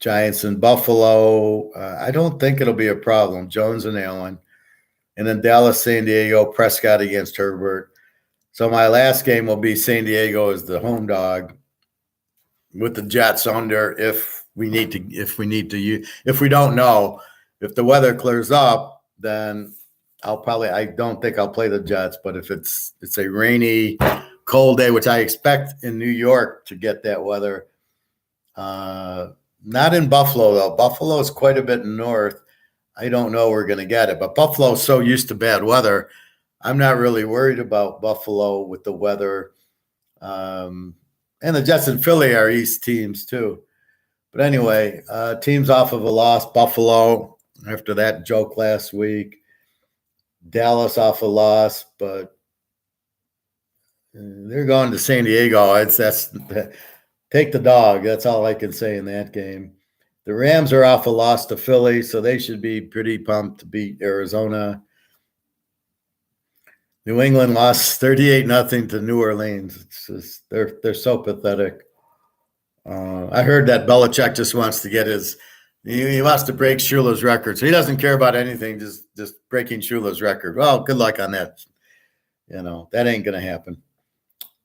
Giants and Buffalo. I don't think it'll be a problem. Jones and Allen. And then Dallas, San Diego, Prescott against Herbert. So my last game will be San Diego as the home dog with the Jets under if we don't know. If the weather clears up, then I don't think I'll play the Jets, but if it's a rainy, cold day, which I expect in New York to get that weather. Not in Buffalo, though. Buffalo is quite a bit north. I don't know we're going to get it, but Buffalo's so used to bad weather. I'm not really worried about Buffalo with the weather. And the Jets and Philly are East teams, too. But anyway, teams off of a loss. Buffalo, after that joke last week. Dallas off a loss, but they're going to San Diego. Take the dog. That's all I can say in that game. The Rams are off a loss to Philly, so they should be pretty pumped to beat Arizona. New England lost 38-0 to New Orleans. It's just they're so pathetic. I heard that Belichick just wants to get he wants to break Shula's record, so he doesn't care about anything, just breaking Shula's record. Well, good luck on that. That ain't going to happen.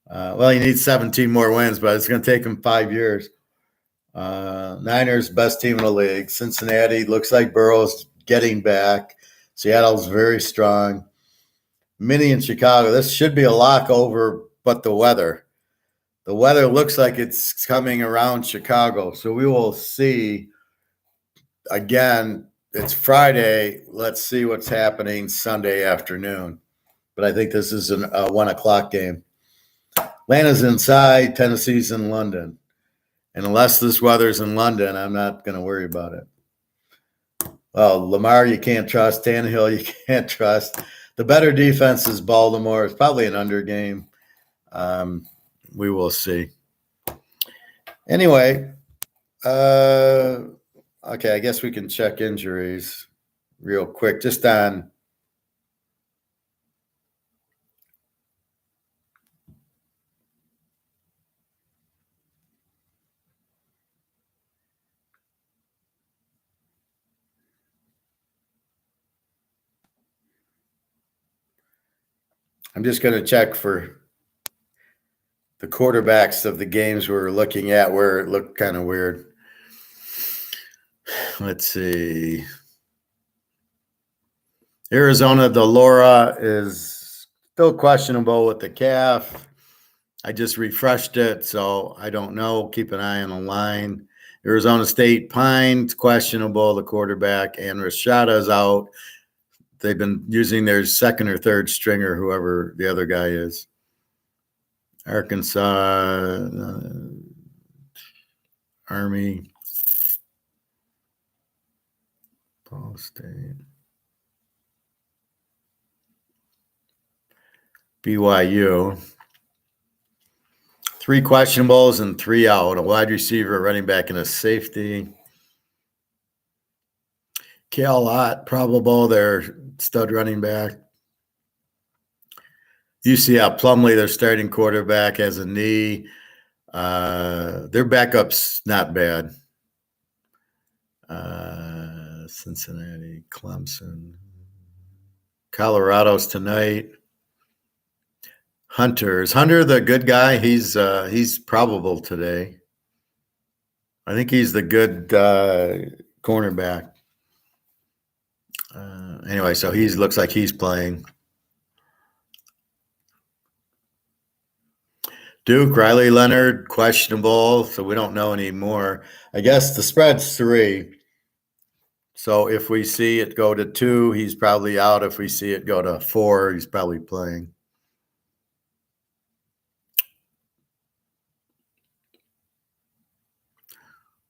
Well, he needs 17 more wins, but it's going to take him 5 years. Niners, best team in the league. Cincinnati, looks like Burrow's getting back. Seattle's very strong. Minnie in Chicago, this should be a lock over, but the weather. The weather looks like it's coming around Chicago, so we will see. Again, it's Friday. Let's see what's happening Sunday afternoon. But I think this is a 1 o'clock game. Atlanta's inside, Tennessee's in London. And unless this weather's in London, I'm not going to worry about it. Well, Lamar, you can't trust. Tannehill, you can't trust. The better defense is Baltimore. It's probably an under game. We will see. Anyway, okay, I guess we can check injuries real quick. Just on I'm just going to check for the quarterbacks of the games we're looking at where it looked kind of weird. Let's see. Arizona, Delora is Still questionable with the calf. I just refreshed it, so I don't know. Keep an eye on the line. Arizona State Pines, questionable, the quarterback, and Rashada's out. They've been using their second or third stringer, whoever the other guy is. Arkansas, Army, Ball State, BYU. 3 questionables and 3 out. A wide receiver, running back, and a safety. Cal Ott, probable, their stud running back. UCF, Plumlee, their starting quarterback, has a knee. Their backup's not bad. Cincinnati, Clemson. Colorado's tonight. Hunter, the good guy? He's probable today. I think he's the good cornerback. Anyway, so he looks like he's playing. Duke, Riley Leonard, questionable, so we don't know anymore. I guess the spread's 3. So if we see it go to 2, he's probably out. If we see it go to 4, he's probably playing.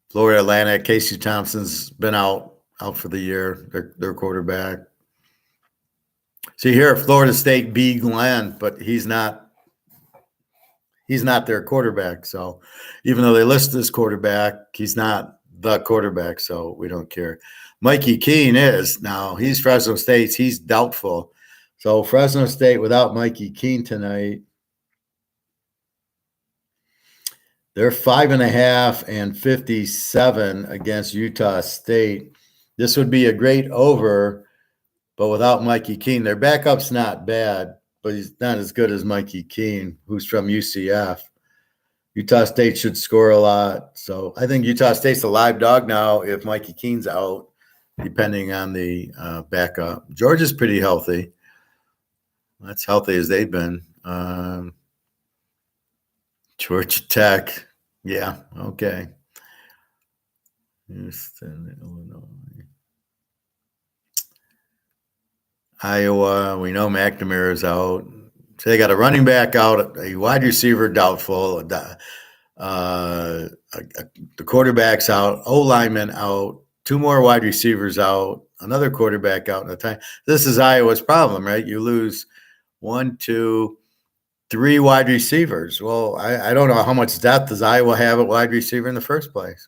Florida Atlantic, Casey Thompson's been out for the year, their quarterback. See here, Florida State, B. Glenn, but he's not their quarterback. So even though they list this quarterback, he's not the quarterback, so we don't care. Mikey Keene is. Now, he's Fresno State's. He's doubtful. So Fresno State without Mikey Keene tonight. They're 5.5 and 57 against Utah State. This would be a great over, but without Mikey Keene. Their backup's not bad, but he's not as good as Mikey Keene, who's from UCF. Utah State should score a lot. So I think Utah State's a live dog now if Mikey Keene's out, depending on the backup. Georgia's pretty healthy. That's healthy as they've been. Georgia Tech. Yeah, okay. Houston, Illinois. Iowa, we know McNamara's out. So they got a running back out, a wide receiver doubtful, the quarterback's out, O-lineman out, 2 more wide receivers out, another quarterback out in a time. This is Iowa's problem, right? You lose 1, 2, 3 wide receivers. Well, I don't know how much depth does Iowa have at wide receiver in the first place.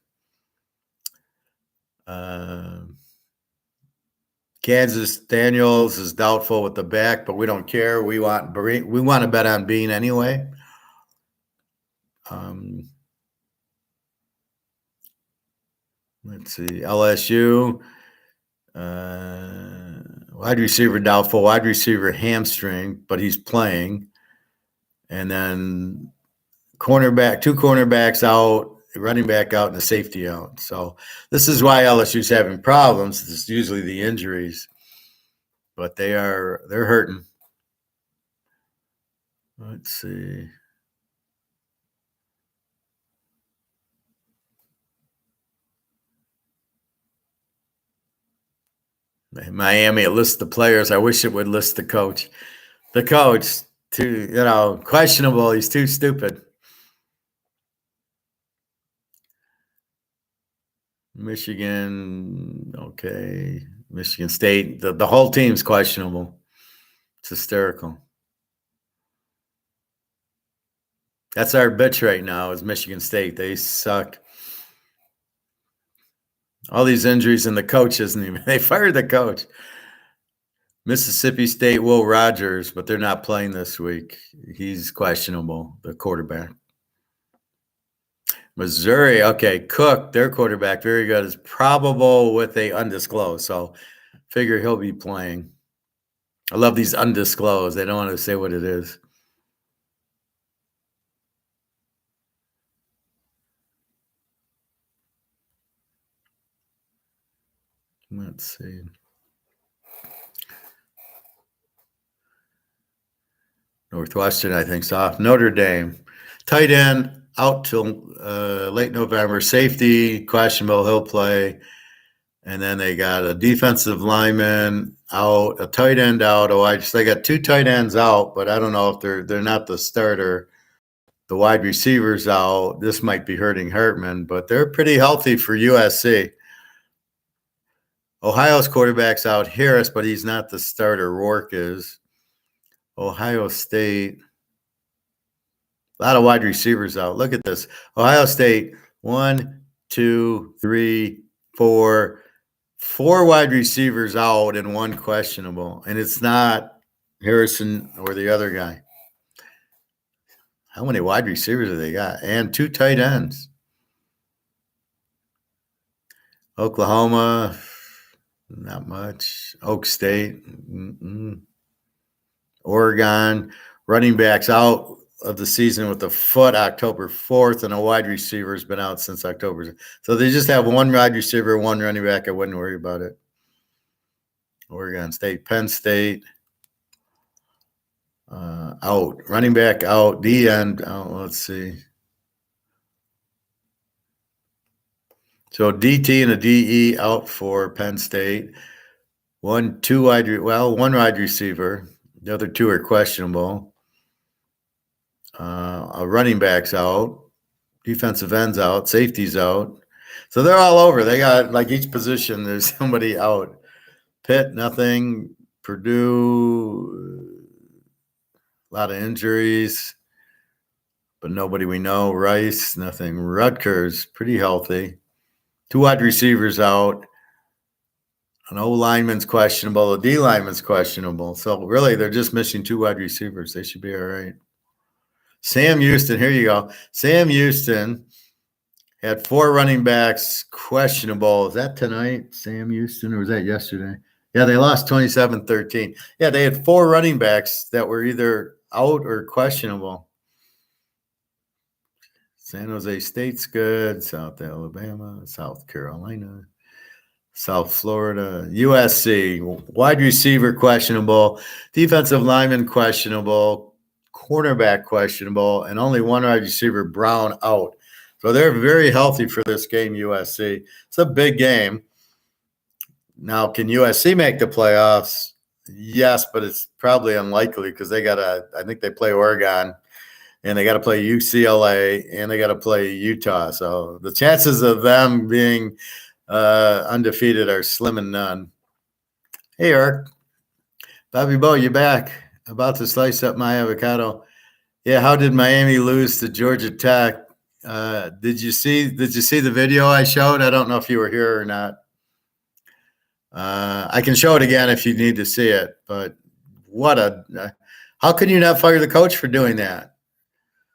Kansas, Daniels is doubtful with the back, but we don't care. We want to bet on Bean anyway. Let's see, LSU. Wide receiver doubtful, wide receiver hamstring, but he's playing. And then two cornerbacks out, running back out, and a safety out. So this is why LSU's having problems. It's usually the injuries, but they're hurting. Let's see. Miami, it lists the players. I wish it would list the coach. The coach, questionable. He's too stupid. Michigan, okay. Michigan State, the whole team's questionable. It's hysterical. That's our bitch right now is Michigan State. They suck. All these injuries and the coach isn't even. They fired the coach. Mississippi State, Will Rogers, but they're not playing this week. He's questionable, the quarterback. Missouri, okay, Cook, their quarterback, very good, is probable with a undisclosed. So figure he'll be playing. I love these undisclosed. They don't want to say what it is. Let's see. Northwestern, I think, off. Notre Dame. Tight end out till late November. Safety, questionable, he'll play. And then they got a defensive lineman out, a tight end out. They got 2 tight ends out, but I don't know if they're not the starter. The wide receivers out. This might be hurting Hartman, but they're pretty healthy for USC. Ohio's quarterback's out, Harris, but he's not the starter. Rourke is. Ohio State. A lot of wide receivers out. Look at this. Ohio State, 1, 2, 3, 4. 4 wide receivers out and 1 questionable. And it's not Harrison or the other guy. How many wide receivers have they got? And 2 tight ends. Oklahoma, not much. Oak State. Oregon, running backs out of the season with the foot October 4th, and a wide receiver has been out since October. So they just have 1 wide receiver, 1 running back. I wouldn't worry about it. Oregon State, Penn State, out. Running back out. D end out. Let's see. So DT and a DE out for Penn State. 1 wide receiver. The other 2 are questionable. A running back's out. Defensive end's out. Safety's out. So they're all over. They got, like, each position, there's somebody out. Pitt, nothing. Purdue, a lot of injuries, but nobody we know. Rice, nothing. Rutgers, pretty healthy. 2 wide receivers out. An O lineman's questionable. A D lineman's questionable. So really, they're just missing 2 wide receivers. They should be all right. Sam Houston, here you go. Sam Houston had 4 running backs questionable. Is that tonight, Sam Houston, or was that yesterday? Yeah, they lost 27-13. Yeah, they had 4 running backs that were either out or questionable. San Jose State's good. South Alabama, South Carolina, South Florida, USC, wide receiver questionable, defensive lineman questionable, cornerback questionable, and only 1 wide receiver, Brown, out. So they're very healthy for this game, USC. It's a big game. Now, can USC make the playoffs? Yes, but it's probably unlikely because I think they play Oregon, and they got to play UCLA, and they got to play Utah. So the chances of them being undefeated are slim and none. Hey, Eric. Bobby Bo, you back. About to slice up my avocado. Yeah, how did Miami lose to Georgia Tech? Did you see the video I showed? I don't know if you were here or not. I can show it again if you need to see it. But how can you not fire the coach for doing that?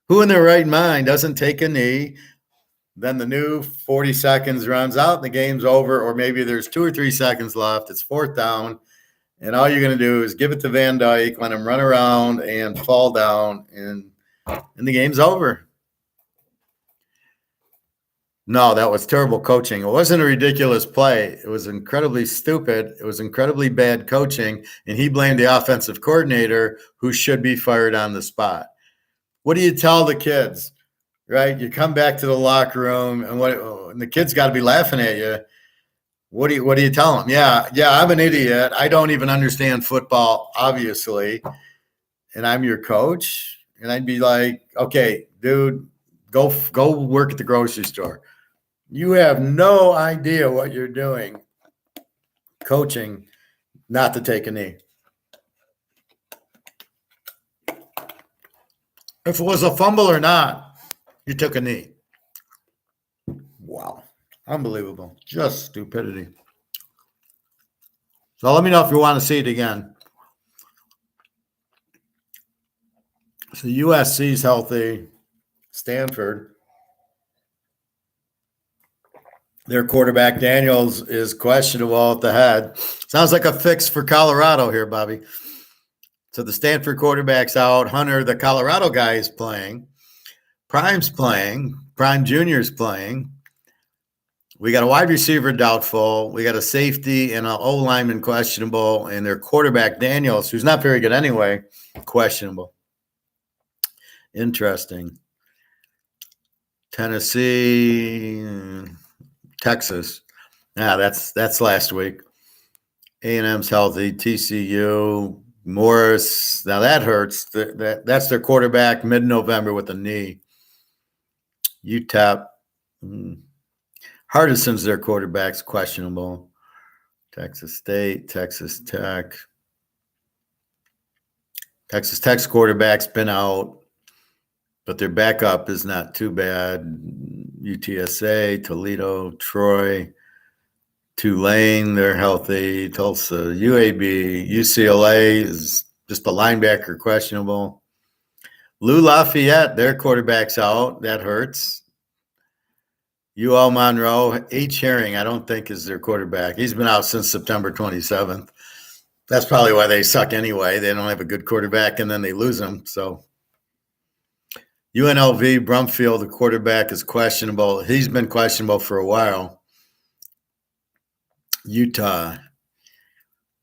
Who in their right mind doesn't take a knee? Then the new 40 seconds runs out and the game's over, or maybe there's 2 or 3 seconds left. It's 4th down. And all you're going to do is give it to Van Dyke, let him run around and fall down, and the game's over. No, that was terrible coaching. It wasn't a ridiculous play. It was incredibly stupid. It was incredibly bad coaching, and he blamed the offensive coordinator, who should be fired on the spot. What do you tell the kids, right? You come back to the locker room, and the kids got to be laughing at you. What do you tell them? Yeah, I'm an idiot. I don't even understand football, obviously, and I'm your coach. And I'd be like, okay, dude, go work at the grocery store. You have no idea what you're doing, coaching not to take a knee. If it was a fumble or not, you took a knee. Wow. Unbelievable. Just stupidity. So let me know if you want to see it again. So USC's healthy. Stanford. Their quarterback, Daniels, is questionable at the head. Sounds like a fix for Colorado here, Bobby. So the Stanford quarterback's out. Hunter, the Colorado guy, is playing. Prime's playing. Prime Jr.'s playing. We got a wide receiver doubtful. We got a safety and an O lineman questionable, and their quarterback, Daniels, who's not very good anyway, questionable. Interesting. Tennessee, Texas. Yeah, that's last week. A&M's healthy. TCU, Morris. Now that hurts. That's their quarterback mid-November with a knee. UTEP. Hardison's their quarterback's questionable. Texas State, Texas Tech. Texas Tech's quarterback's been out, but their backup is not too bad. UTSA, Toledo, Troy, Tulane, they're healthy. Tulsa, UAB, UCLA is just a linebacker questionable. Lou Lafayette, their quarterback's out. That hurts. UL Monroe, H. Herring, I don't think is their quarterback. He's been out since September 27th. That's probably why they suck anyway. They don't have a good quarterback, and then they lose him. So UNLV, Brumfield, the quarterback is questionable. He's been questionable for a while. Utah.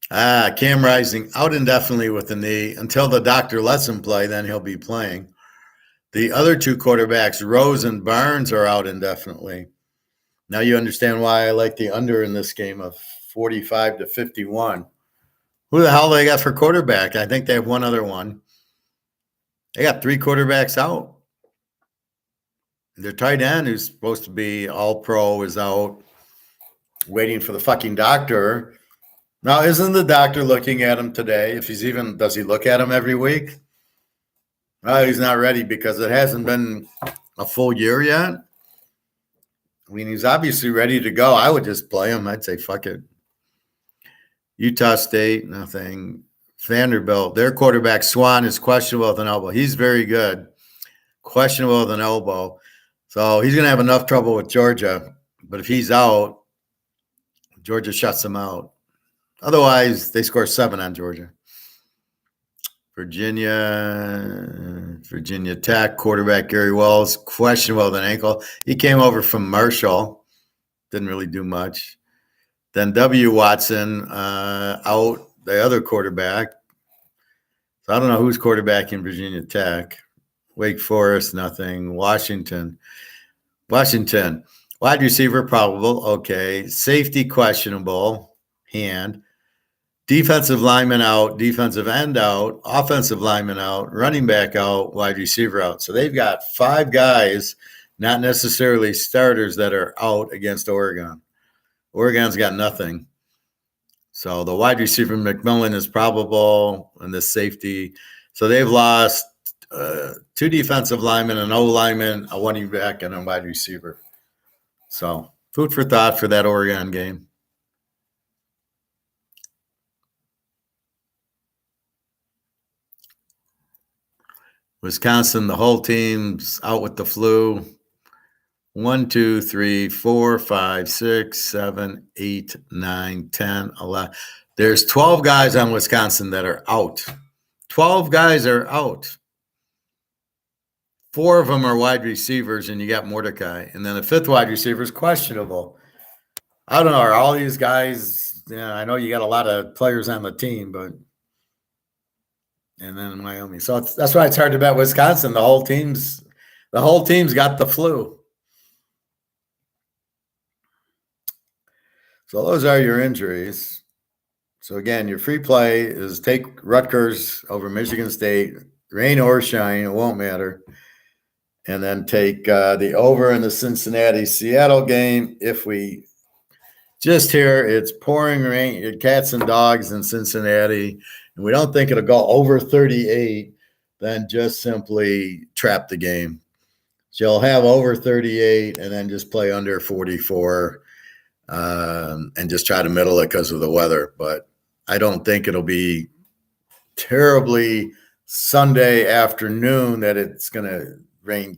Cam Rising out indefinitely with the knee. Until the doctor lets him play, then he'll be playing. The other two quarterbacks, Rose and Barnes, are out indefinitely. Now you understand why I like the under in this game of 45 to 51. Who the hell they got for quarterback? I think they have one other one. They got three quarterbacks out. Their tight end, who's supposed to be all-pro, is out waiting for the fucking doctor. Now, isn't the doctor looking at him today? Does he look at him every week? No, he's not ready because it hasn't been a full year yet. I mean, he's obviously ready to go. I would just play him. I'd say, fuck it. Utah State, nothing. Vanderbilt, their quarterback, Swan, is questionable with an elbow. He's very good. Questionable with an elbow. So he's going to have enough trouble with Georgia. But if he's out, Georgia shuts him out. Otherwise, they score 7 on Georgia. Virginia Tech, quarterback Gary Wells, questionable with an ankle. He came over from Marshall. Didn't really do much. Then W. Watson out, the other quarterback. So I don't know who's quarterback in Virginia Tech. Wake Forest, nothing. Washington. Wide receiver, probable. Okay. Safety, questionable. Hand. Defensive lineman out. Defensive end out. Offensive lineman out. Running back out. Wide receiver out. So they've got 5 guys, not necessarily starters, that are out against Oregon. Oregon's got nothing. So the wide receiver, McMillan, is probable, and the safety. So they've lost 2 defensive linemen, an O-lineman, a running back, and a wide receiver. So food for thought for that Oregon game. Wisconsin, the whole team's out with the flu. 1, 2, 3, 4, 5, 6, 7, 8, 9, 10, 11. There's 12 guys on Wisconsin that are out. 12 guys are out. 4 of them are wide receivers, and you got Mordecai. And then the 5th wide receiver is questionable. I don't know. Are all these guys, I know you got a lot of players on the team, but – and then Wyoming. So that's why it's hard to bet Wisconsin. The whole team's got the flu. So those are your injuries. So again, your free play is take Rutgers over Michigan State, rain or shine, it won't matter. And then take the over in the Cincinnati-Seattle game. If we just hear it's pouring rain, cats and dogs in Cincinnati, and we don't think it'll go over 38, then just simply trap the game. So you'll have over 38 and then just play under 44 and just try to middle it because of the weather. But I don't think it'll be terribly Sunday afternoon that it's going to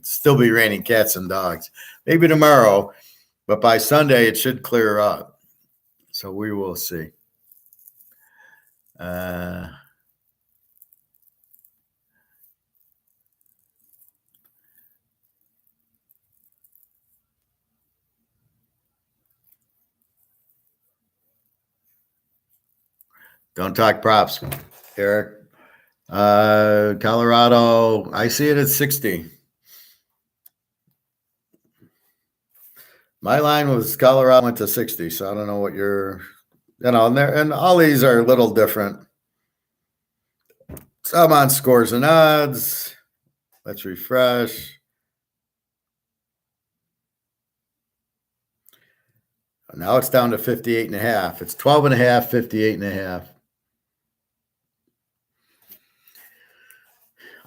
still be raining cats and dogs. Maybe tomorrow, but by Sunday it should clear up. So we will see. Don't talk props, Eric. Colorado, I see it at 60. My line was Colorado went to 60, so I don't know what you're, and all these are a little different. Some on scores and odds. Let's refresh. Now it's down to 58.5. It's 12.5, 58.5.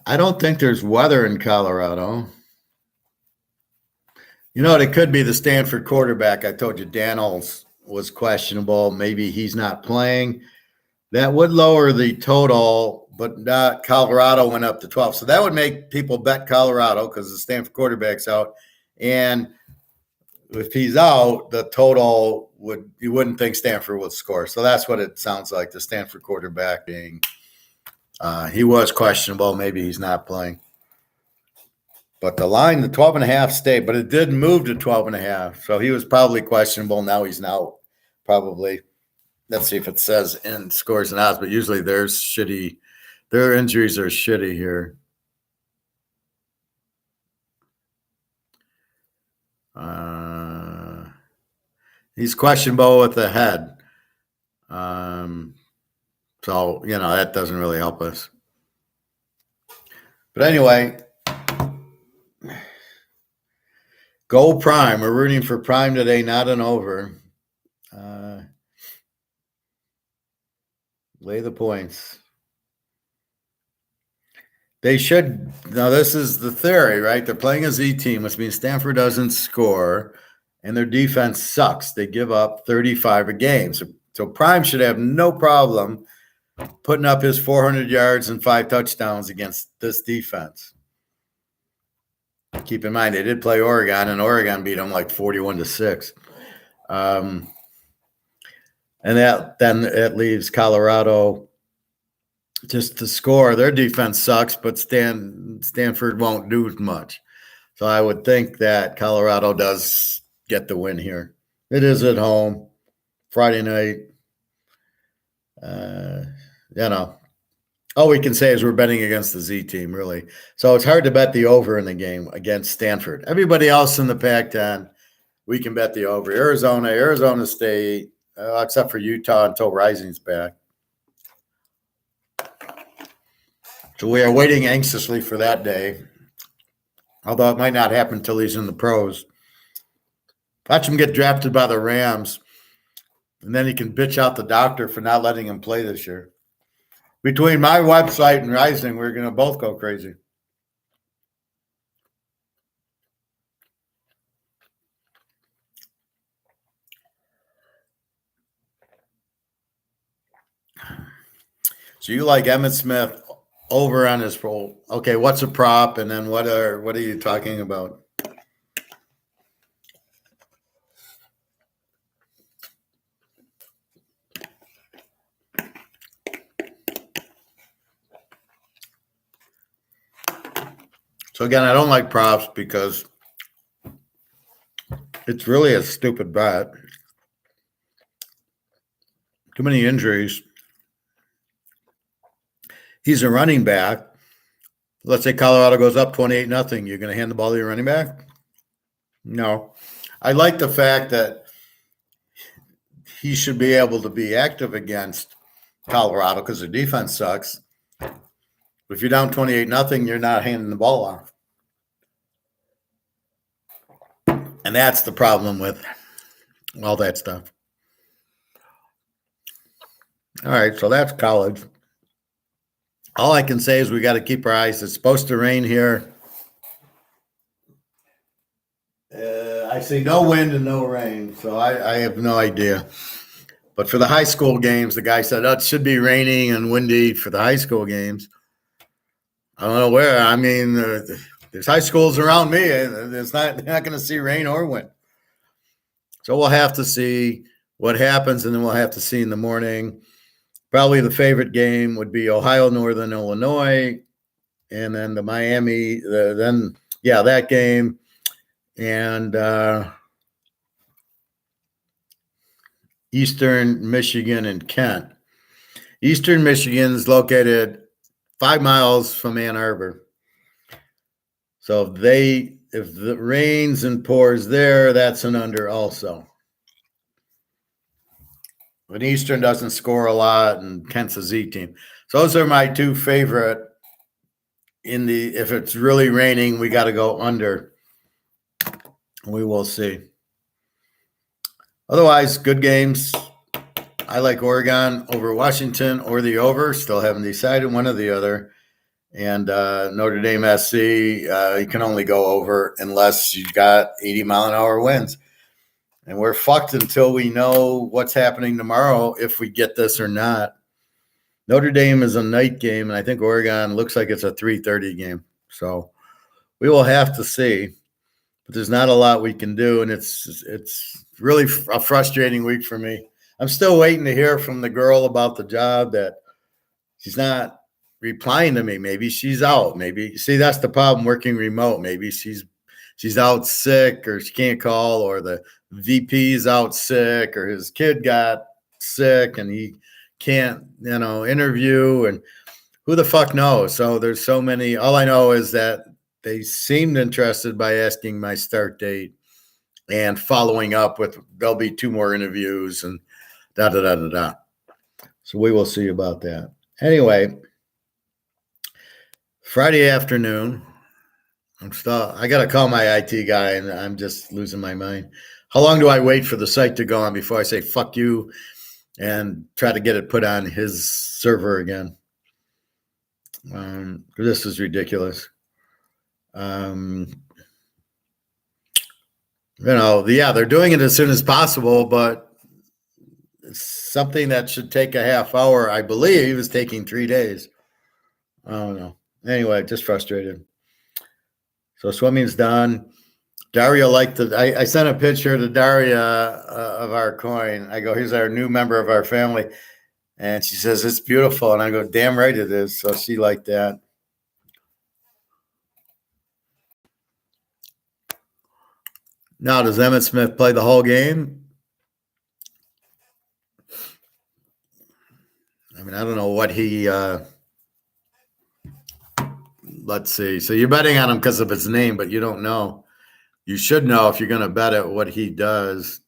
I don't think there's weather in Colorado. It could be the Stanford quarterback. I told you Daniels was questionable. Maybe he's not playing. That would lower the total, but not Colorado went up to 12. So that would make people bet Colorado because the Stanford quarterback's out. And if he's out, the total you wouldn't think Stanford would score. So that's what it sounds like, the Stanford quarterback being he was questionable. Maybe he's not playing. But the line, the 12.5 stayed, but it did move to 12.5. So he was probably questionable. Now he's out, probably. Let's see if it says in scores and odds, but usually their injuries are shitty here. He's questionable with the head. So, that doesn't really help us. But anyway, go Prime. We're rooting for Prime today, not an over. Lay the points. They should. Now, this is the theory, right? They're playing a Z team, which means Stanford doesn't score, and their defense sucks. They give up 35 a game. So Prime should have no problem putting up his 400 yards and 5 touchdowns against this defense. Keep in mind, they did play Oregon, and Oregon beat them like 41-6. And that leaves Colorado just to score. Their defense sucks, but Stanford won't do much. So I would think that Colorado does get the win here. It is at home, Friday night. All we can say is we're betting against the Z team, really. So it's hard to bet the over in the game against Stanford. Everybody else in the Pac-10, we can bet the over. Arizona State, except for Utah until Rising's back. So we are waiting anxiously for that day, although it might not happen until he's in the pros. Watch him get drafted by the Rams, and then he can bitch out the doctor for not letting him play this year. Between my website and Rising, we're going to both go crazy. So you like Emmitt Smith over on his role. Okay, what's a prop, and then what are you talking about? So again, I don't like props because it's really a stupid bet. Too many injuries. He's a running back. Let's say Colorado goes up 28-0. You're going to hand the ball to your running back? No. I like the fact that he should be able to be active against Colorado because their defense sucks. If you're down 28-0, you're not handing the ball off. And that's the problem with all that stuff. All right, so that's college. All I can say is we got to keep our eyes. It's supposed to rain here. I see no wind and no rain, so I have no idea. But for the high school games, the guy said, it should be raining and windy for the high school games. I don't know where. I mean, there's high schools around me. They're not going to see rain or wind. So we'll have to see what happens, and then we'll have to see in the morning. Probably the favorite game would be Ohio, Northern Illinois, and then the Miami, that game, and Eastern Michigan and Kent. Eastern Michigan is located 5 miles from Ann Arbor. So if the rains and pours there, that's an under also. But Eastern doesn't score a lot, and Kent's a Z team. So those are my two favorite. If it's really raining, we got to go under. We will see. Otherwise, good games. I like Oregon over Washington or the over. Still haven't decided, one or the other. And Notre Dame SC, you can only go over unless you got 80-mile-an-hour winds. And we're fucked until we know what's happening tomorrow, if we get this or not. Notre Dame is a night game, and I think Oregon looks like it's a 3:30 game. So we will have to see. But there's not a lot we can do, and it's really a frustrating week for me. I'm still waiting to hear from the girl about the job that she's not replying to me. Maybe she's out. Maybe that's the problem working remote. Maybe she's out sick, or she can't call, or the VP's out sick, or his kid got sick and he can't, interview, and who the fuck knows? So there's so many. All I know is that they seemed interested by asking my start date and following up with there'll be 2 more interviews and da. So we will see about that. Anyway, Friday afternoon, I got to call my IT guy, and I'm just losing my mind. How long do I wait for the site to go on before I say fuck you and try to get it put on his server again? This is ridiculous. They're doing it as soon as possible, but something that should take a half hour, I believe, is taking 3 days. I don't know. Anyway, just frustrated. So swimming's done. Daria liked it. I sent a picture to Daria of our coin. I go, here's our new member of our family. And she says, it's beautiful. And I go, damn right it is. So she liked that. Now, does Emmitt Smith play the whole game? I mean, I don't know what he let's see. So you're betting on him because of his name, but you don't know. You should know if you're going to bet at what he does.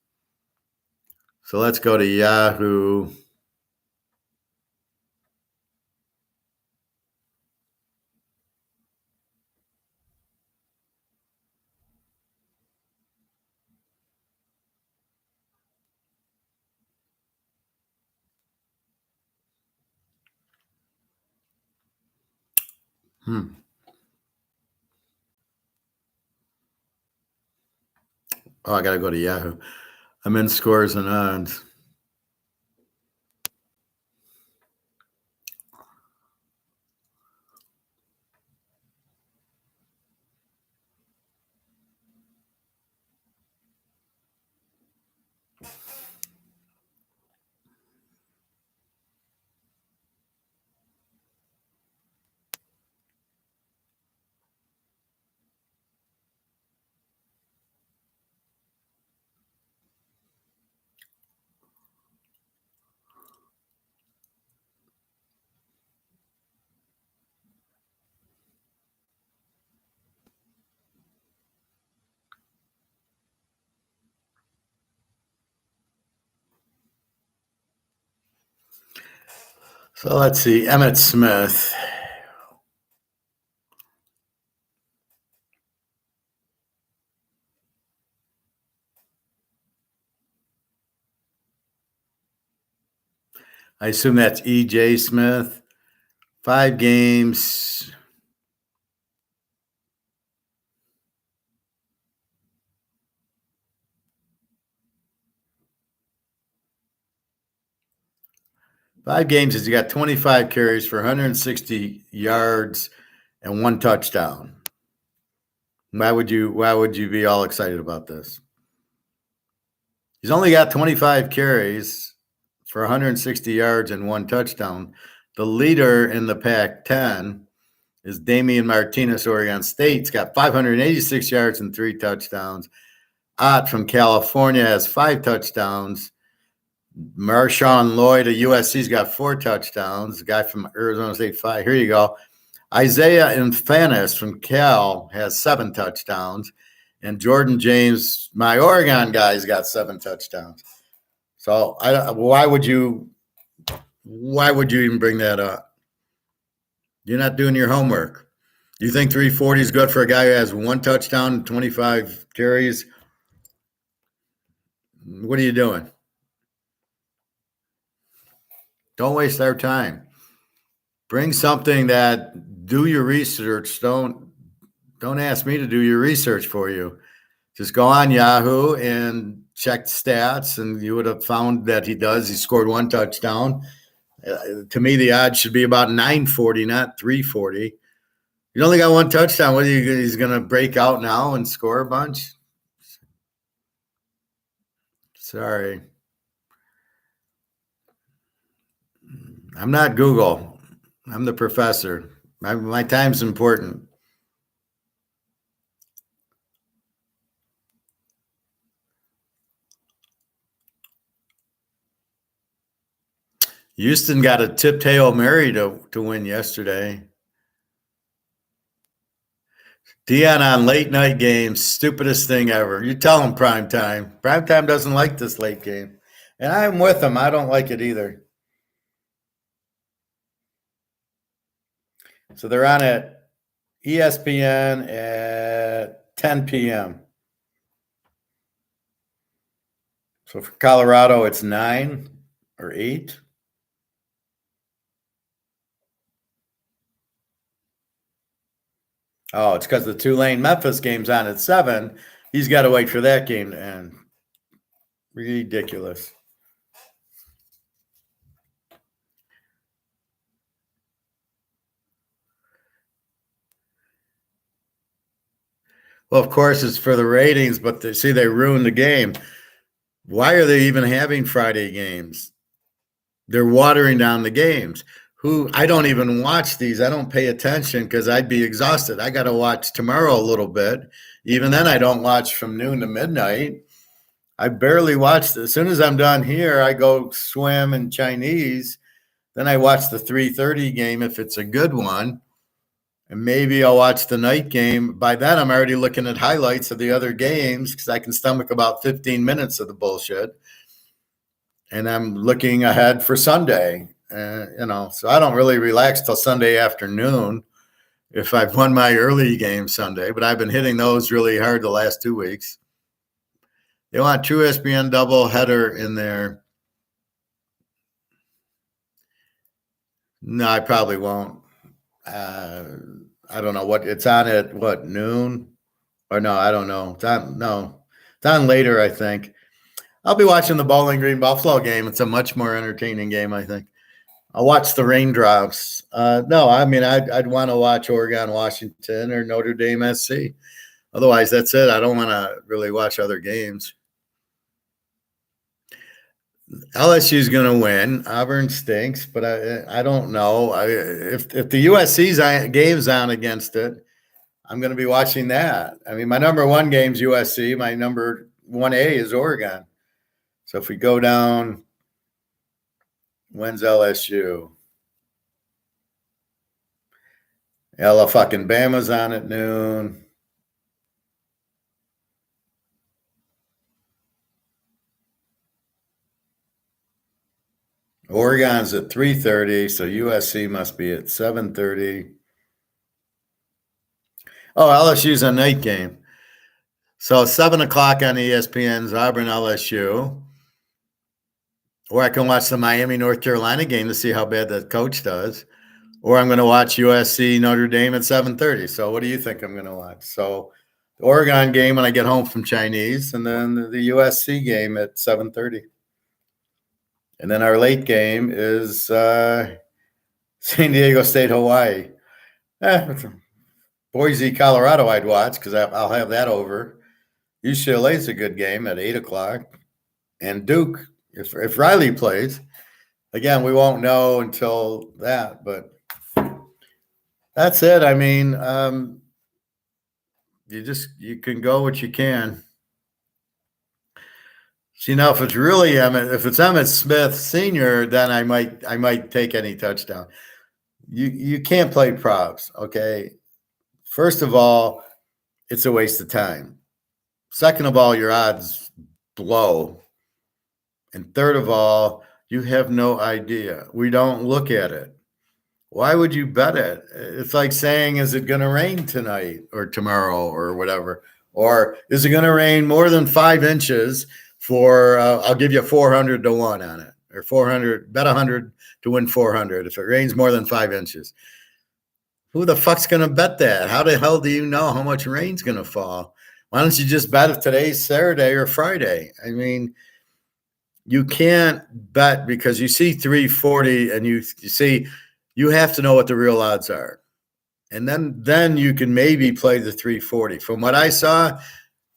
So let's go to Yahoo. Oh, I got to go to Yahoo. I'm in scores and odds. So let's see. Emmitt Smith. I assume that's E.J. Smith. 5 games. He's got 25 carries for 160 yards and 1 touchdown. Why would you be all excited about this? He's only got 25 carries for 160 yards and 1 touchdown. The leader in the Pac-10 is Damian Martinez, Oregon State. He's got 586 yards and 3 touchdowns. Ott from California has 5 touchdowns. Marshawn Lloyd of USC's got 4 touchdowns. The guy from Arizona State, 5. Here you go. Isaiah Infanis from Cal has 7 touchdowns. And Jordan James, my Oregon guy's got 7 touchdowns. So why would you even bring that up? You're not doing your homework. You think 340 is good for a guy who has 1 touchdown, 25 carries? What are you doing? Don't waste our time. Bring something that do your research. Don't ask me to do your research for you. Just go on Yahoo and check stats, and you would have found that he does. He scored 1 touchdown. To me, the odds should be about 940, not 340. You only got 1 touchdown. What are he's going to break out now and score a bunch? Sorry. I'm not Google. I'm the professor. My time's important. Houston got a tipped Hail Mary to win yesterday. Dion on late night games, stupidest thing ever. You tell him prime time. Prime time doesn't like this late game. And I'm with him. I don't like it either. So they're on at ESPN at 10 p.m. So for Colorado, it's 9 or 8. Oh, it's because the Tulane Memphis game's on at 7. He's got to wait for that game to end. Ridiculous. Well, of course, it's for the ratings, but they ruined the game. Why are they even having Friday games? They're watering down the games. I don't even watch these. I don't pay attention because I'd be exhausted. I got to watch tomorrow a little bit. Even then, I don't watch from noon to midnight. I barely watch. As soon as I'm done here, I go swim and Chinese. Then I watch the 3:30 game if it's a good one. And maybe I'll watch the night game. By then, I'm already looking at highlights of the other games because I can stomach about 15 minutes of the bullshit. And I'm looking ahead for Sunday. So I don't really relax till Sunday afternoon if I've won my early game Sunday. But I've been hitting those really hard the last 2 weeks. They want true ESPN double header in there. No, I probably won't. I don't know what it's on at noon or no, I don't know. It's on later, I think. I'll be watching the Bowling Green Buffalo game. It's a much more entertaining game, I think. I'll watch the raindrops. No, I mean, I'd want to watch Oregon, Washington, or Notre Dame SC. Otherwise, that's it. I don't want to really watch other games. LSU's going to win. Auburn stinks, but I don't know. If the USC's game's on against it, I'm going to be watching that. I mean, my number 1 game's USC. My number 1A is Oregon. So if we go down, when's LSU? Ella fucking Bama's on at noon. Oregon's at 3:30, so USC must be at 7:30. Oh, LSU's a night game. So 7 o'clock on ESPN's Auburn LSU. Or I can watch the Miami, North Carolina game to see how bad the coach does. Or I'm going to watch USC Notre Dame at 7:30. So what do you think I'm going to watch? So the Oregon game when I get home from Chinese, and then the USC game at 7:30. And then our late game is San Diego State, Hawaii. Boise, Colorado I'd watch because I'll have that over. UCLA's a good game at 8 o'clock. And Duke, if Riley plays, again, we won't know until that, but that's it. I mean, you can go what you can. See, now if it's really if it's Emmitt Smith Sr., then I might take any touchdown. You can't play props, okay? First of all, it's a waste of time. Second of all, your odds blow. And third of all, you have no idea. We don't look at it. Why would you bet it? It's like saying, is it going to rain tonight or tomorrow or whatever? Or is it going to rain more than 5 inches for, I'll give you 400 to 1 on it, or 400, bet 100 to win 400 if it rains more than 5 inches. Who the fuck's going to bet that? How the hell do you know how much rain's going to fall? Why don't you just bet if today's Saturday or Friday? I mean, you can't bet because you see 340 and you see you have to know what the real odds are. And then you can maybe play the 340. From what I saw,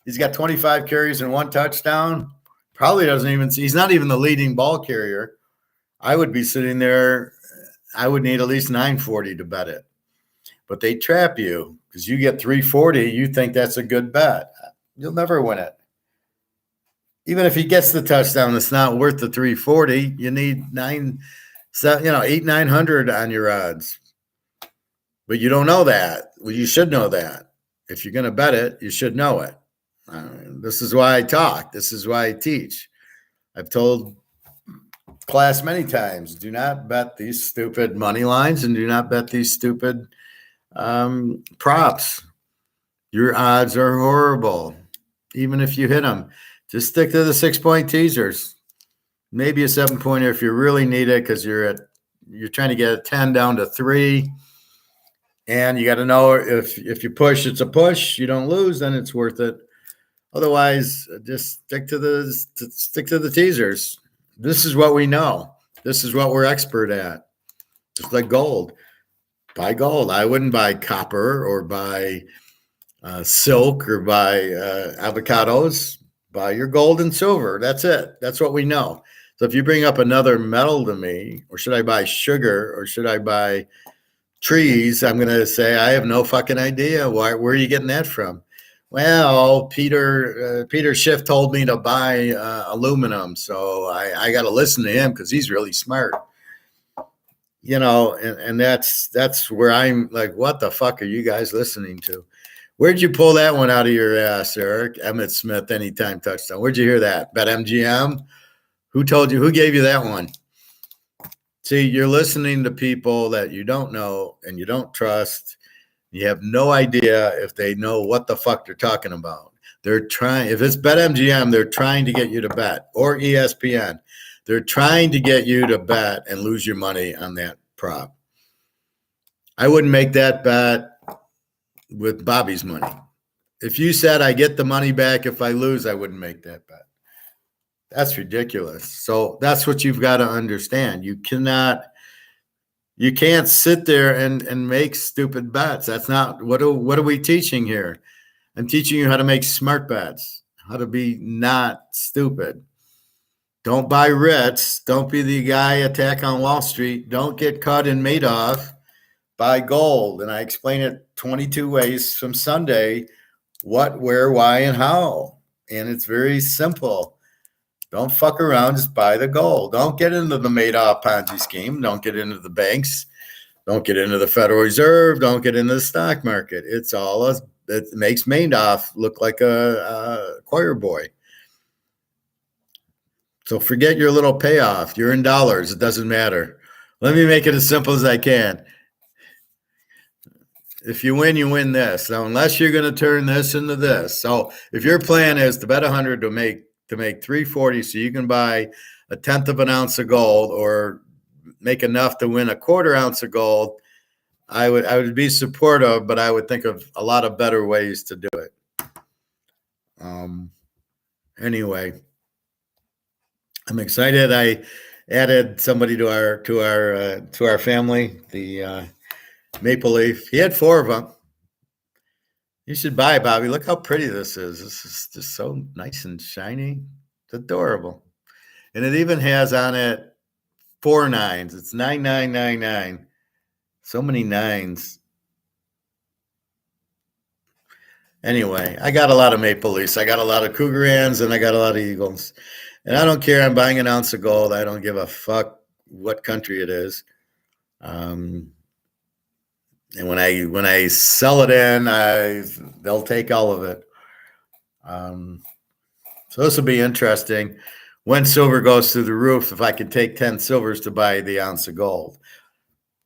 he's got 25 carries and 1 touchdown. Probably doesn't even – he's not even the leading ball carrier. I would be sitting there – I would need at least 940 to bet it. But they trap you because you get 340, you think that's a good bet. You'll never win it. Even if he gets the touchdown, it's not worth the 340. You need 800-900 on your odds. But you don't know that. Well, you should know that. If you're going to bet it, you should know it. This is why I talk. This is why I teach. I've told class many times, do not bet these stupid money lines and do not bet these stupid props. Your odds are horrible. Even if you hit them, just stick to the 6-point teasers. Maybe a 7-pointer if you really need it because you're trying to get a 10 down to 3. And you got to know if you push, it's a push. You don't lose, then it's worth it. Otherwise, just stick to the teasers. This is what we know. This is what we're expert at. Just like gold. Buy gold. I wouldn't buy copper or buy silk or buy avocados. Buy your gold and silver. That's it. That's what we know. So if you bring up another metal to me, or should I buy sugar or should I buy trees, I'm going to say I have no fucking idea. Where are you getting that from? Well, Peter Schiff told me to buy aluminum, so I got to listen to him because he's really smart. And that's where I'm like, what the fuck are you guys listening to? Where'd you pull that one out of your ass, Eric? Emmitt Smith, anytime touchdown. Where'd you hear that? BetMGM? Who told you? Who gave you that one? See, you're listening to people that you don't know and you don't trust. You have no idea if they know what the fuck they're talking about. They're trying, if it's BetMGM, they're trying to get you to bet, or ESPN. They're trying to get you to bet and lose your money on that prop. I wouldn't make that bet with Bobby's money. If you said I get the money back if I lose, I wouldn't make that bet. That's ridiculous. So that's what you've got to understand. You can't sit there and make stupid bets. That's not what are we teaching here? I'm teaching you how to make smart bets, how to be not stupid. Don't buy Ritz. Don't be the guy attack on Wall Street. Don't get caught in Madoff. Buy gold. And I explain it 22 ways from Sunday, what, where, why, and how. And it's very simple. Don't fuck around. Just buy the gold. Don't get into the Madoff Ponzi scheme. Don't get into the banks. Don't get into the Federal Reserve. Don't get into the stock market. It makes Madoff look like a choir boy. So forget your little payoff. You're in dollars. It doesn't matter. Let me make it as simple as I can. If you win, you win this. Now, unless you're going to turn this into this. So if your plan is to bet 100 to make 340 so you can buy 1/10 of an ounce of gold or make enough to win 1/4 ounce of gold, I would be supportive, but I would think of a lot of better ways to do it. Anyway, I'm excited. I added somebody to our family, the Maple Leaf. He had 4 of them. You should buy it, Bobby. Look how pretty this is. This is just so nice and shiny. It's adorable. And it even has on it 4 9s. It's 9999. So many 9s. Anyway, I got a lot of Maple Leafs. I got a lot of Cougarans and I got a lot of Eagles. And I don't care. I'm buying an ounce of gold. I don't give a fuck what country it is. And when I sell it in, they'll take all of it. So this will be interesting. When silver goes through the roof, if I could take 10 silvers to buy the ounce of gold.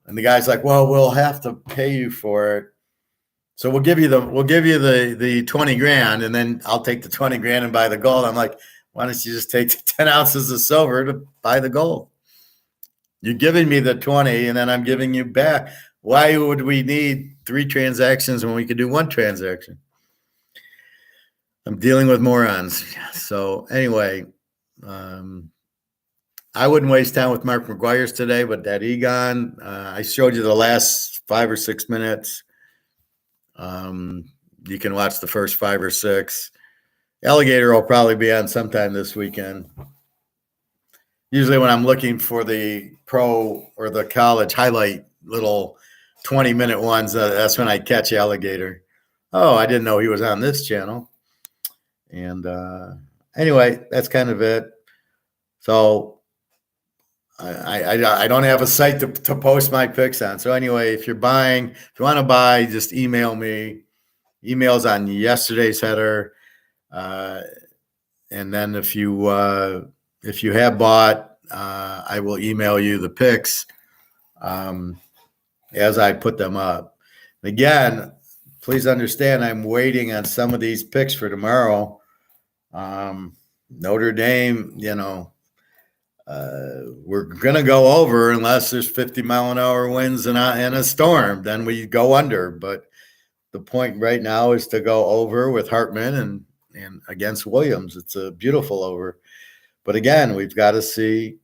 And the guy's like, well, we'll have to pay you for it. So we'll give you the 20 grand, and then I'll take the 20 grand and buy the gold. I'm like, why don't you just take the 10 ounces of silver to buy the gold? You're giving me the 20, and then I'm giving you back. Why would we need 3 transactions when we could do 1 transaction? I'm dealing with morons. So anyway, I wouldn't waste time with Mark McGuire's today, but that Egon, I showed you the last 5 or 6 minutes. You can watch the first 5 or 6. Alligator will probably be on sometime this weekend. Usually when I'm looking for the pro or the college highlight little 20-minute ones, that's when I catch Alligator. Oh, I didn't know he was on this channel. And anyway, that's kind of it. So I don't have a site to post my picks on. So anyway, if you want to buy, just email me. Email's on yesterday's header. And then if you have bought, I will email you the picks as I put them up. Again, please understand I'm waiting on some of these picks for tomorrow. Notre Dame, we're going to go over unless there's 50-mile-an-hour winds and a storm. Then we go under. But the point right now is to go over with Hartman and against Williams. It's a beautiful over. But again, we've got to see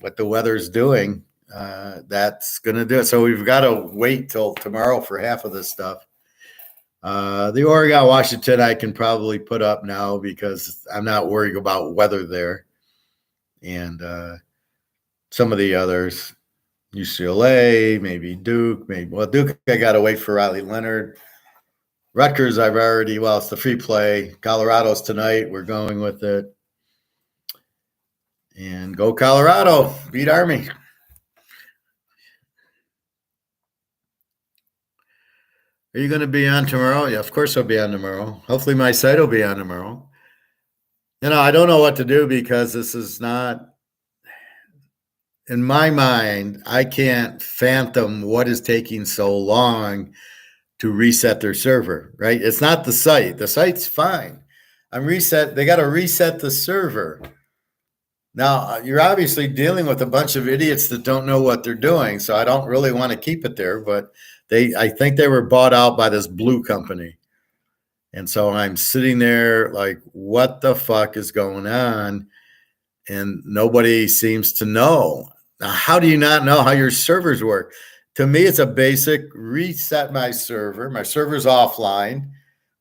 what the weather's doing. That's going to do it. So we've got to wait till tomorrow for half of this stuff. The Oregon, Washington, I can probably put up now because I'm not worried about weather there. And some of the others, UCLA, maybe Duke, Duke, I got to wait for Riley Leonard. Rutgers, it's the free play. Colorado's tonight. We're going with it. And go Colorado. Beat Army. Are you going to be on tomorrow? Yeah, of course I'll be on tomorrow. Hopefully my site will be on tomorrow. I don't know what to do because this is not, in my mind, I can't fathom what is taking so long to reset their server, right? It's not the site. The site's fine. They got to reset the server. Now, you're obviously dealing with a bunch of idiots that don't know what they're doing, so I don't really want to keep it there, but I think they were bought out by this blue company. And so I'm sitting there like, what the fuck is going on? And nobody seems to know. Now, how do you not know how your servers work? To me, it's a basic reset my server. My server's offline,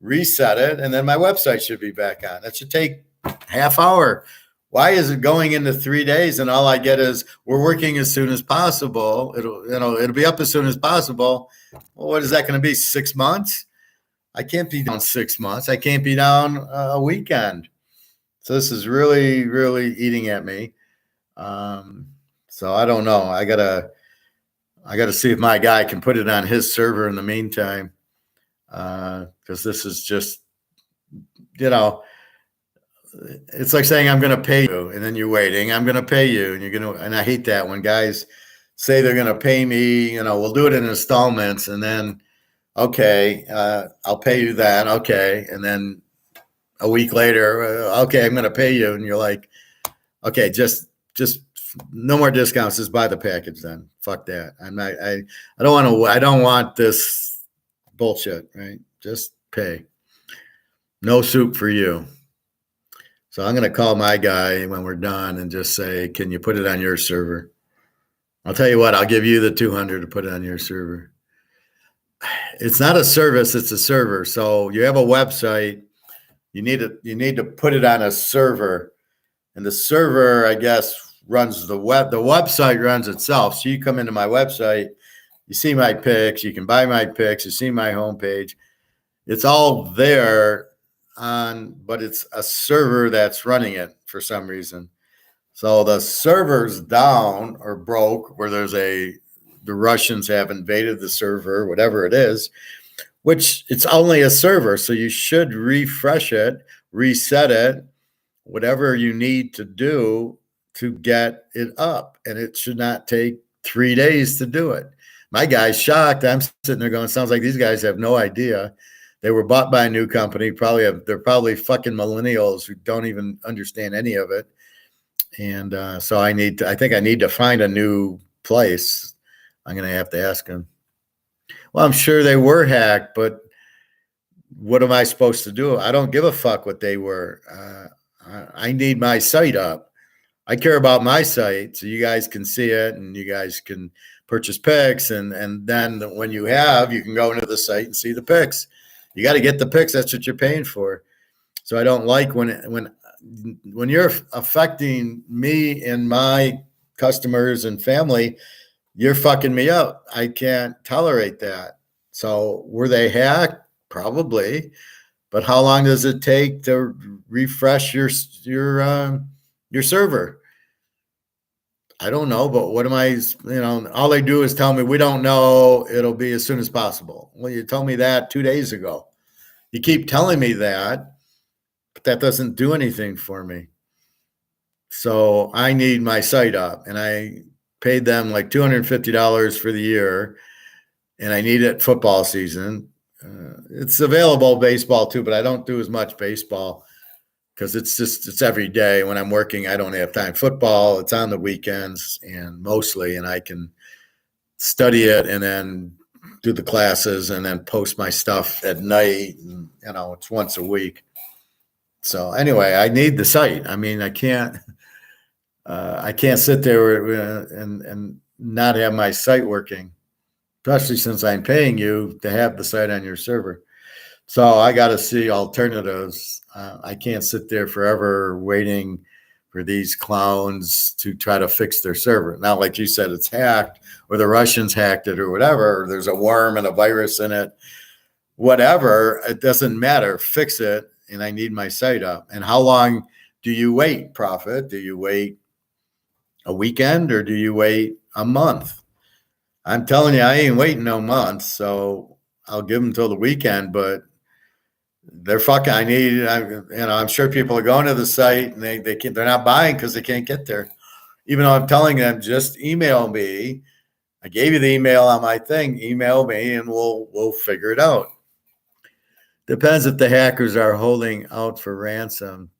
reset it, and then my website should be back on. That should take half hour. Why is it going into 3 days and all I get is we're working as soon as possible? It'll be up as soon as possible. Well, what is that going to be? 6 months? I can't be down 6 months. I can't be down a weekend. So this is really, really eating at me. So I don't know. I gotta see if my guy can put it on his server in the meantime. Because this is just, it's like saying I'm going to pay you, and then you're waiting. I'm going to pay you, and I hate that when guys say they're going to pay me. We'll do it in installments, and then okay, I'll pay you that. Okay, and then a week later, okay, I'm going to pay you, and you're like, okay, just no more discounts. Just buy the package then. Fuck that. I don't want this bullshit. Right? Just pay. No soup for you. So I'm going to call my guy when we're done and just say, can you put it on your server? I'll tell you what, I'll give you the $200 to put it on your server. It's not a service, it's a server. So you have a website, you need to put it on a server. And the server, I guess, runs the website runs itself. So you come into my website, you see my picks, you can buy my picks, you see my homepage. It's all there. But it's a server that's running it for some reason. So the server's down or broke, where the Russians have invaded the server, whatever it is, which it's only a server. So you should refresh it, reset it, whatever you need to do to get it up. And it should not take 3 days to do it. My guy's shocked. I'm sitting there going, sounds like these guys have no idea. They were bought by a new company. They're probably fucking millennials who don't even understand any of it. And so I think I need to find a new place. I'm going to have to ask them. Well, I'm sure they were hacked, but what am I supposed to do? I don't give a fuck what they were. I need my site up. I care about my site so you guys can see it and you guys can purchase picks. And then when you can go into the site and see the picks. You got to get the picks. That's what you're paying for. So I don't like when you're affecting me and my customers and family, you're fucking me up. I can't tolerate that. So were they hacked? Probably. But how long does it take to refresh your server? I don't know, but what am I, all they do is tell me, we don't know, it'll be as soon as possible. Well, you told me that 2 days ago. You keep telling me that, but that doesn't do anything for me. So I need my site up, and I paid them like $250 for the year, and I need it football season. It's available baseball too, but I don't do as much baseball because it's every day. When I'm working, I don't have time. Football, it's on the weekends and mostly, and I can study it and then do the classes and then post my stuff at night. And, it's once a week. So anyway, I need the site. I mean, I can't sit there and not have my site working, especially since I'm paying you to have the site on your server. So I got to see alternatives. I can't sit there forever waiting for these clowns to try to fix their server. Now, like you said, it's hacked or the Russians hacked it or whatever. Or there's a worm and a virus in it. Whatever, it doesn't matter. Fix it, and I need my site up. And how long do you wait, Prophet? Do you wait a weekend or do you wait a month? I'm telling you, I ain't waiting no month, so I'll give them till the weekend. But they're fucking. I'm sure people are going to the site and they're not buying because they can't get there. Even though I'm telling them, just email me. I gave you the email on my thing. Email me and we'll figure it out. Depends if the hackers are holding out for ransom.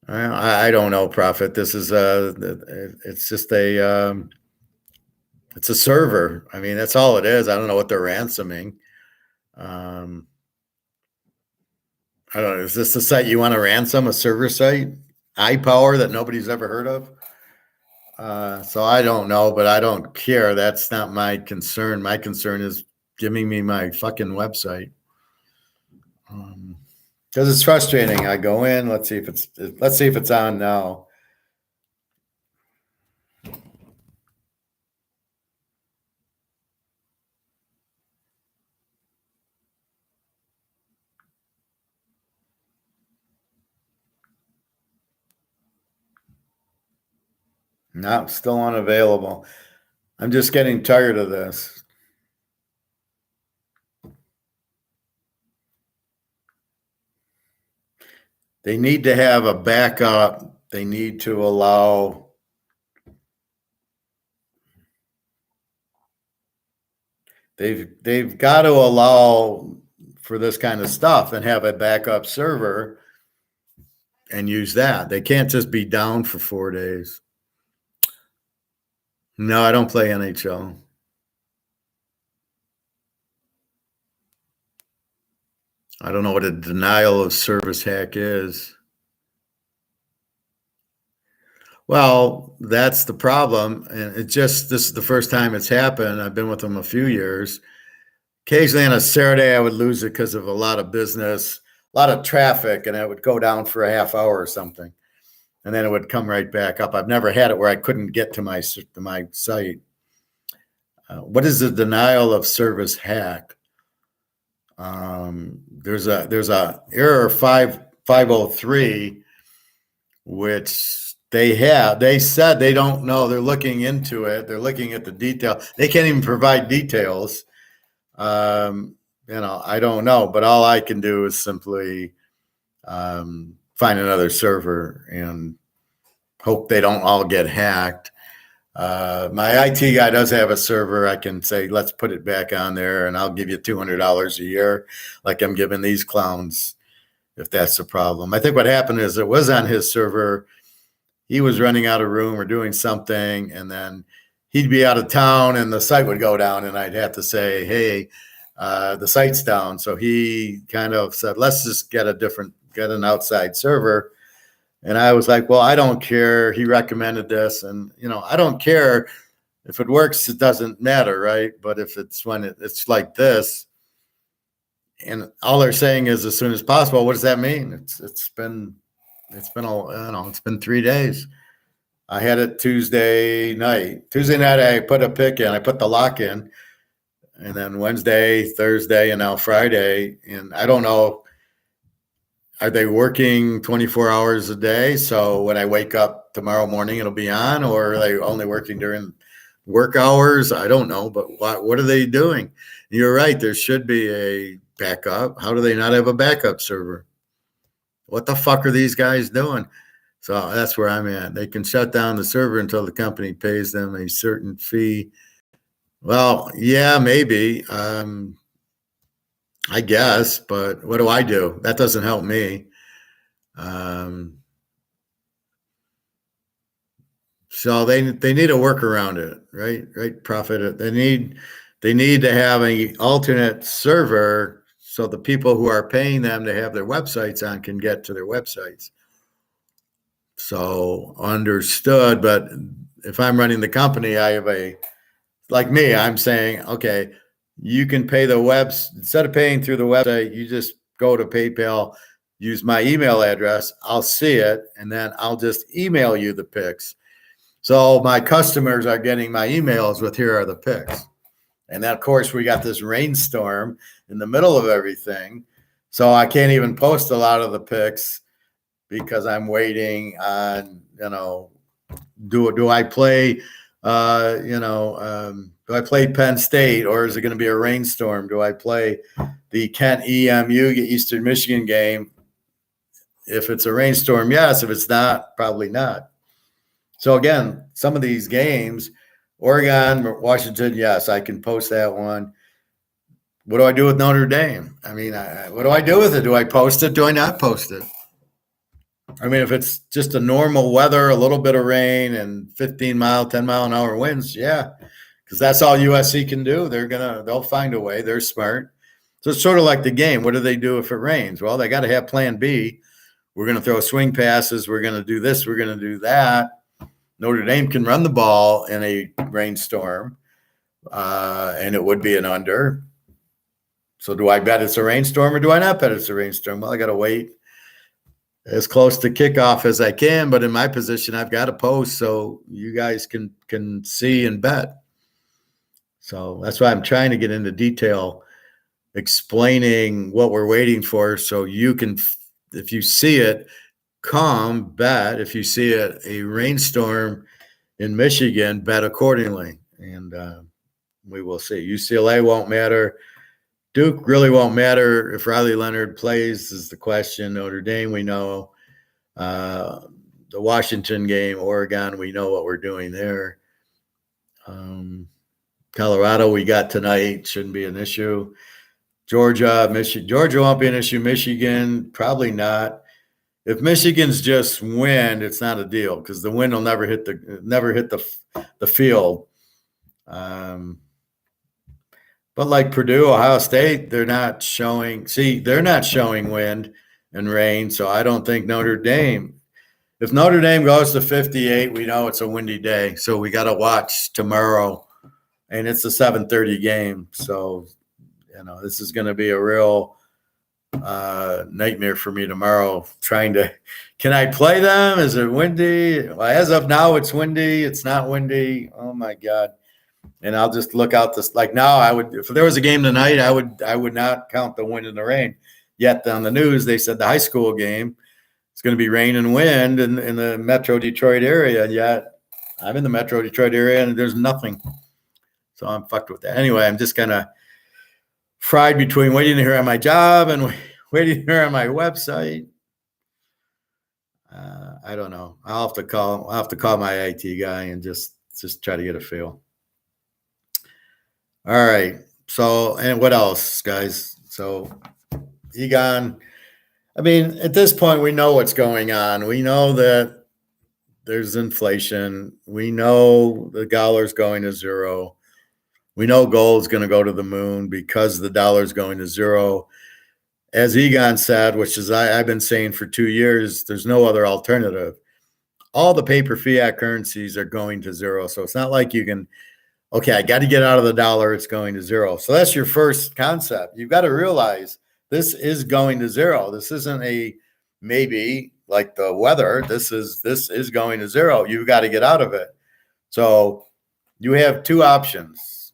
I don't know, Prophet. This is it's just it's a server. I mean, that's all it is. I don't know what they're ransoming. I don't know. Is this the site you want to ransom? A server site? iPower that nobody's ever heard of? So I don't know, but I don't care. That's not my concern. My concern is giving me my fucking website. Because it's frustrating. I go in. Let's see if it's on now. No, still unavailable. I'm just getting tired of this. They need to have a backup. They need to allow they've got to allow for this kind of stuff and have a backup server and use that. They can't just be down for 4 days. No, I don't play NHL. I don't know what a denial of service hack is. Well, that's the problem. And this is the first time it's happened. I've been with them a few years. Occasionally on a Saturday, I would lose it because of a lot of business, a lot of traffic, and it would go down for a half hour or something. And then it would come right back up. I've never had it where I couldn't get to my site. What is the denial of service hack? There's a error 503 which they have. They said they don't know. They're looking into it. They're looking at the detail. They can't even provide details. I don't know, but all I can do is simply find another server and hope they don't all get hacked. My IT guy does have a server. I can say, let's put it back on there and I'll give you $200 a year, like I'm giving these clowns, if that's the problem. I think what happened is it was on his server. He was running out of room or doing something, and then he'd be out of town and the site would go down and I'd have to say, hey, the site's down. So he kind of said, let's just get an outside server. And I was like, well, I don't care. He recommended this. And, I don't care if it works, it doesn't matter. Right. But if it's when it's like this and all they're saying is as soon as possible, what does that mean? It's been 3 days. I had it Tuesday night. I put a pick in, I put the lock in, and then Wednesday, Thursday, and now Friday. And I don't know, are they working 24 hours a day? So when I wake up tomorrow morning, it'll be on, or are they only working during work hours? I don't know, but what are they doing? You're right. There should be a backup. How do they not have a backup server? What the fuck are these guys doing? So that's where I'm at. They can shut down the server until the company pays them a certain fee. Well, yeah, maybe. I guess, but what do I do? That doesn't help me. So they need to work around it, right? Right, profit. They need to have an alternate server so the people who are paying them to have their websites on can get to their websites. So understood, but if I'm running the company, I have I'm saying, okay, you can pay instead of paying through the website, you just go to PayPal, use my email address, I'll see it, and then I'll just email you the pics. So my customers are getting my emails with, here are the pics. And then, of course, we got this rainstorm in the middle of everything. So I can't even post a lot of the pics because I'm waiting on, do I play, do I play Penn State, or is it going to be a rainstorm? Do I play the Kent EMU Eastern Michigan game? If it's a rainstorm, yes. If it's not, probably not. So again, some of these games, Oregon, Washington, yes, I can post that one. What do I do with Notre Dame? I mean, what do I do with it? Do I post it? Do I not post it? I mean, if it's just a normal weather, a little bit of rain and 10 mile an hour winds, yeah, because that's all USC can do. They'll find a way. They're smart. So it's sort of like the game. What do they do if it rains? Well, they got to have plan B. We're going to throw swing passes. We're going to do this. We're going to do that. Notre Dame can run the ball in a rainstorm, and it would be an under. So do I bet it's a rainstorm or do I not bet it's a rainstorm? Well, I got to wait as close to kickoff as I can, but in my position, I've got to post so you guys can see and bet. So that's why I'm trying to get into detail, explaining what we're waiting for, so you can, if you see it, come bet. If you see a rainstorm in Michigan, bet accordingly, and we will see. UCLA won't matter. Duke really won't matter if Riley Leonard plays, is the question. Notre Dame, we know. The Washington game, Oregon, we know what we're doing there. Colorado, we got tonight, shouldn't be an issue. Georgia won't be an issue. Michigan, probably not. If Michigan's just wind, it's not a deal because the wind will never hit the field. But like Purdue, Ohio State, they're not showing wind and rain. So I don't think Notre Dame. If Notre Dame goes to 58, we know it's a windy day. So we got to watch tomorrow, and it's a 7:30 game. So this is going to be a real nightmare for me tomorrow. Can I play them? Is it windy? Well, as of now, it's windy. It's not windy. Oh my God. And I'll just look out this, like now if there was a game tonight, I would not count the wind and the rain. Yet on the news, they said the high school game, it's going to be rain and wind in the Metro Detroit area. And yet I'm in the Metro Detroit area and there's nothing. So I'm fucked with that. Anyway, I'm just kind of fried between waiting to hear on my job and waiting to hear on my website. I don't know. I'll have to call my IT guy and just try to get a feel. All right. So, and what else, guys? So Egon, I mean, at this point, we know what's going on. We know that there's inflation. We know the dollar's going to zero. We know gold's going to go to the moon because the dollar's going to zero. As Egon said, which is I've been saying for 2 years, there's no other alternative. All the paper fiat currencies are going to zero. So it's not like you can, okay, I got to get out of the dollar. It's going to zero. So that's your first concept. You've got to realize this is going to zero. This isn't a maybe like the weather. This is going to zero. You've got to get out of it. So you have two options.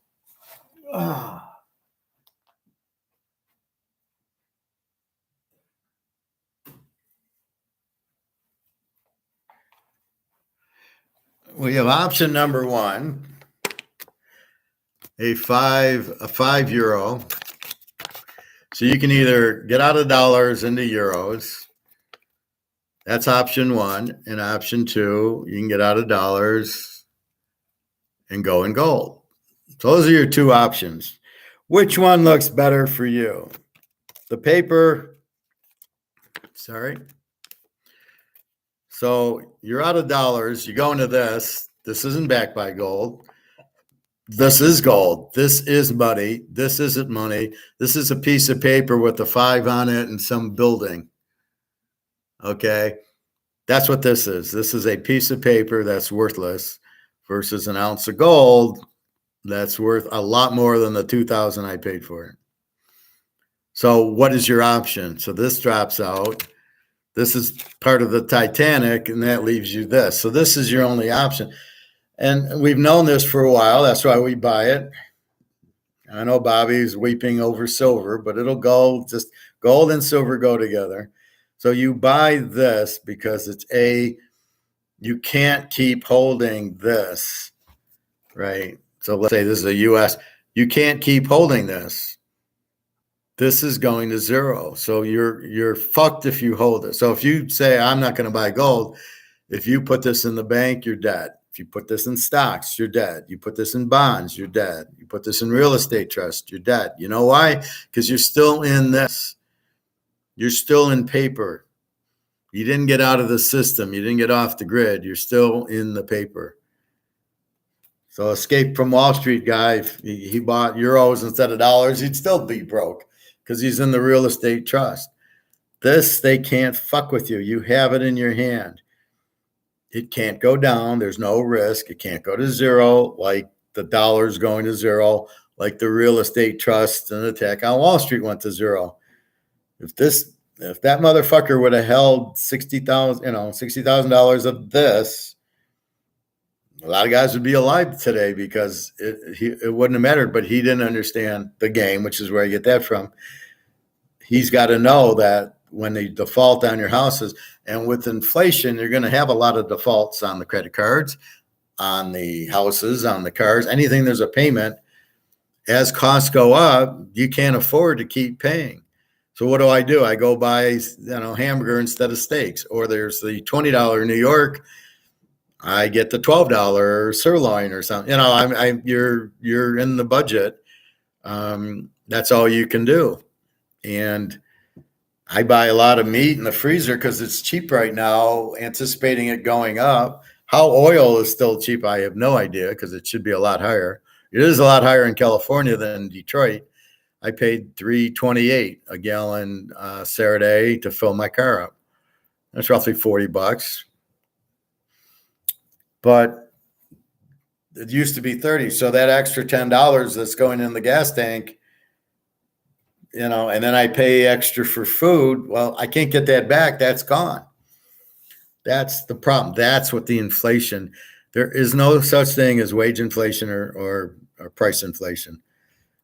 We have option number one, a five euro. So you can either get out of dollars into euros. That's option one. And option two, you can get out of dollars and go in gold. So those are your two options. Which one looks better for you? The paper, sorry. So you're out of dollars. You go into this. This isn't backed by gold. This is gold. This is money. This isn't money. This is a piece of paper with a 5 on it and some building. Okay. That's what this is. This is a piece of paper that's worthless versus an ounce of gold that's worth a lot more than the $2,000 I paid for it. So what is your option? So this drops out. This is part of the Titanic, and that leaves you this. So this is your only option. And we've known this for a while. That's why we buy it. I know Bobby's weeping over silver, but it'll go, just gold and silver go together. So you buy this because you can't keep holding this, right? So let's say this is a US. You can't keep holding this. This is going to zero. So you're fucked if you hold it. So if you say, I'm not going to buy gold, if you put this in the bank, you're dead. If you put this in stocks, you're dead. You put this in bonds, you're dead. You put this in real estate trust, you're dead. You know why? Because you're still in this. You're still in paper. You didn't get out of the system. You didn't get off the grid. You're still in the paper. So Escape from Wall Street guy, if he bought euros instead of dollars, he'd still be broke because he's in the real estate trust. This, they can't fuck with you. You have it in your hand. It can't go down. There's no risk. It can't go to zero like the dollar's going to zero, like the real estate trust and the tech on Wall Street went to zero. If that motherfucker would have held $60,000 of this, a lot of guys would be alive today because it wouldn't have mattered, but he didn't understand the game, which is where I get that from. He's got to know that when they default on your houses, and with inflation, you're going to have a lot of defaults on the credit cards, on the houses, on the cars, anything there's a payment. As costs go up, you can't afford to keep paying. So what do? I go buy, hamburger instead of steaks, or there's the $20 New York. I get the $12 sirloin or something. You're in the budget. That's all you can do. And I buy a lot of meat in the freezer because it's cheap right now, anticipating it going up. How oil is still cheap, I have no idea because it should be a lot higher. It is a lot higher in California than in Detroit. I paid $3.28 a gallon Saturday to fill my car up. That's roughly $40. But it used to be $30. So that extra $10 that's going in the gas tank, and then I pay extra for food. Well, I can't get that back. That's gone. That's the problem. That's what the inflation. There is no such thing as wage inflation or price inflation.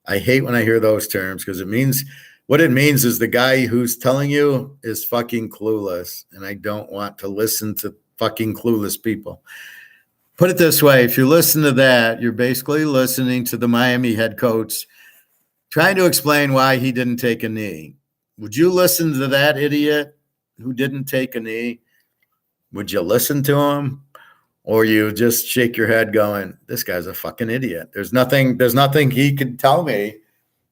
I hate when I hear those terms because it means What it means is the guy who's telling you is fucking clueless, and I don't want to listen to fucking clueless people. Put it this way, if you listen to that, you're basically listening to the Miami head coach trying to explain why he didn't take a knee. Would you listen to that idiot who didn't take a knee? Would you listen to him? Or you just shake your head going, this guy's a fucking idiot. There's nothing he could tell me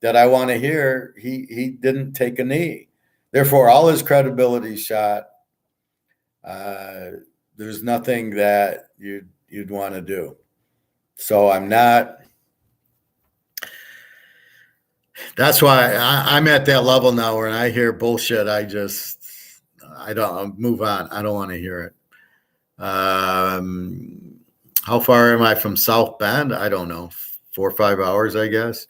that I want to hear. He didn't take a knee. Therefore, all his credibility shot. There's nothing that you'd want to do. So I'm not. That's why I'm at that level now where I hear bullshit. I don't move on. I don't want to hear it. How far am I from South Bend? I don't know. 4 or 5 hours, I guess.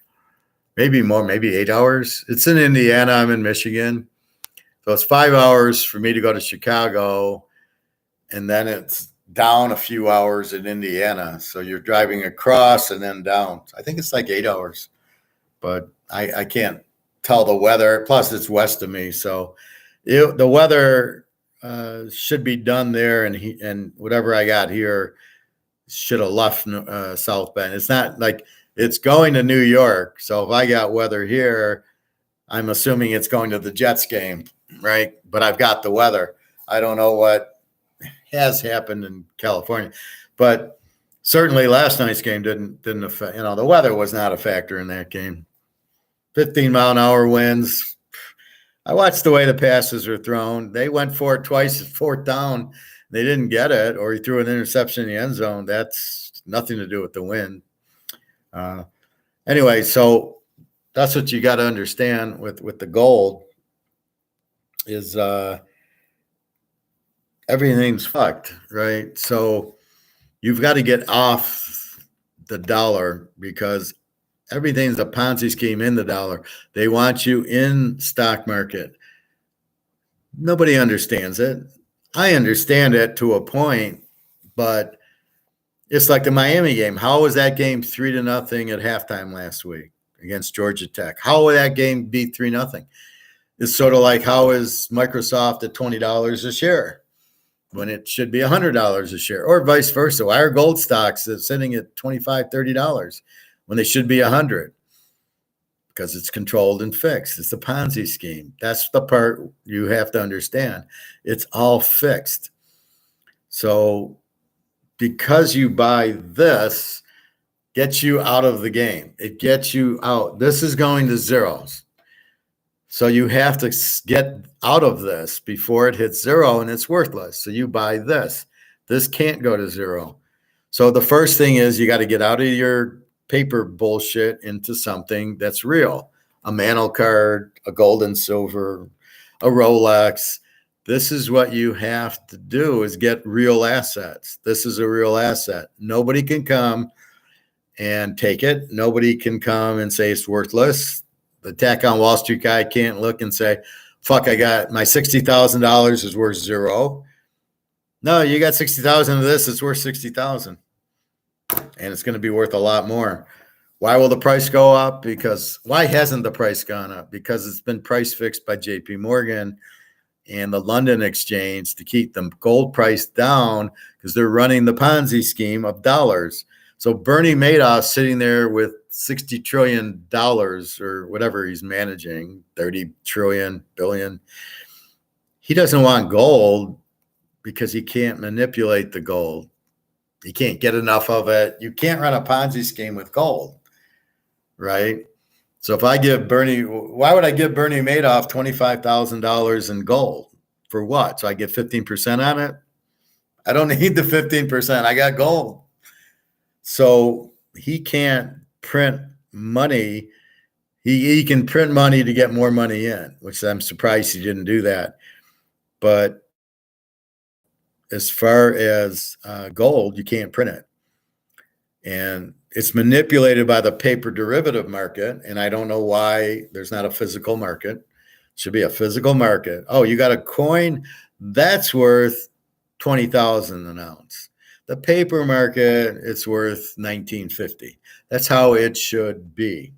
Maybe more, maybe 8 hours. It's in Indiana. I'm in Michigan. So it's 5 hours for me to go to Chicago. And then it's down a few hours in Indiana. So you're driving across and then down. I think it's like 8 hours. But I can't tell the weather. Plus, it's west of me. So the weather should be done there. And whatever I got here should have left South Bend. It's not like it's going to New York. So if I got weather here, I'm assuming it's going to the Jets game, right? But I've got the weather. I don't know what has happened in California. But certainly last night's game didn't affect, the weather was not a factor in that game. 15-mile-an-hour winds. I watched the way the passes were thrown. They went for it twice, 4th down. They didn't get it, or he threw an interception in the end zone. That's nothing to do with the wind. Anyway, so that's what you got to understand with the gold is everything's fucked, right? So you've got to get off the dollar because everything's a Ponzi scheme in the dollar. They want you in stock market. Nobody understands it. I understand it to a point, but it's like the Miami game. How was that game 3-0 at halftime last week against Georgia Tech? How would that game be 3-0? It's sort of like how is Microsoft at $20 a share when it should be $100 a share, or vice versa? Why are gold stocks sitting at $25, $30 when they should be $100? Because it's controlled and fixed. It's a Ponzi scheme. That's the part you have to understand. It's all fixed. So because you buy this, gets you out of the game. It gets you out. This is going to zeros. So you have to get out of this before it hits zero and it's worthless. So you buy this. This can't go to zero. So the first thing is you got to get out of your paper bullshit into something that's real. A Mantle card, a gold and silver, a Rolex. This is what you have to do is get real assets. This is a real asset. Nobody can come and take it. Nobody can come and say it's worthless. The Attack on Wall Street guy can't look and say, fuck, I got my $60,000 is worth zero. No, you got 60,000 of this, it's worth 60,000. And it's going to be worth a lot more. Why will the price go up? Because why hasn't the price gone up? Because it's been price fixed by JP Morgan and the London exchange to keep the gold price down because they're running the Ponzi scheme of dollars. So Bernie Madoff sitting there with $60 trillion or whatever he's managing, 30 trillion, billion. He doesn't want gold because he can't manipulate the gold. He can't get enough of it. You can't run a Ponzi scheme with gold, right? So if I give Bernie, why would I give Bernie Madoff $25,000 in gold? For what? So I get 15% on it? I don't need the 15%. I got gold. So he can't print money. He can print money to get more money in, which I'm surprised he didn't do that. But as far as gold, you can't print it. And it's manipulated by the paper derivative market. And I don't know why there's not a physical market. It should be a physical market. Oh, you got a coin that's worth 20,000 an ounce. The paper market, it's worth 1950. That's how it should be.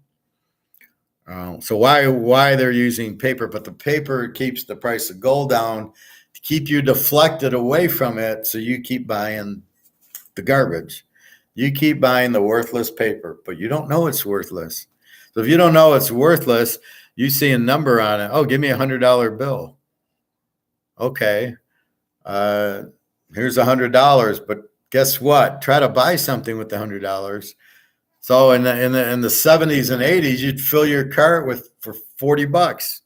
So why they're using paper, but the paper keeps the price of gold down to keep you deflected away from it. So you keep buying the garbage. You keep buying the worthless paper, but you don't know it's worthless. So if you don't know it's worthless, you see a number on it. Oh, give me $100 bill. Okay. Here's $100, but guess what? Try to buy something with the $100. So in the 70s and 80s, you'd fill your cart for $40.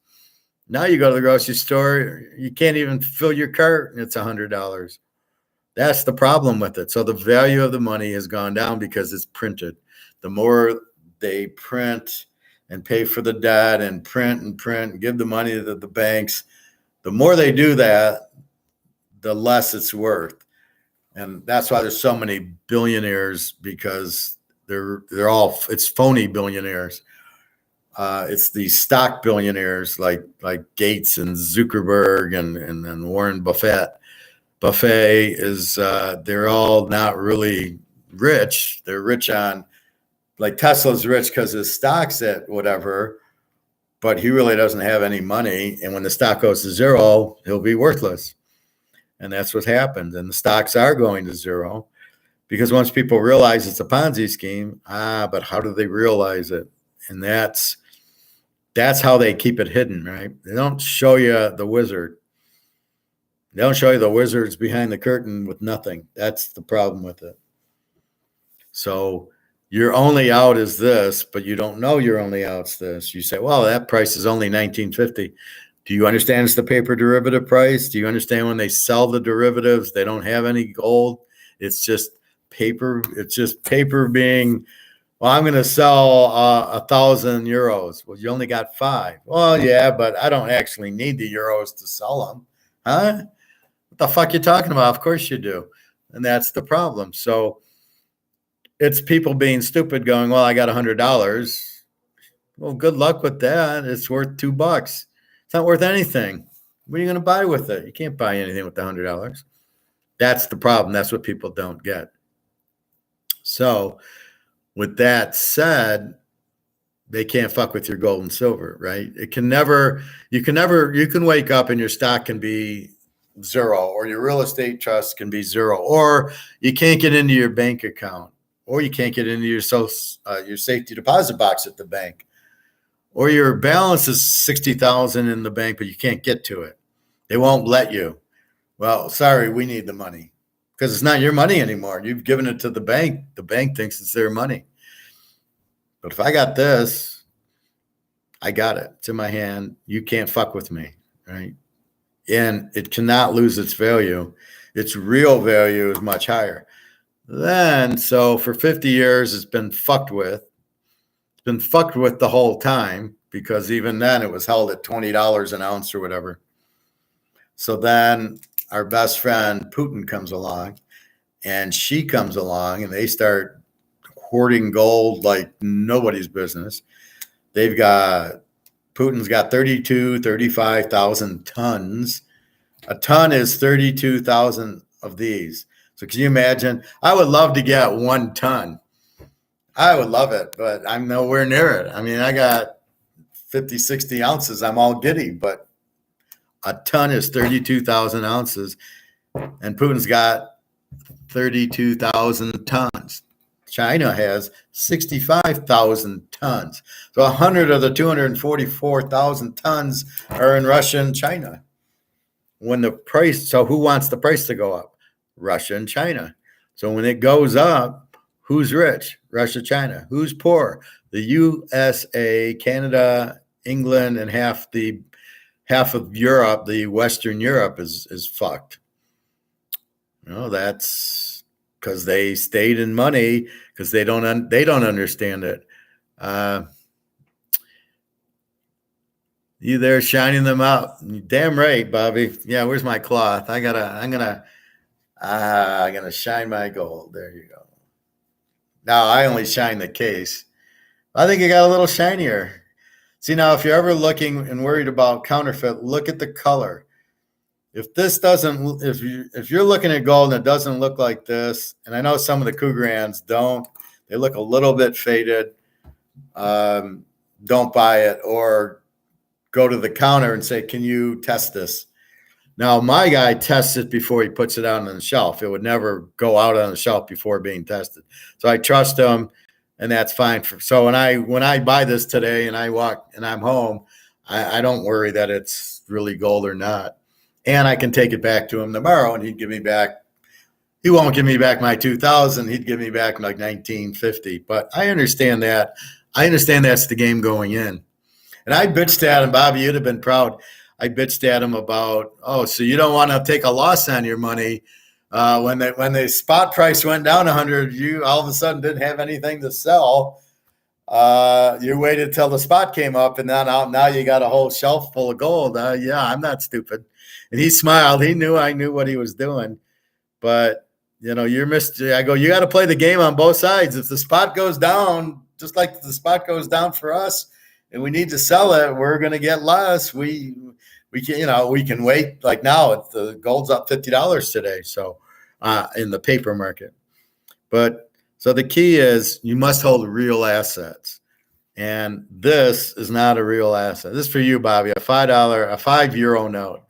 Now you go to the grocery store, you can't even fill your cart, and it's $100. That's the problem with it. So the value of the money has gone down because it's printed. The more they print and pay for the debt and print and give the money to the banks, the more they do that, the less it's worth. And that's why there's so many billionaires, because it's phony billionaires. It's the stock billionaires like Gates and Zuckerberg and Warren Buffett. Buffet is they're all not really rich. They're rich on, like, Tesla's rich because his stock's at whatever, but he really doesn't have any money. And when the stock goes to zero, he'll be worthless. And that's what happens. And the stocks are going to zero because once people realize it's a Ponzi scheme, but how do they realize it? And that's how they keep it hidden, right? They don't show you the wizard. They don't show you the wizards behind the curtain with nothing. That's the problem with it. So your only out is this, but you don't know your only out's this. You say, well, that price is only $19.50. Do you understand it's the paper derivative price? Do you understand when they sell the derivatives, they don't have any gold? It's just paper. It's just paper being, well, I'm going to sell 1,000 euros. Well, you only got 5. Well, yeah, but I don't actually need the euros to sell them. Huh? What the fuck you talking about? Of course you do. And that's the problem. So it's people being stupid going, well, I got $100. Well, good luck with that. It's worth $2. It's not worth anything. What are you going to buy with it? You can't buy anything with the $100. That's the problem. That's what people don't get. So with that said, they can't fuck with your gold and silver, right? You can wake up and your stock can be zero, or your real estate trust can be zero, or you can't get into your bank account, or you can't get into your safety deposit box at the bank, or your balance is $60,000 in the bank, but you can't get to it. They won't let you. Well, sorry, we need the money because it's not your money anymore. You've given it to the bank. The bank thinks it's their money. But if I got this, I got it. It's in my hand. You can't fuck with me, right? And it cannot lose its value. Its real value is much higher. So for 50 years, it's been fucked with. It's been fucked with the whole time because even then it was held at $20 an ounce or whatever. So then our best friend Putin comes along, and she comes along, and they start hoarding gold like nobody's business. Putin's got 35,000 tons. A ton is 32,000 of these. So can you imagine? I would love to get 1 ton. I would love it, but I'm nowhere near it. I mean, I got 50, 60 ounces. I'm all giddy, but a ton is 32,000 ounces. And Putin's got 32,000 tons. China has 65,000 tons. So 100 of the 244,000 tons are in Russia and China. So who wants the price to go up? Russia and China. So when it goes up, who's rich? Russia, China. Who's poor? The USA, Canada, England, and half of Europe, the Western Europe is fucked. That's because they stayed in money because they don't understand it. You there shining them up? Damn right, Bobby. Yeah, where's my cloth? I'm gonna shine my gold. There you go. Now I only shine the case. I think it got a little shinier. See, now if you're ever looking and worried about counterfeit, look at the color. If you're looking at gold and it doesn't look like this, and I know some of the Cougarans don't, they look a little bit faded. don't buy it, or go to the counter and say, can you test this? Now, my guy tests it before he puts it out on the shelf. It would never go out on the shelf before being tested. So I trust him, and that's fine. So when I buy this today and I walk and I'm home, I don't worry that it's really gold or not. And I can take it back to him tomorrow, and he'd give me back. He won't give me back my 2,000. He'd give me back like 1950. But I understand that. I understand that's the game going in. And I bitched at him, Bobby. You'd have been proud. I bitched at him about, so you don't want to take a loss on your money. When the spot price went down 100, you all of a sudden didn't have anything to sell. You waited till the spot came up, and now you got a whole shelf full of gold. Yeah, I'm not stupid. And he smiled. He knew I knew what he was doing. But, I go, you got to play the game on both sides. If the spot goes down, just like the spot goes down for us, and we need to sell it, we're going to get less. We can, we can wait. Like now, the gold's up $50 today. So in the paper market, but so the key is you must hold real assets, and this is not a real asset. This is for you, Bobby, a €5 note.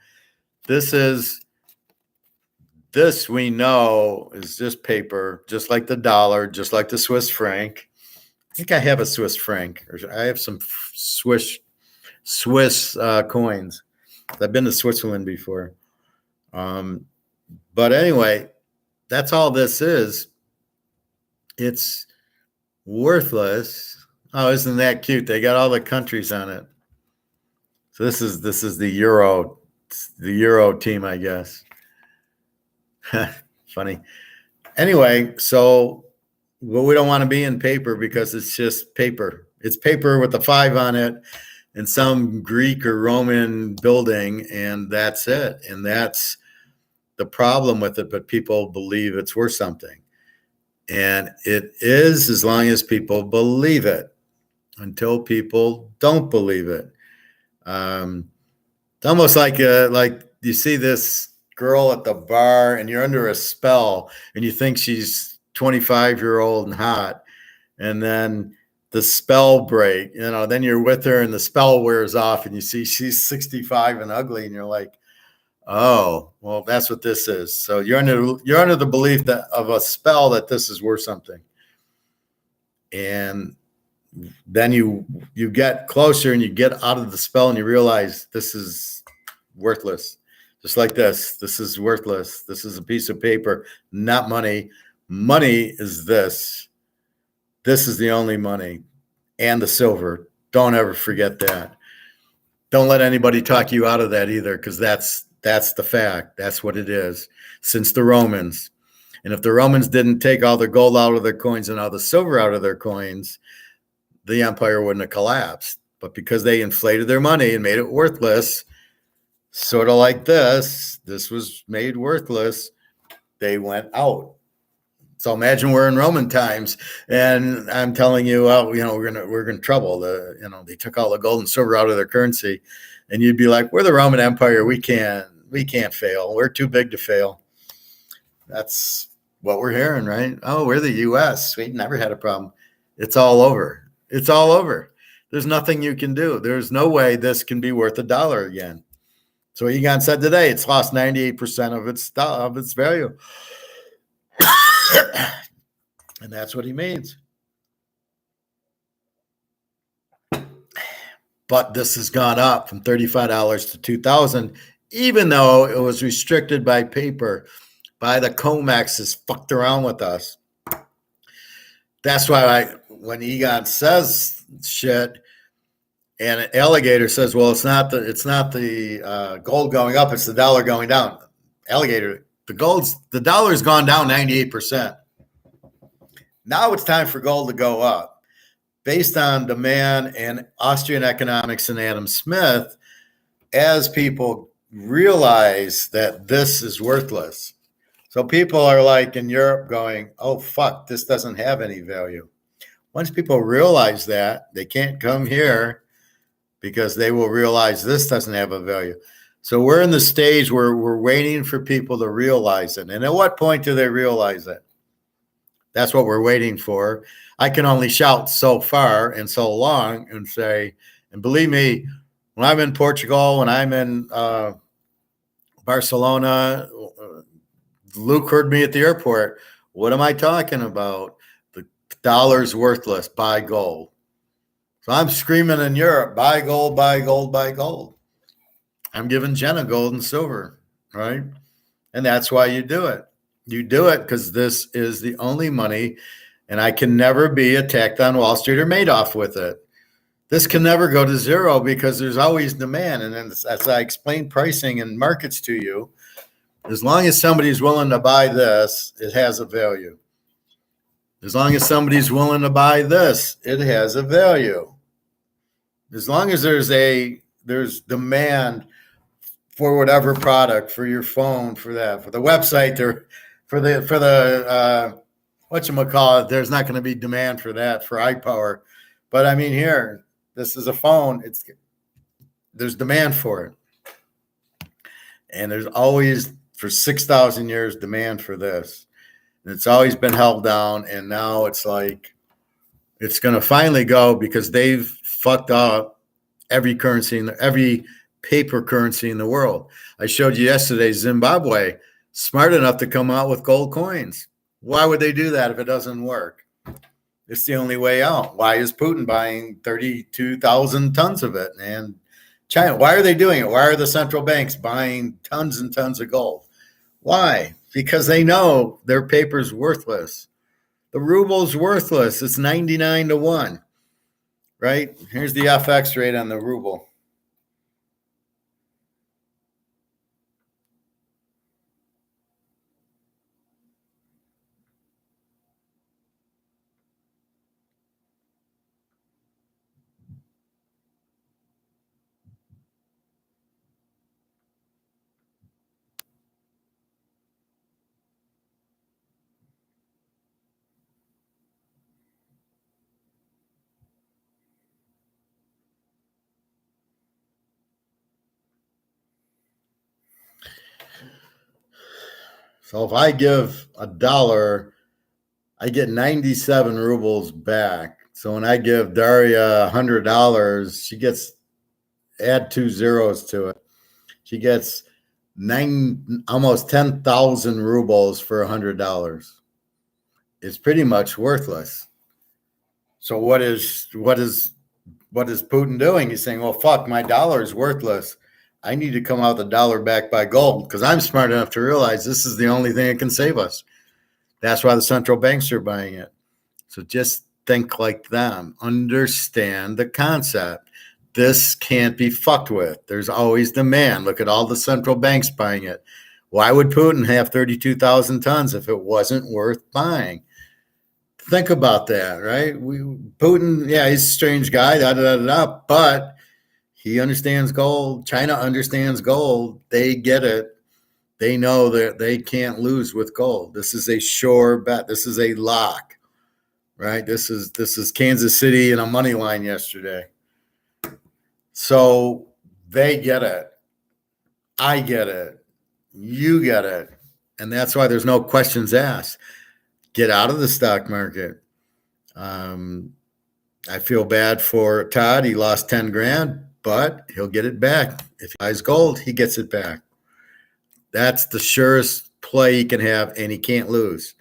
This we know is just paper, just like the dollar, just like the Swiss franc. I think I have a Swiss franc, or I have some Swiss coins. I've been to Switzerland before. But anyway, that's all this is. It's worthless. Oh, isn't that cute? They got all the countries on it. So this is the Euro team, I guess. Funny. Anyway, but we don't want to be in paper because it's just paper. It's paper with a 5 on it and some Greek or Roman building, and that's it. And that's the problem with it. But people believe it's worth something. And it is, as long as people believe it. Until people don't believe it. It's almost like you see this girl at the bar and you're under a spell and you think she's 25-year-old and hot, and then the spell break, then you're with her and the spell wears off and you see she's 65 and ugly, and you're like, oh, well, that's what this is. So you're under the belief that of a spell that this is worth something. And then you get closer and you get out of the spell and you realize this is worthless. Just like this. This is worthless. This is a piece of paper, not money. Money is this. This is the only money, and the silver. Don't ever forget that. Don't let anybody talk you out of that either, because that's the fact. That's what it is since the Romans. And if the Romans didn't take all the gold out of their coins and all the silver out of their coins, the empire wouldn't have collapsed. But because they inflated their money and made it worthless, sort of like this was made worthless, they went out. So imagine we're in Roman times, and I'm telling you, we're in trouble. They took all the gold and silver out of their currency, and you'd be like, we're the Roman Empire. We can't fail. We're too big to fail. That's what we're hearing, right? Oh, we're the U.S. We never had a problem. It's all over. It's all over. There's nothing you can do. There's no way this can be worth $1 again. So Egon said today, it's lost 98% of its value. And that's what he means. But this has gone up from $35 to $2,000, even though it was restricted by paper, by the COMEX fucked around with us. That's why when Egon says shit, and an alligator says, well, it's not the gold going up, it's the dollar going down. Alligator, the dollar's gone down 98%. Now it's time for gold to go up. Based on demand and Austrian economics and Adam Smith, as people realize that this is worthless. So people are like in Europe going, oh, fuck, this doesn't have any value. Once people realize that, they can't come here because they will realize this doesn't have a value. So we're in the stage where we're waiting for people to realize it. And at what point do they realize it? That's what we're waiting for. I can only shout so far and so long and say, and believe me, when I'm in Portugal, when I'm in Barcelona, Luke heard me at the airport. What am I talking about? The dollar's worthless. Buy gold. So I'm screaming in Europe, buy gold, buy gold, buy gold. I'm giving Jenna gold and silver, right? And that's why you do it. You do it because this is the only money, and I can never be attacked on Wall Street or Madoff with it. This can never go to zero because there's always demand. And then as I explain pricing and markets to you, as long as somebody's willing to buy this, it has a value. As long as somebody's willing to buy this, it has a value. As long as there's demand for whatever product, for your phone, for that, for the website, or for the whatchamacallit, there's not going to be demand for that, for iPower. But I mean, here, this is a phone. There's demand for it. And there's always, for 6,000 years, demand for this. And it's always been held down. And now it's like, it's going to finally go because they've fucked up every currency, every paper currency in the world. I showed you yesterday, Zimbabwe, smart enough to come out with gold coins. Why would they do that if it doesn't work? It's the only way out. Why is Putin buying 32,000 tons of it? And China, why are they doing it? Why are the central banks buying tons and tons of gold? Why? Because they know their paper's worthless. The ruble's worthless. It's 99 to 1, right? Here's the FX rate on the ruble. So if I give $1, I get 97 rubles back. So when I give Daria $100, she gets, add 2 zeros to it, she gets almost 10,000 rubles for $100. It's pretty much worthless. So what is Putin doing? He's saying, well, fuck, my dollar is worthless. I need to come out the dollar back by gold because I'm smart enough to realize this is the only thing that can save us. That's why the central banks are buying it. So just think like them. Understand the concept. This can't be fucked with. There's always demand. Look at all the central banks buying it. Why would Putin have 32,000 tons if it wasn't worth buying? Think about that, right? Putin, yeah, he's a strange guy, but he understands gold. China understands gold. They get it. They know that they can't lose with gold. This is a sure bet. This is a lock, right? This is Kansas City in a money line yesterday. So they get it. I get it. You get it. And that's why there's no questions asked. Get out of the stock market. I feel bad for Todd. He lost 10 grand, but he'll get it back. If he buys gold, he gets it back. That's the surest play he can have, and he can't lose.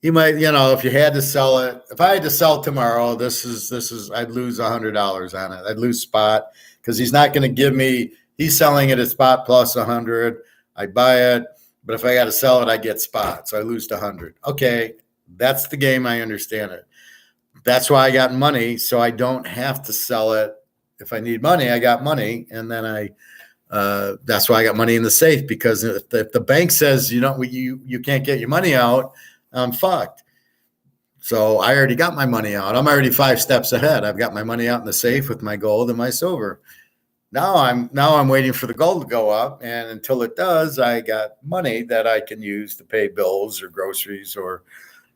He might, if you had to sell it, if I had to sell tomorrow, this is, I'd lose $100 on it. I'd lose spot because he's not going to give me, he's selling it at spot plus 100. I buy it, but if I got to sell it, I get spot. So I lose to 100. Okay. That's the game. I understand it. That's why I got money. So I don't have to sell it. If I need money, I got money. And then that's why I got money in the safe, because if the bank says, you can't get your money out, I'm fucked. So I already got my money out. I'm already 5 steps ahead. I've got my money out in the safe with my gold and my silver. Now I'm waiting for the gold to go up, and until it does, I got money that I can use to pay bills or groceries, or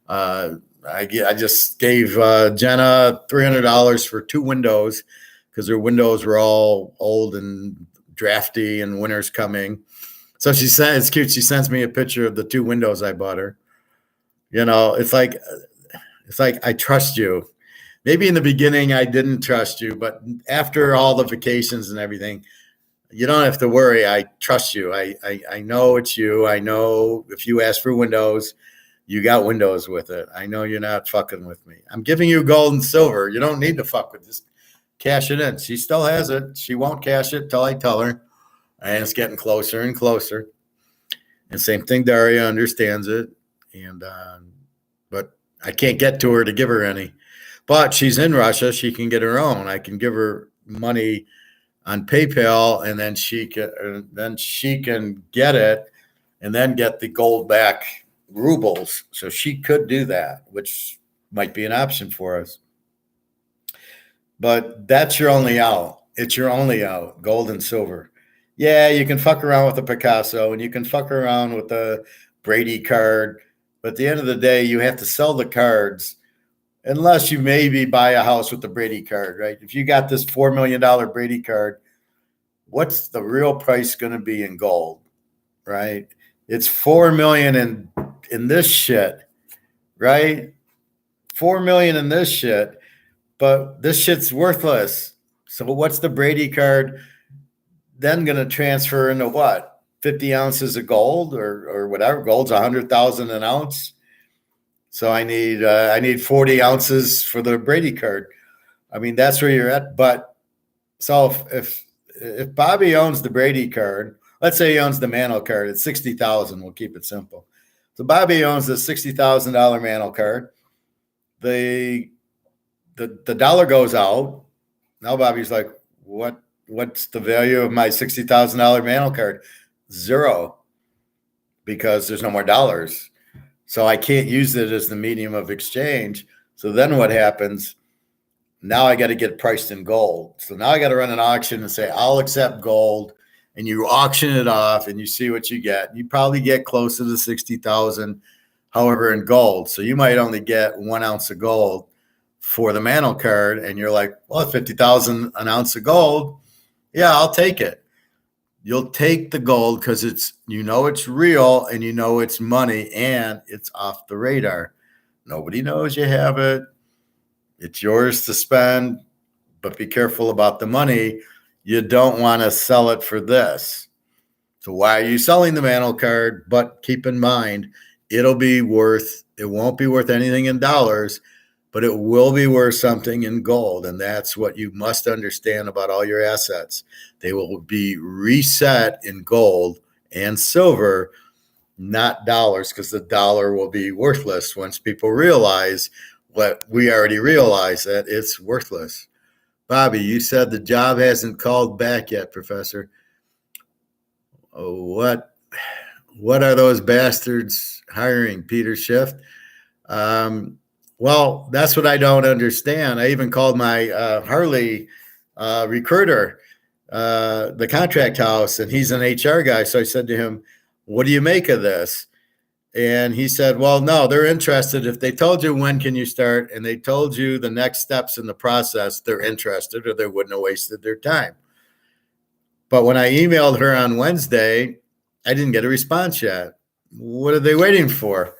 I just gave Jenna $300 for 2 windows because her windows were all old and drafty, and winter's coming. So she said, it's cute. She sends me a picture of the 2 windows I bought her. It's like I trust you. Maybe in the beginning I didn't trust you, but after all the vacations and everything, you don't have to worry. I trust you. I know it's you. I know if you ask for windows, you got windows with it. I know you're not fucking with me. I'm giving you gold and silver. You don't need to fuck with this. Cash it in. She still has it. She won't cash it till I tell her. And it's getting closer and closer. And same thing, Daria understands it. And but I can't get to her to give her any. But she's in Russia. She can get her own. I can give her money on PayPal, and then she can get it, and then get the gold back rubles. So she could do that, which might be an option for us. But that's your only out. It's your only out, gold and silver. Yeah, you can fuck around with the Picasso, and you can fuck around with the Brady card. But at the end of the day, you have to sell the cards unless you maybe buy a house with the Brady card, right? If you got this $4 million Brady card, what's the real price going to be in gold, right? It's $4 million in this shit, right? $4 million in this shit, but this shit's worthless. So what's the Brady card then going to transfer into what? 50 ounces of gold or whatever. Gold's 100,000 an ounce. So I need 40 ounces for the Brady card. I mean, that's where you're at. But so if Bobby owns the Brady card, let's say he owns the Mantle card at 60,000, we'll keep it simple. So Bobby owns the $60,000 Mantle card. The dollar goes out. Now Bobby's like, what's the value of my $60,000 Mantle card? Zero, because there's no more dollars. So I can't use it as the medium of exchange. So then what happens? Now I got to get priced in gold. So now I got to run an auction and say, I'll accept gold. And you auction it off and you see what you get. You probably get close to the 60,000, however, in gold. So you might only get 1 ounce of gold for the Mantle card. And you're like, well, 50,000 an ounce of gold. Yeah, I'll take it. You'll take the gold because it's real and it's money and it's off the radar. Nobody knows you have it. It's yours to spend, but be careful about the money. You don't want to sell it for this. So why are you selling the Mantle card? But keep in mind, it won't be worth anything in dollars, but it will be worth something in gold. And that's what you must understand about all your assets. They will be reset in gold and silver, not dollars, because the dollar will be worthless once people realize what we already realize, that it's worthless. Bobby, you said the job hasn't called back yet, Professor. Oh, what are those bastards hiring, Peter Schiff? Well, that's what I don't understand. I even called my Harley recruiter, the contract house, and he's an HR guy. So I said to him, what do you make of this? And he said, well, no, they're interested. If they told you when can you start and they told you the next steps in the process, they're interested, or they wouldn't have wasted their time. But when I emailed her on Wednesday, I didn't get a response yet. What are they waiting for?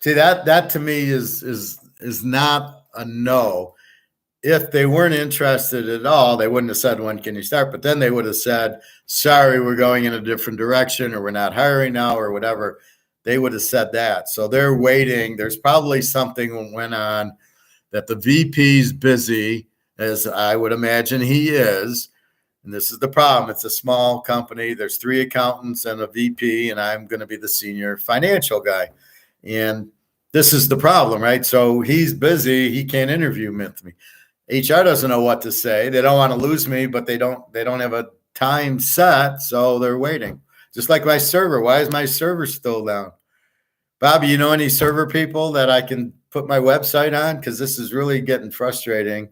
See, that to me is not a no. If they weren't interested at all, they wouldn't have said, when can you start? But then they would have said, sorry, we're going in a different direction, or we're not hiring now, or whatever. They would have said that. So they're waiting. There's probably something went on that the VP's busy, as I would imagine he is. And this is the problem. It's a small company. There's 3 accountants and a VP, and I'm going to be the senior financial guy. And this is the problem, right? So he's busy. He can't interview with me. HR doesn't know what to say. They don't want to lose me, but they don't have a time set, so they're waiting. Just like my server. Why is my server still down? Bobby, you know any server people that I can put my website on? Because this is really getting frustrating.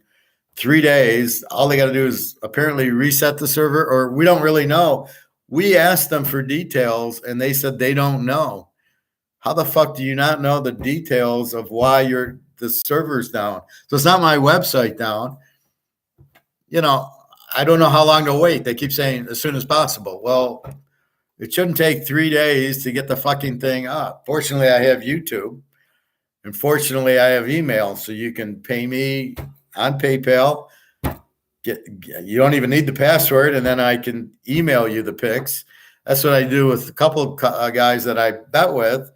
3 days, all they got to do is apparently reset the server, or we don't really know. We asked them for details, and they said they don't know. How the fuck do you not know the details of why the server's down? So it's not my website down. I don't know how long to wait. They keep saying as soon as possible. Well, It shouldn't take 3 days to get the fucking thing up. Fortunately, I have YouTube. And fortunately, I have email, so you can pay me on PayPal. You don't even need the password, and then I can email you the pics. That's what I do with a couple of guys that I bet with.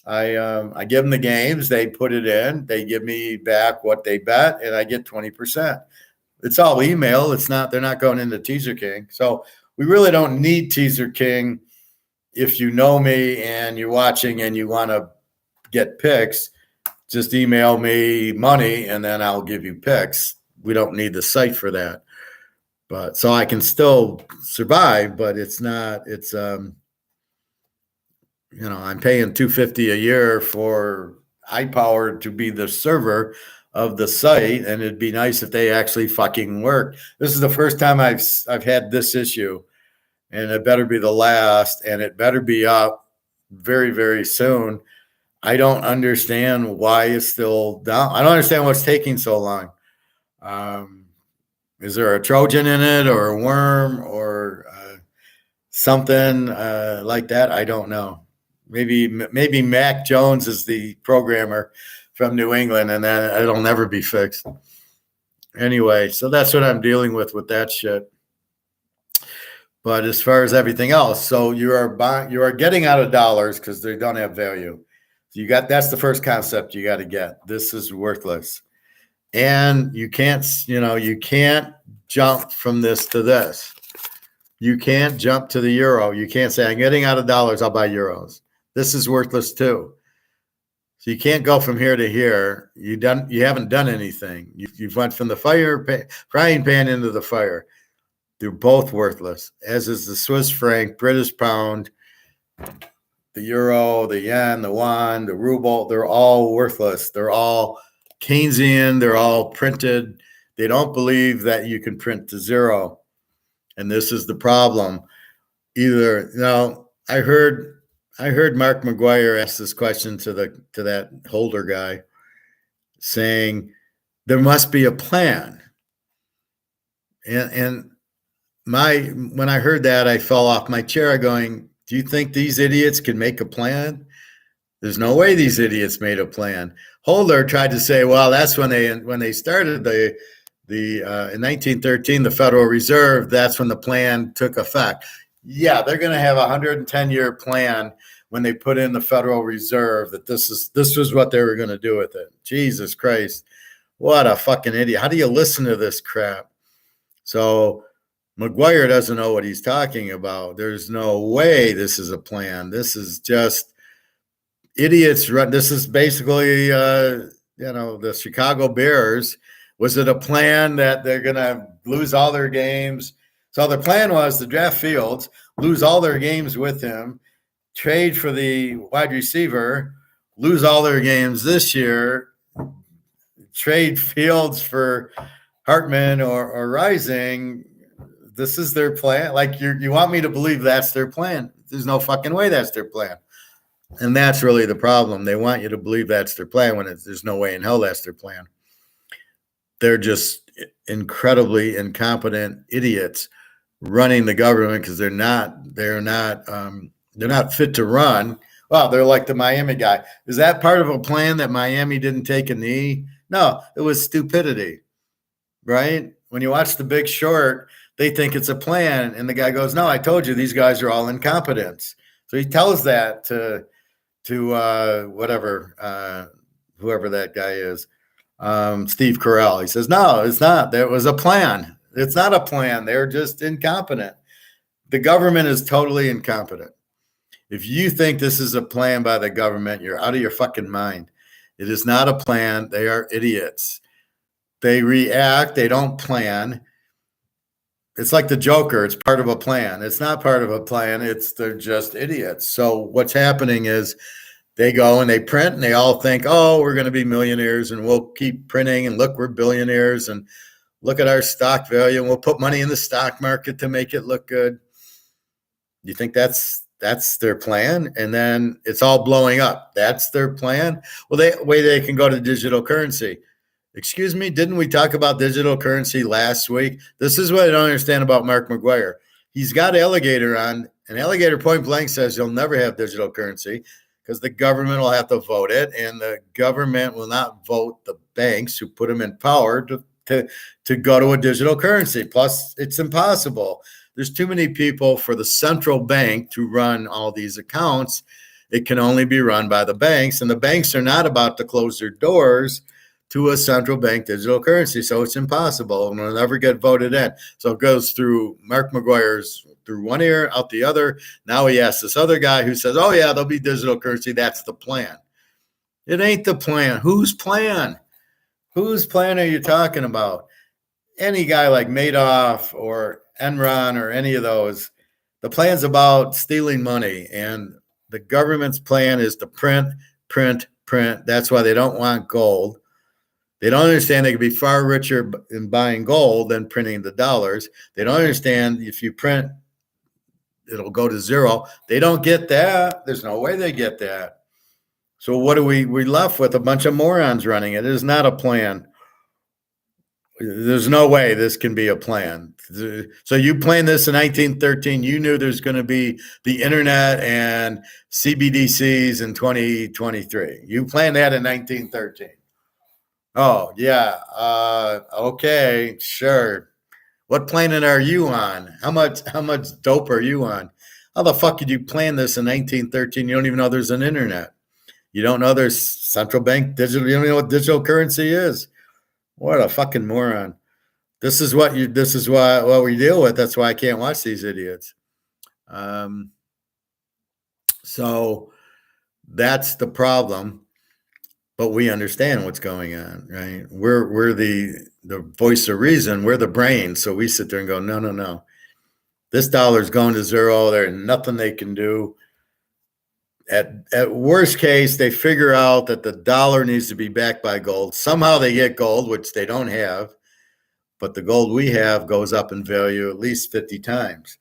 I give them the games, they put it in, they give me back what they bet, and I get 20%. It's all email. It's not, they're not going into Teaser King. So we really don't need Teaser King if you know me and you're watching and you want to get picks. Just email me money and then I'll give you picks. We don't need the site for that. But so I can still survive, but it's not, it's I'm paying $250 a year for iPower to be the server of the site, and it'd be nice if they actually fucking work. This is the first time I've had this issue, and it better be the last, and it better be up very, very soon. I don't understand why it's still down. I don't understand what's taking so long. Is there a Trojan in it or a worm or something like that? I don't know. Maybe Mac Jones is the programmer from New England, and then it'll never be fixed. Anyway, so that's what I'm dealing with that shit. But as far as everything else, so you are getting out of dollars because they don't have value. So that's the first concept you got to get. This is worthless, and you can't jump from this to this. You can't jump to the euro. You can't say I'm getting out of dollars, I'll buy euros. This is worthless too. So you can't go from here to here. You haven't done anything. You've went from the frying pan into the fire. They're both worthless, as is the Swiss franc, British pound, the euro, the yen, the yuan, the ruble. They're all worthless. They're all Keynesian. They're all printed. They don't believe that you can print to zero. And this is the problem. I heard Mark McGuire ask this question to that Holder guy, saying there must be a plan. And when I heard that, I fell off my chair going, do you think these idiots can make a plan? There's no way these idiots made a plan. Holder tried to say, well, that's when they started in 1913, the Federal Reserve, that's when the plan took effect. Yeah, they're going to have a 110-year plan when they put in the Federal Reserve that this was what they were going to do with it. Jesus Christ. What a fucking idiot. How do you listen to this crap? So McGuire doesn't know what he's talking about. There's no way this is a plan. This is just idiots. This is basically, the Chicago Bears. Was it a plan that they're going to lose all their games? So the plan was to draft Fields, lose all their games with him, trade for the wide receiver, lose all their games this year, trade Fields for Hartman or Rising. This is their plan. Like you want me to believe that's their plan. There's no fucking way that's their plan. And that's really the problem. They want you to believe that's their plan when there's no way in hell that's their plan. They're just incredibly incompetent idiots running the government because they're not fit to run. Well, they're like the Miami guy. Is that part of a plan that Miami didn't take a knee? No, it was stupidity, right? When you watch The Big Short, they think it's a plan, and the guy goes, "No, I told you these guys are all incompetents." So he tells that to whoever that guy is. Steve Carell. He says, no, it's not. There was a plan. It's not a plan. They're just incompetent. The government is totally incompetent. If you think this is a plan by the government, you're out of your fucking mind. It is not a plan. They are idiots. They react. They don't plan. It's like the Joker. It's part of a plan. It's not part of a plan. They're just idiots. So what's happening is they go and they print and they all think, oh, we're going to be millionaires and we'll keep printing and look, we're billionaires and look at our stock value and we'll put money in the stock market to make it look good. You think that's their plan? And then it's all blowing up. That's their plan? Well, they can go to digital currency. Excuse me, didn't we talk about digital currency last week? This is what I don't understand about Mark McGuire. He's got alligator on And Alligator point blank says you'll never have digital currency because the government will have to vote it, and the government will not vote the banks who put them in power to go to a digital currency. Plus, it's impossible. There's too many people for the central bank to run all these accounts. It can only be run by the banks, and the banks are not about to close their doors to a central bank digital currency. So it's impossible and it'll never get voted in. So it goes through Mark McGuire's through one ear, out the other. Now he asks this other guy who says, oh, yeah, there'll be digital currency. That's the plan. It ain't the plan. Whose plan? Whose plan are you talking about? Any guy like Madoff or Enron or any of those, the plan's about stealing money. And the government's plan is to print, print, print. That's why they don't want gold. They don't understand they could be far richer in buying gold than printing the dollars. They don't understand if you print, it'll go to zero. They don't get that. There's no way they get that. So what are we left with? A bunch of morons running it. It is not a plan. There's no way this can be a plan. So you planned this in 1913. You knew there's going to be the internet and CBDCs in 2023. You planned that in 1913. Oh, yeah. Okay, sure. What planet are you on? How much dope are you on? How the fuck did you plan this in 1913? You don't even know there's an internet. You don't know there's central bank digital. You don't even know what digital currency is. What a fucking moron. This is what we deal with. That's why I can't watch these idiots. So that's the problem. But we understand what's going on, right? We're the voice of reason. We're the brain. So we sit there and go, no. This dollar's going to zero. There's nothing they can do. At worst case, they figure out that the dollar needs to be backed by gold. Somehow they get gold, which they don't have. But the gold we have goes up in value at least 50 times.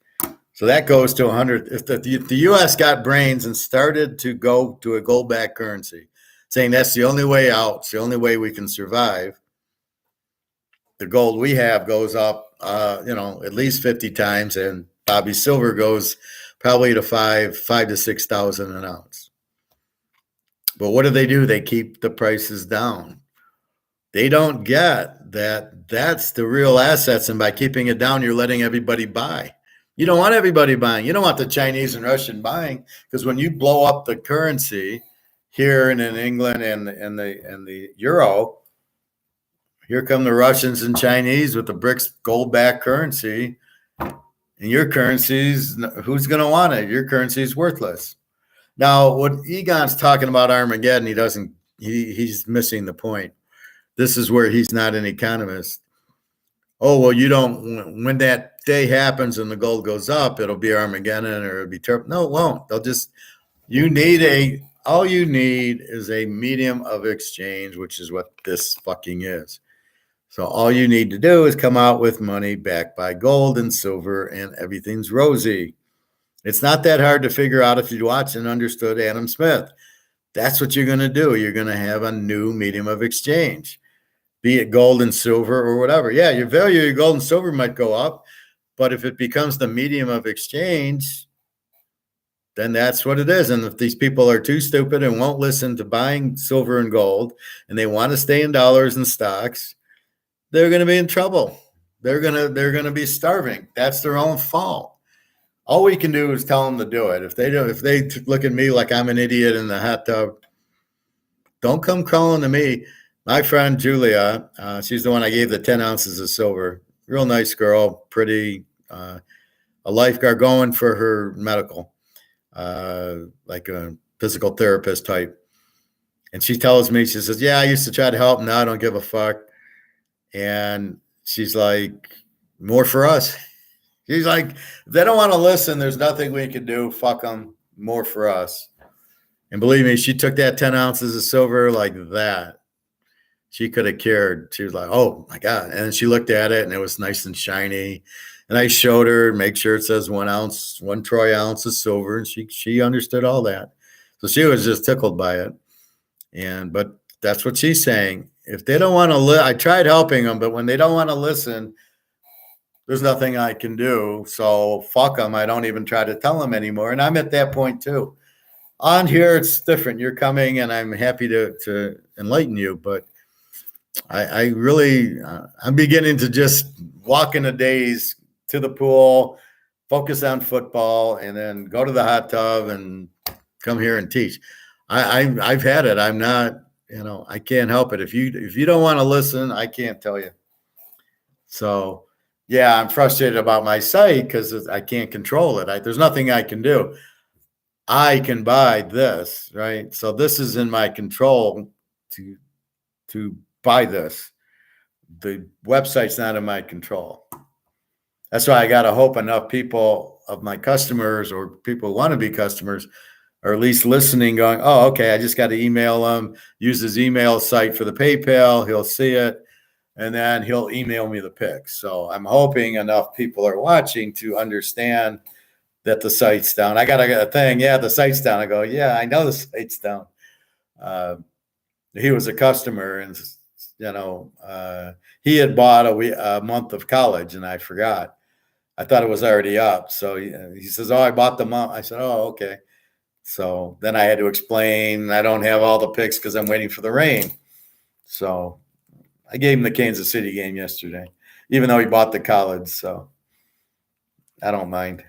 So that goes to 100. If the U.S. got brains and started to go to a gold-backed currency, saying that's the only way out, it's the only way we can survive, the gold we have goes up, at least 50 times, and Bobby Silver goes probably to 5,000 to 6,000 an ounce. But what do? They keep the prices down. They don't get that that's the real assets, and by keeping it down, you're letting everybody buy. You don't want everybody buying. You don't want the Chinese and Russian buying, because when you blow up the currency here and in England and the euro, here come the Russians and Chinese with the BRICS gold-backed currency, and your currency's, who's going to want it? Your currency is worthless. Now, what Egon's talking about Armageddon, he's missing the point. This is where he's not an economist. Oh, well, when that day happens and the gold goes up, it'll be Armageddon or it'll be terrible. No, it won't. All you need is a medium of exchange, which is what this fucking is. So all you need to do is come out with money backed by gold and silver, and everything's rosy. It's not that hard to figure out if you watched and understood Adam Smith. That's what you're going to do. You're going to have a new medium of exchange, be it gold and silver or whatever. Yeah, your value of your gold and silver might go up, but if it becomes the medium of exchange, then that's what it is. And if these people are too stupid and won't listen to buying silver and gold, and they want to stay in dollars and stocks, they're going to be in trouble. They're going to be starving. That's their own fault. All we can do is tell them to do it. If they look at me like I'm an idiot in the hot tub, don't come crawling to me. My friend Julia, she's the one I gave the 10 ounces of silver. Real nice girl, pretty, a lifeguard going for her medical, like a physical therapist type. And she tells me, she says, yeah, I used to try to help. Now I don't give a fuck. And she's like, more for us. She's like, if they don't want to listen, there's nothing we can do. Fuck them. More for us. And believe me, she took that 10 ounces of silver like that. She could have cared. She was like, oh, my God. And she looked at it, and it was nice and shiny. And I showed her, make sure it says 1 ounce, 1 troy ounce of silver. And she understood all that. So she was just tickled by it. But that's what she's saying. If they don't want to I tried helping them, but when they don't want to listen, there's nothing I can do. So fuck them. I don't even try to tell them anymore. And I'm at that point too. On here, it's different. You're coming, and I'm happy to enlighten you. But I really, I'm beginning to just walk in a daze to the pool, focus on football, and then go to the hot tub and come here and teach. I've had it. I'm not, I can't help it. If you don't want to listen, I can't tell you. So yeah, I'm frustrated about my site because I can't control it. There's nothing I can do. I can buy this, right? So this is in my control to buy this. The website's not in my control. That's why I got to hope enough people of my customers or people who want to be customers are at least listening, going, oh, okay, I just got to email him, use his email site for the PayPal. He'll see it, and then he'll email me the pics. So I'm hoping enough people are watching to understand that the site's down. I got a thing. Yeah, the site's down. I go, yeah, I know the site's down. He was a customer, and he had bought a month of college, and I forgot. I thought it was already up. So he says, oh, I bought the month. I said, oh, okay. So then I had to explain I don't have all the picks because I'm waiting for the rain. So I gave him the Kansas City game yesterday, even though he bought the college. So I don't mind.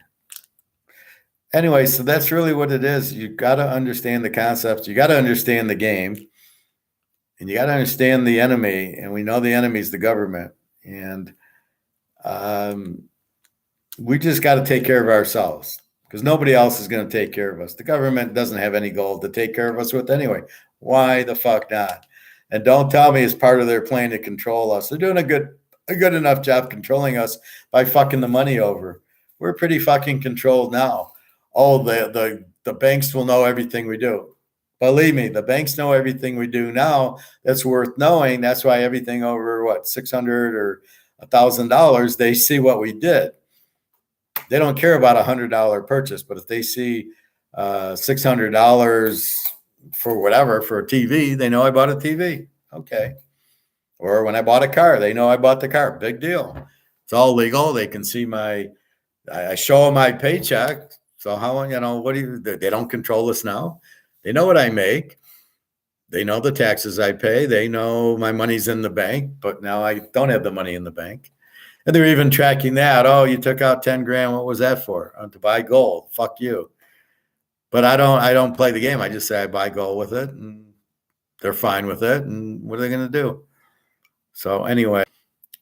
Anyway, so that's really what it is. You got to understand the concepts. You got to understand the game. And you got to understand the enemy. And we know the enemy is the government. And we just got to take care of ourselves because nobody else is going to take care of us. The government doesn't have any goal to take care of us with anyway. Why the fuck not? And don't tell me it's part of their plan to control us. They're doing a good enough job controlling us by fucking the money over. We're pretty fucking controlled now. Oh, the banks will know everything we do. Believe me, the banks know everything we do now. That's worth knowing. That's why everything over $600 or $1,000, they see what we did. They don't care about $100 purchase, but if they see $600 for whatever for a TV, they know I bought a TV. Okay. Or when I bought a car, they know I bought the car. Big deal. It's all legal. They can see I show them my paycheck. So how, they don't control us now. They know what I make. They know the taxes I pay. They know my money's in the bank, but now I don't have the money in the bank. And they're even tracking that. Oh, you took out 10 grand. What was that for? To buy gold. Fuck you. But I don't play the game. I just say I buy gold with it, and they're fine with it. And what are they going to do? So anyway,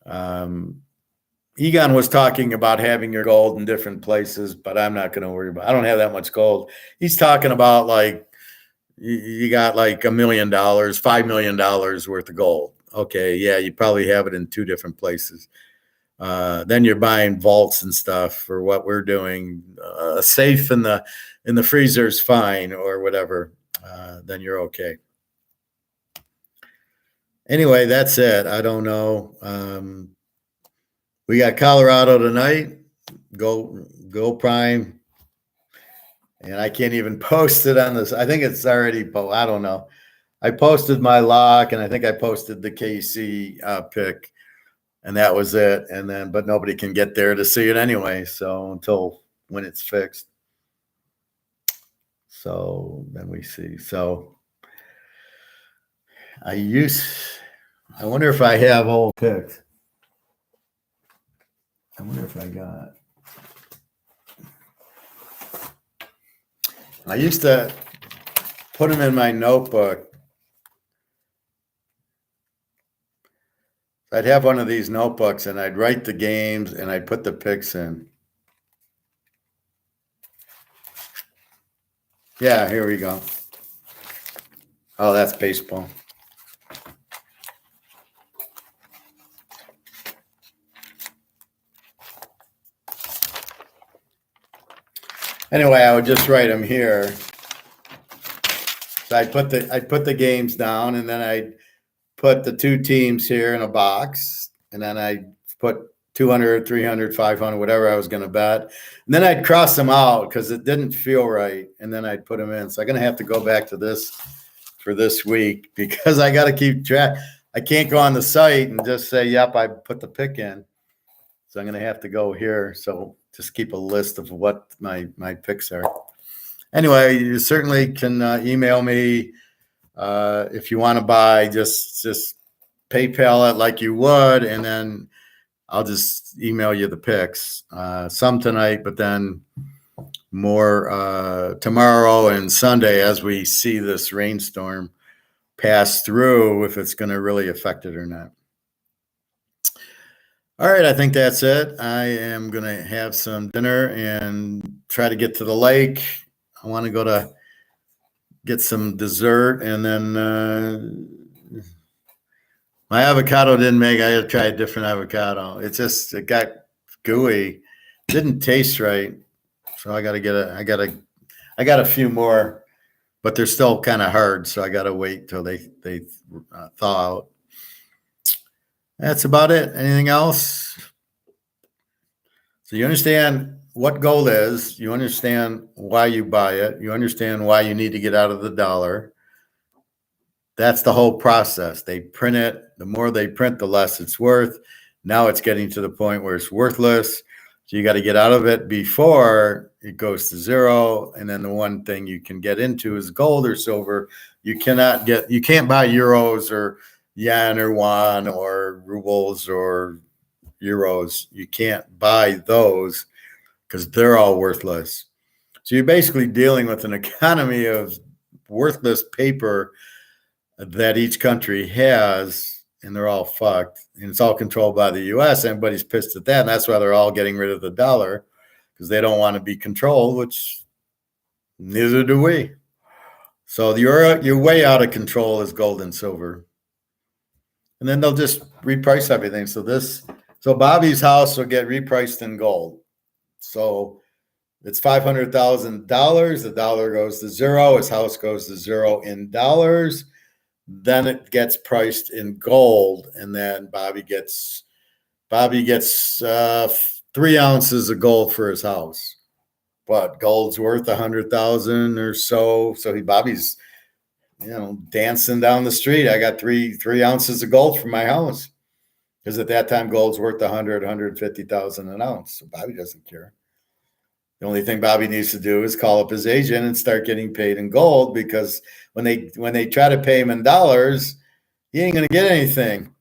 Egon was talking about having your gold in different places, but I'm not going to worry about it. I don't have that much gold. He's talking about like you got like $1 million, $5 million worth of gold. Okay, yeah, you probably have it in 2 different places. Then you're buying vaults and stuff for what we're doing. A safe in the freezer is fine or whatever. Then you're okay. Anyway, that's it. I don't know. We got Colorado tonight. Go Prime. And I can't even post it on this. I think it's already, I don't know. I posted my lock, and I think I posted the KC pick. And that was it. And then, but nobody can get there to see it anyway. So until when it's fixed. So then we see. So I wonder if I have old picks. I wonder if I got. I used to put them in my notebook. I'd have one of these notebooks and I'd write the games and I'd put the picks in. Yeah, here we go. Oh, that's baseball. Anyway, I would just write them here. So I'd put the games down, and then I'd put the 2 teams here in a box, and then I'd put 200, 300, 500, whatever I was going to bet. And then I'd cross them out because it didn't feel right, and then I'd put them in. So I'm going to have to go back to this for this week because I got to keep track. I can't go on the site and just say, yep, I put the pick in. So I'm going to have to go here. So just keep a list of what my picks are. Anyway, you certainly can email me if you want to buy. Just PayPal it like you would, and then I'll just email you the picks. Some tonight, but then more tomorrow and Sunday as we see this rainstorm pass through, if it's going to really affect it or not. All right, I think that's it. I am going to have some dinner and try to get to the lake. I want to go to get some dessert, and then my avocado didn't make. I got to try a different avocado. It got gooey, didn't taste right. So I got to get I got a few more, but they're still kind of hard. So I got to wait till they thaw out. That's about it. Anything else? So you understand what gold is. You understand why you buy it. You understand why you need to get out of the dollar. That's the whole process. They print it. The more they print, the less it's worth. Now it's getting to the point where it's worthless. So you got to get out of it before it goes to zero. And then the one thing you can get into is gold or silver. You can't buy euros or yen or won or rubles or euros. You can't buy those because they're all worthless. So you're basically dealing with an economy of worthless paper that each country has, and they're all fucked. And it's all controlled by the U.S. Everybody's pissed at that, and that's why they're all getting rid of the dollar, because they don't want to be controlled, which neither do we. So you're way out of control as gold and silver. And then they'll just reprice everything. So Bobby's house will get repriced in gold. So it's $500,000. The dollar goes to zero. His house goes to zero in dollars. Then it gets priced in gold, and then Bobby gets 3 ounces of gold for his house. But gold's worth 100,000 or so. So Bobby's, dancing down the street. I got three ounces of gold for my house, because at that time gold's worth 150,000 an ounce. So Bobby doesn't care. The only thing Bobby needs to do is call up his agent and start getting paid in gold, because when they try to pay him in dollars, he ain't going to get anything.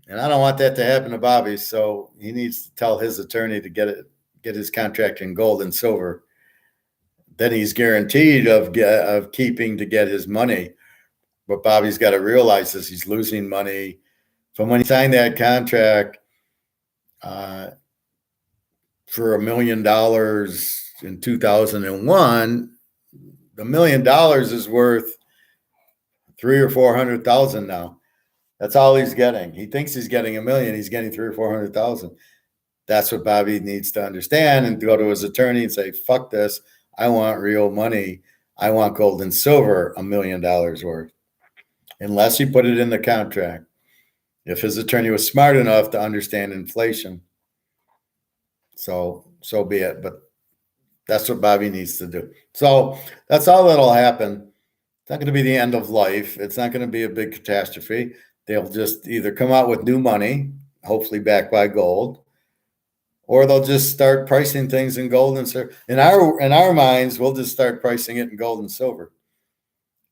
And I don't want that to happen to Bobby. So he needs to tell his attorney to get his contract in gold and silver. Then he's guaranteed of keeping to get his money. But Bobby's got to realize this. He's losing money from when he signed that contract for $1 million in 2001. The $1 million is worth $300,000 or $400,000 now. That's all he's getting. He thinks he's getting $1 million. He's getting $300,000 or $400,000. That's what Bobby needs to understand, and to go to his attorney and say, "Fuck this! I want real money. I want gold and silver, $1 million worth." Unless you put it in the contract. If his attorney was smart enough to understand inflation, so be it. But that's what Bobby needs to do. So that's all that'll happen. It's not going to be the end of life. It's not going to be a big catastrophe. They'll just either come out with new money, hopefully backed by gold, or they'll just start pricing things in gold and silver. In our minds, we'll just start pricing it in gold and silver.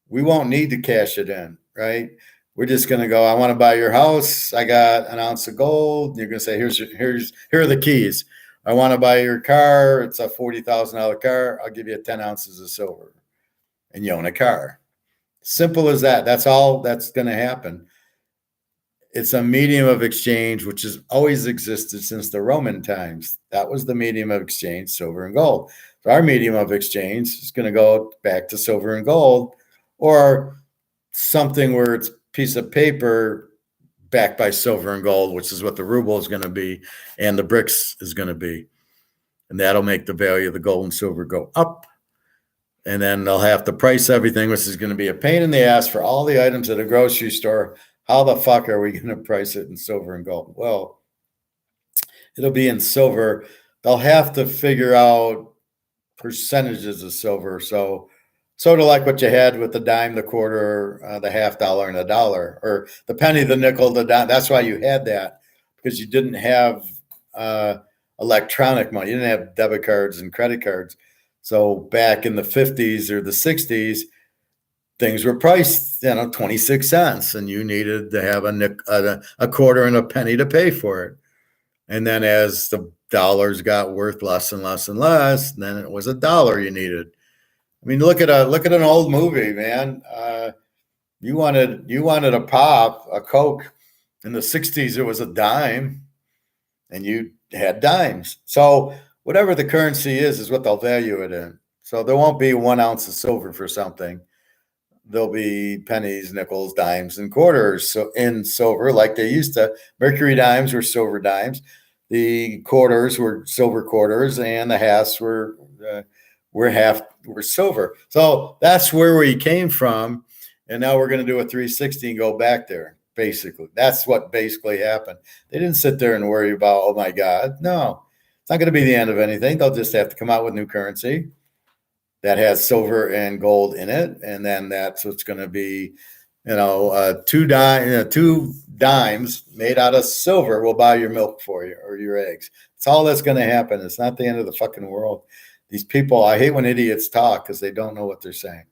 We won't need to cash it in, right? We're just going to go, "I want to buy your house. I got an ounce of gold." And you're going to say, here are the keys. "I want to buy your car. It's a $40,000 car. I'll give you 10 ounces of silver." And you own a car. Simple as that. That's all that's going to happen. It's a medium of exchange, which has always existed since the Roman times. That was the medium of exchange, silver and gold. So our medium of exchange is going to go back to silver and gold, or something where it's a piece of paper backed by silver and gold, which is what the ruble is going to be, and the BRICS is going to be. And that'll make the value of the gold and silver go up. And then they'll have to price everything, which is going to be a pain in the ass for all the items at a grocery store. How the fuck are we going to price it in silver and gold? Well, it'll be in silver. They'll have to figure out percentages of silver. So sort of like what you had with the dime, the quarter, the $half dollar, and the dollar, or the penny, the nickel, the dime. That's why you had that, because you didn't have electronic money. You didn't have debit cards and credit cards. So back in the 50s or the 60s, things were priced, 26 cents, and you needed to have a quarter and a penny to pay for it. And then as the dollars got worth less and less and less, then it was $1 you needed. I mean, look at an old movie, man. You wanted a pop, a Coke. In the 60s, it was a dime, and you had dimes. So whatever the currency is what they'll value it in. So there won't be 1 ounce of silver for something. There'll be pennies, nickels, dimes, and quarters. So in silver, like they used to. Mercury dimes were silver dimes. The quarters were silver quarters, and the halves were silver. So that's where we came from. And now we're going to do a 360 and go back there, basically. That's what basically happened. They didn't sit there and worry about, oh, my God. No, it's not going to be the end of anything. They'll just have to come out with new currency that has silver and gold in it. And then that's what's going to be, two dimes made out of silver will buy your milk for you or your eggs. It's all that's going to happen. It's not the end of the fucking world. These people, I hate when idiots talk because they don't know what they're saying.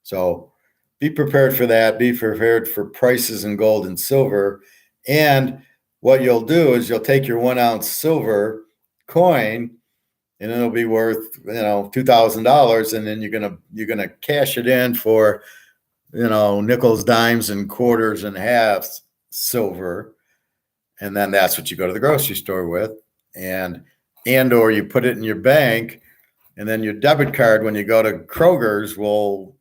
So be prepared for that. Be prepared for prices in gold and silver. And what you'll do is you'll take your 1 ounce silver coin and it'll be worth, $2,000. And then you're gonna cash it in for, nickels, dimes, and quarters and halves silver. And then that's what you go to the grocery store with. Or you put it in your bank, and then your debit card, when you go to Kroger's, will,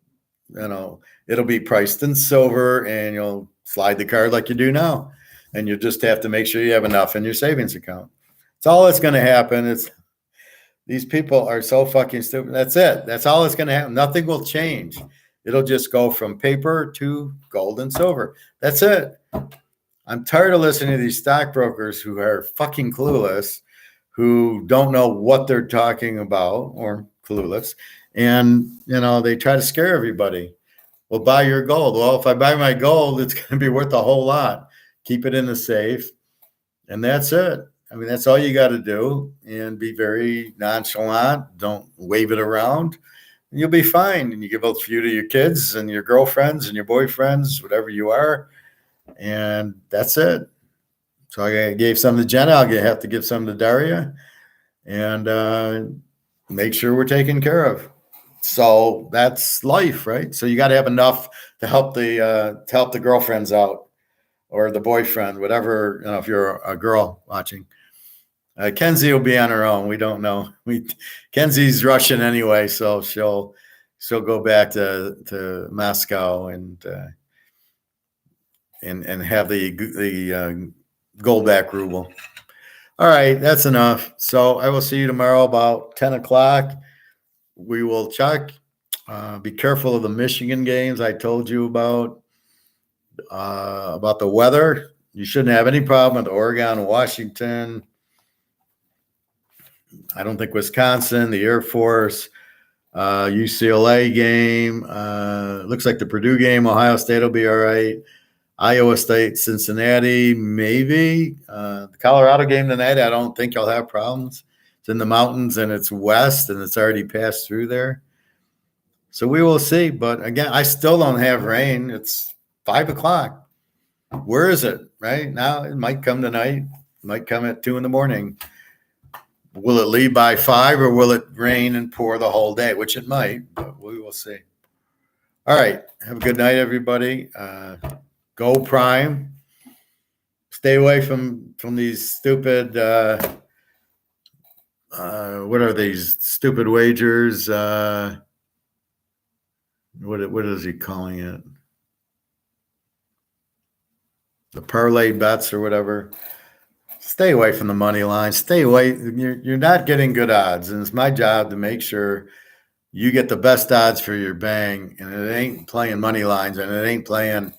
it'll be priced in silver, and you'll slide the card like you do now. And you just have to make sure you have enough in your savings account. It's all that's going to happen. These people are so fucking stupid. That's it. That's all that's going to happen. Nothing will change. It'll just go from paper to gold and silver. That's it. I'm tired of listening to these stockbrokers who are fucking clueless, who don't know what they're talking about, or clueless. And, they try to scare everybody. Well, buy your gold. Well, if I buy my gold, it's going to be worth a whole lot. Keep it in the safe. And that's it. I mean, that's all you got to do, and be very nonchalant. Don't wave it around, and you'll be fine. And you give a few to your kids and your girlfriends and your boyfriends, whatever you are. And that's it. So I gave some to Jenna. I'll have to give some to Daria, and make sure we're taken care of. So that's life, right? So you got to have enough to help the girlfriends out, or the boyfriend, whatever. If you're a girl watching, Kenzie will be on her own. We don't know. Kenzie's Russian anyway, so she'll go back to Moscow and have the gold-backed ruble. All right, that's enough. So I will see you tomorrow about 10 o'clock. We will check. Be careful of the Michigan games I told you about the weather. You shouldn't have any problem with Oregon, Washington. I don't think Wisconsin, the Air Force, UCLA game. Looks like the Purdue game, Ohio State will be all right. Iowa State, Cincinnati, maybe. The Colorado game tonight, I don't think you'll have problems. It's in the mountains and it's west and it's already passed through there. So we will see. But again, I still don't have rain. It's 5 o'clock. Where is it right now? It might come tonight. It might come at 2 a.m. Will it leave by 5, or will it rain and pour the whole day? Which it might, but we will see. All right. Have a good night, everybody. Go Prime. Stay away from these stupid, what are these stupid wagers? What is he calling it? The parlay bets or whatever. Stay away from the money line. Stay away. You're not getting good odds, and it's my job to make sure you get the best odds for your bang. And it ain't playing money lines, and it ain't playing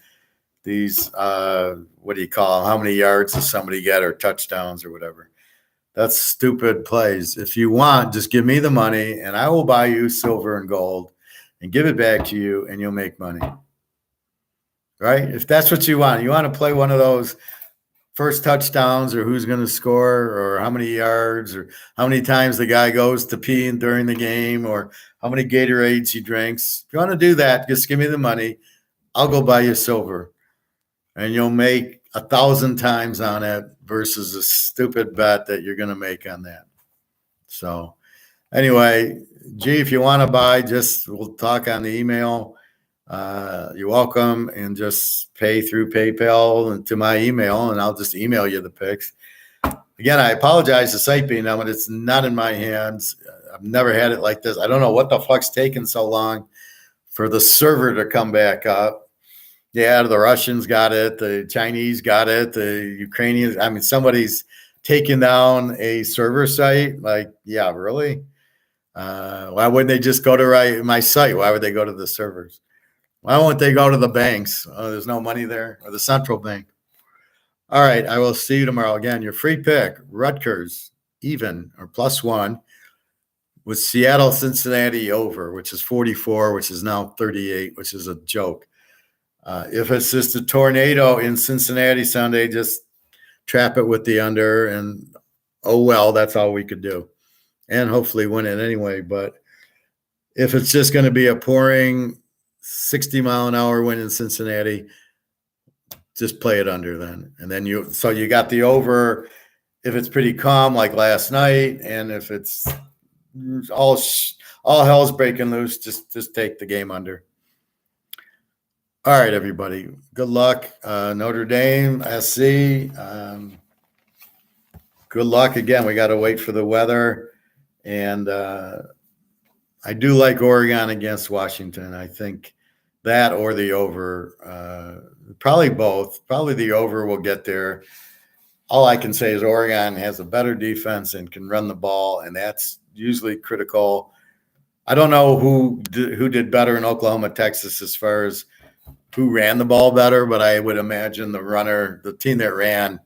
these what do you call them? How many yards does somebody get, or touchdowns, or whatever. That's stupid plays. If you want, just give me the money, and I will buy you silver and gold and give it back to you, and you'll make money. Right? If that's what you want to play one of those first touchdowns or who's going to score or how many yards or how many times the guy goes to pee during the game or how many Gatorades he drinks. If you want to do that, just give me the money. I'll go buy you silver. And you'll make 1,000 times on it versus a stupid bet that you're going to make on that. So anyway, G, if you want to buy, we'll talk on the email. You're welcome, and just pay through PayPal and to my email, and I'll just email you the picks. Again, I apologize the site being down, but it's not in my hands. I've never had it like this. I don't know what the fuck's taking so long for the server to come back up. Yeah, the Russians got it. The Chinese got it. The Ukrainians. I mean, somebody's taking down a server site. Like, yeah, really? Why wouldn't they just go to my site? Why would they go to the servers? Why won't they go to the banks? Oh, there's no money there, or the central bank. All right, I will see you tomorrow. Again, your free pick, Rutgers, even or +1, with Seattle, Cincinnati over, which is 44, which is now 38, which is a joke. If it's just a tornado in Cincinnati Sunday, just trap it with the under, and oh well, that's all we could do, and hopefully win it anyway. But if it's just going to be a pouring 60-mile-an-hour wind in Cincinnati, just play it under then, and then you got the over if it's pretty calm like last night, and if it's all hell's breaking loose, just take the game under. All right, everybody. Good luck. Notre Dame, SC. Good luck. Again, we got to wait for the weather. And I do like Oregon against Washington. I think that or the over. Probably both. Probably the over will get there. All I can say is Oregon has a better defense and can run the ball, and that's usually critical. I don't know who did better in Oklahoma, Texas as far as who ran the ball better, but I would imagine the team that ran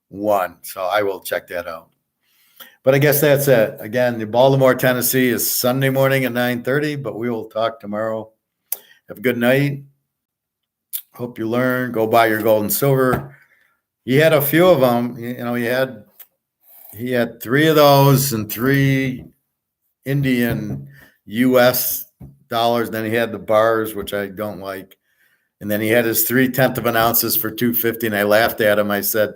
won. So I will check that out. But I guess that's it. Again, the Baltimore, Tennessee is Sunday morning at 9:30, but we will talk tomorrow. Have a good night. Hope you learn. Go buy your gold and silver. He had a few of them. He had 3 of those and 3 Indian U.S. dollars. Then he had the bars, which I don't like. And then he had his 3/10 of an ounces for $2.50, and I laughed at him. I said,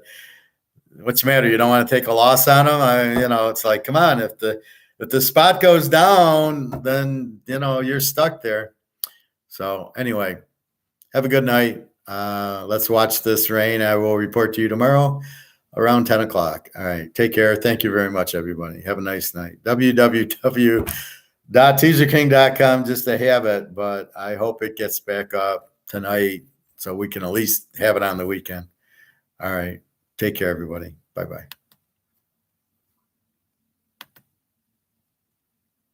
"What's the matter? You don't want to take a loss on him?" It's like, come on. If the spot goes down, then you're stuck there. So anyway, have a good night. Let's watch this rain. I will report to you tomorrow around 10 o'clock. All right, take care. Thank you very much, everybody. Have a nice night. www.teaserking.com just to have it, but I hope it gets back up tonight so we can at least have it on the weekend. All right. Take care, everybody. Bye-bye.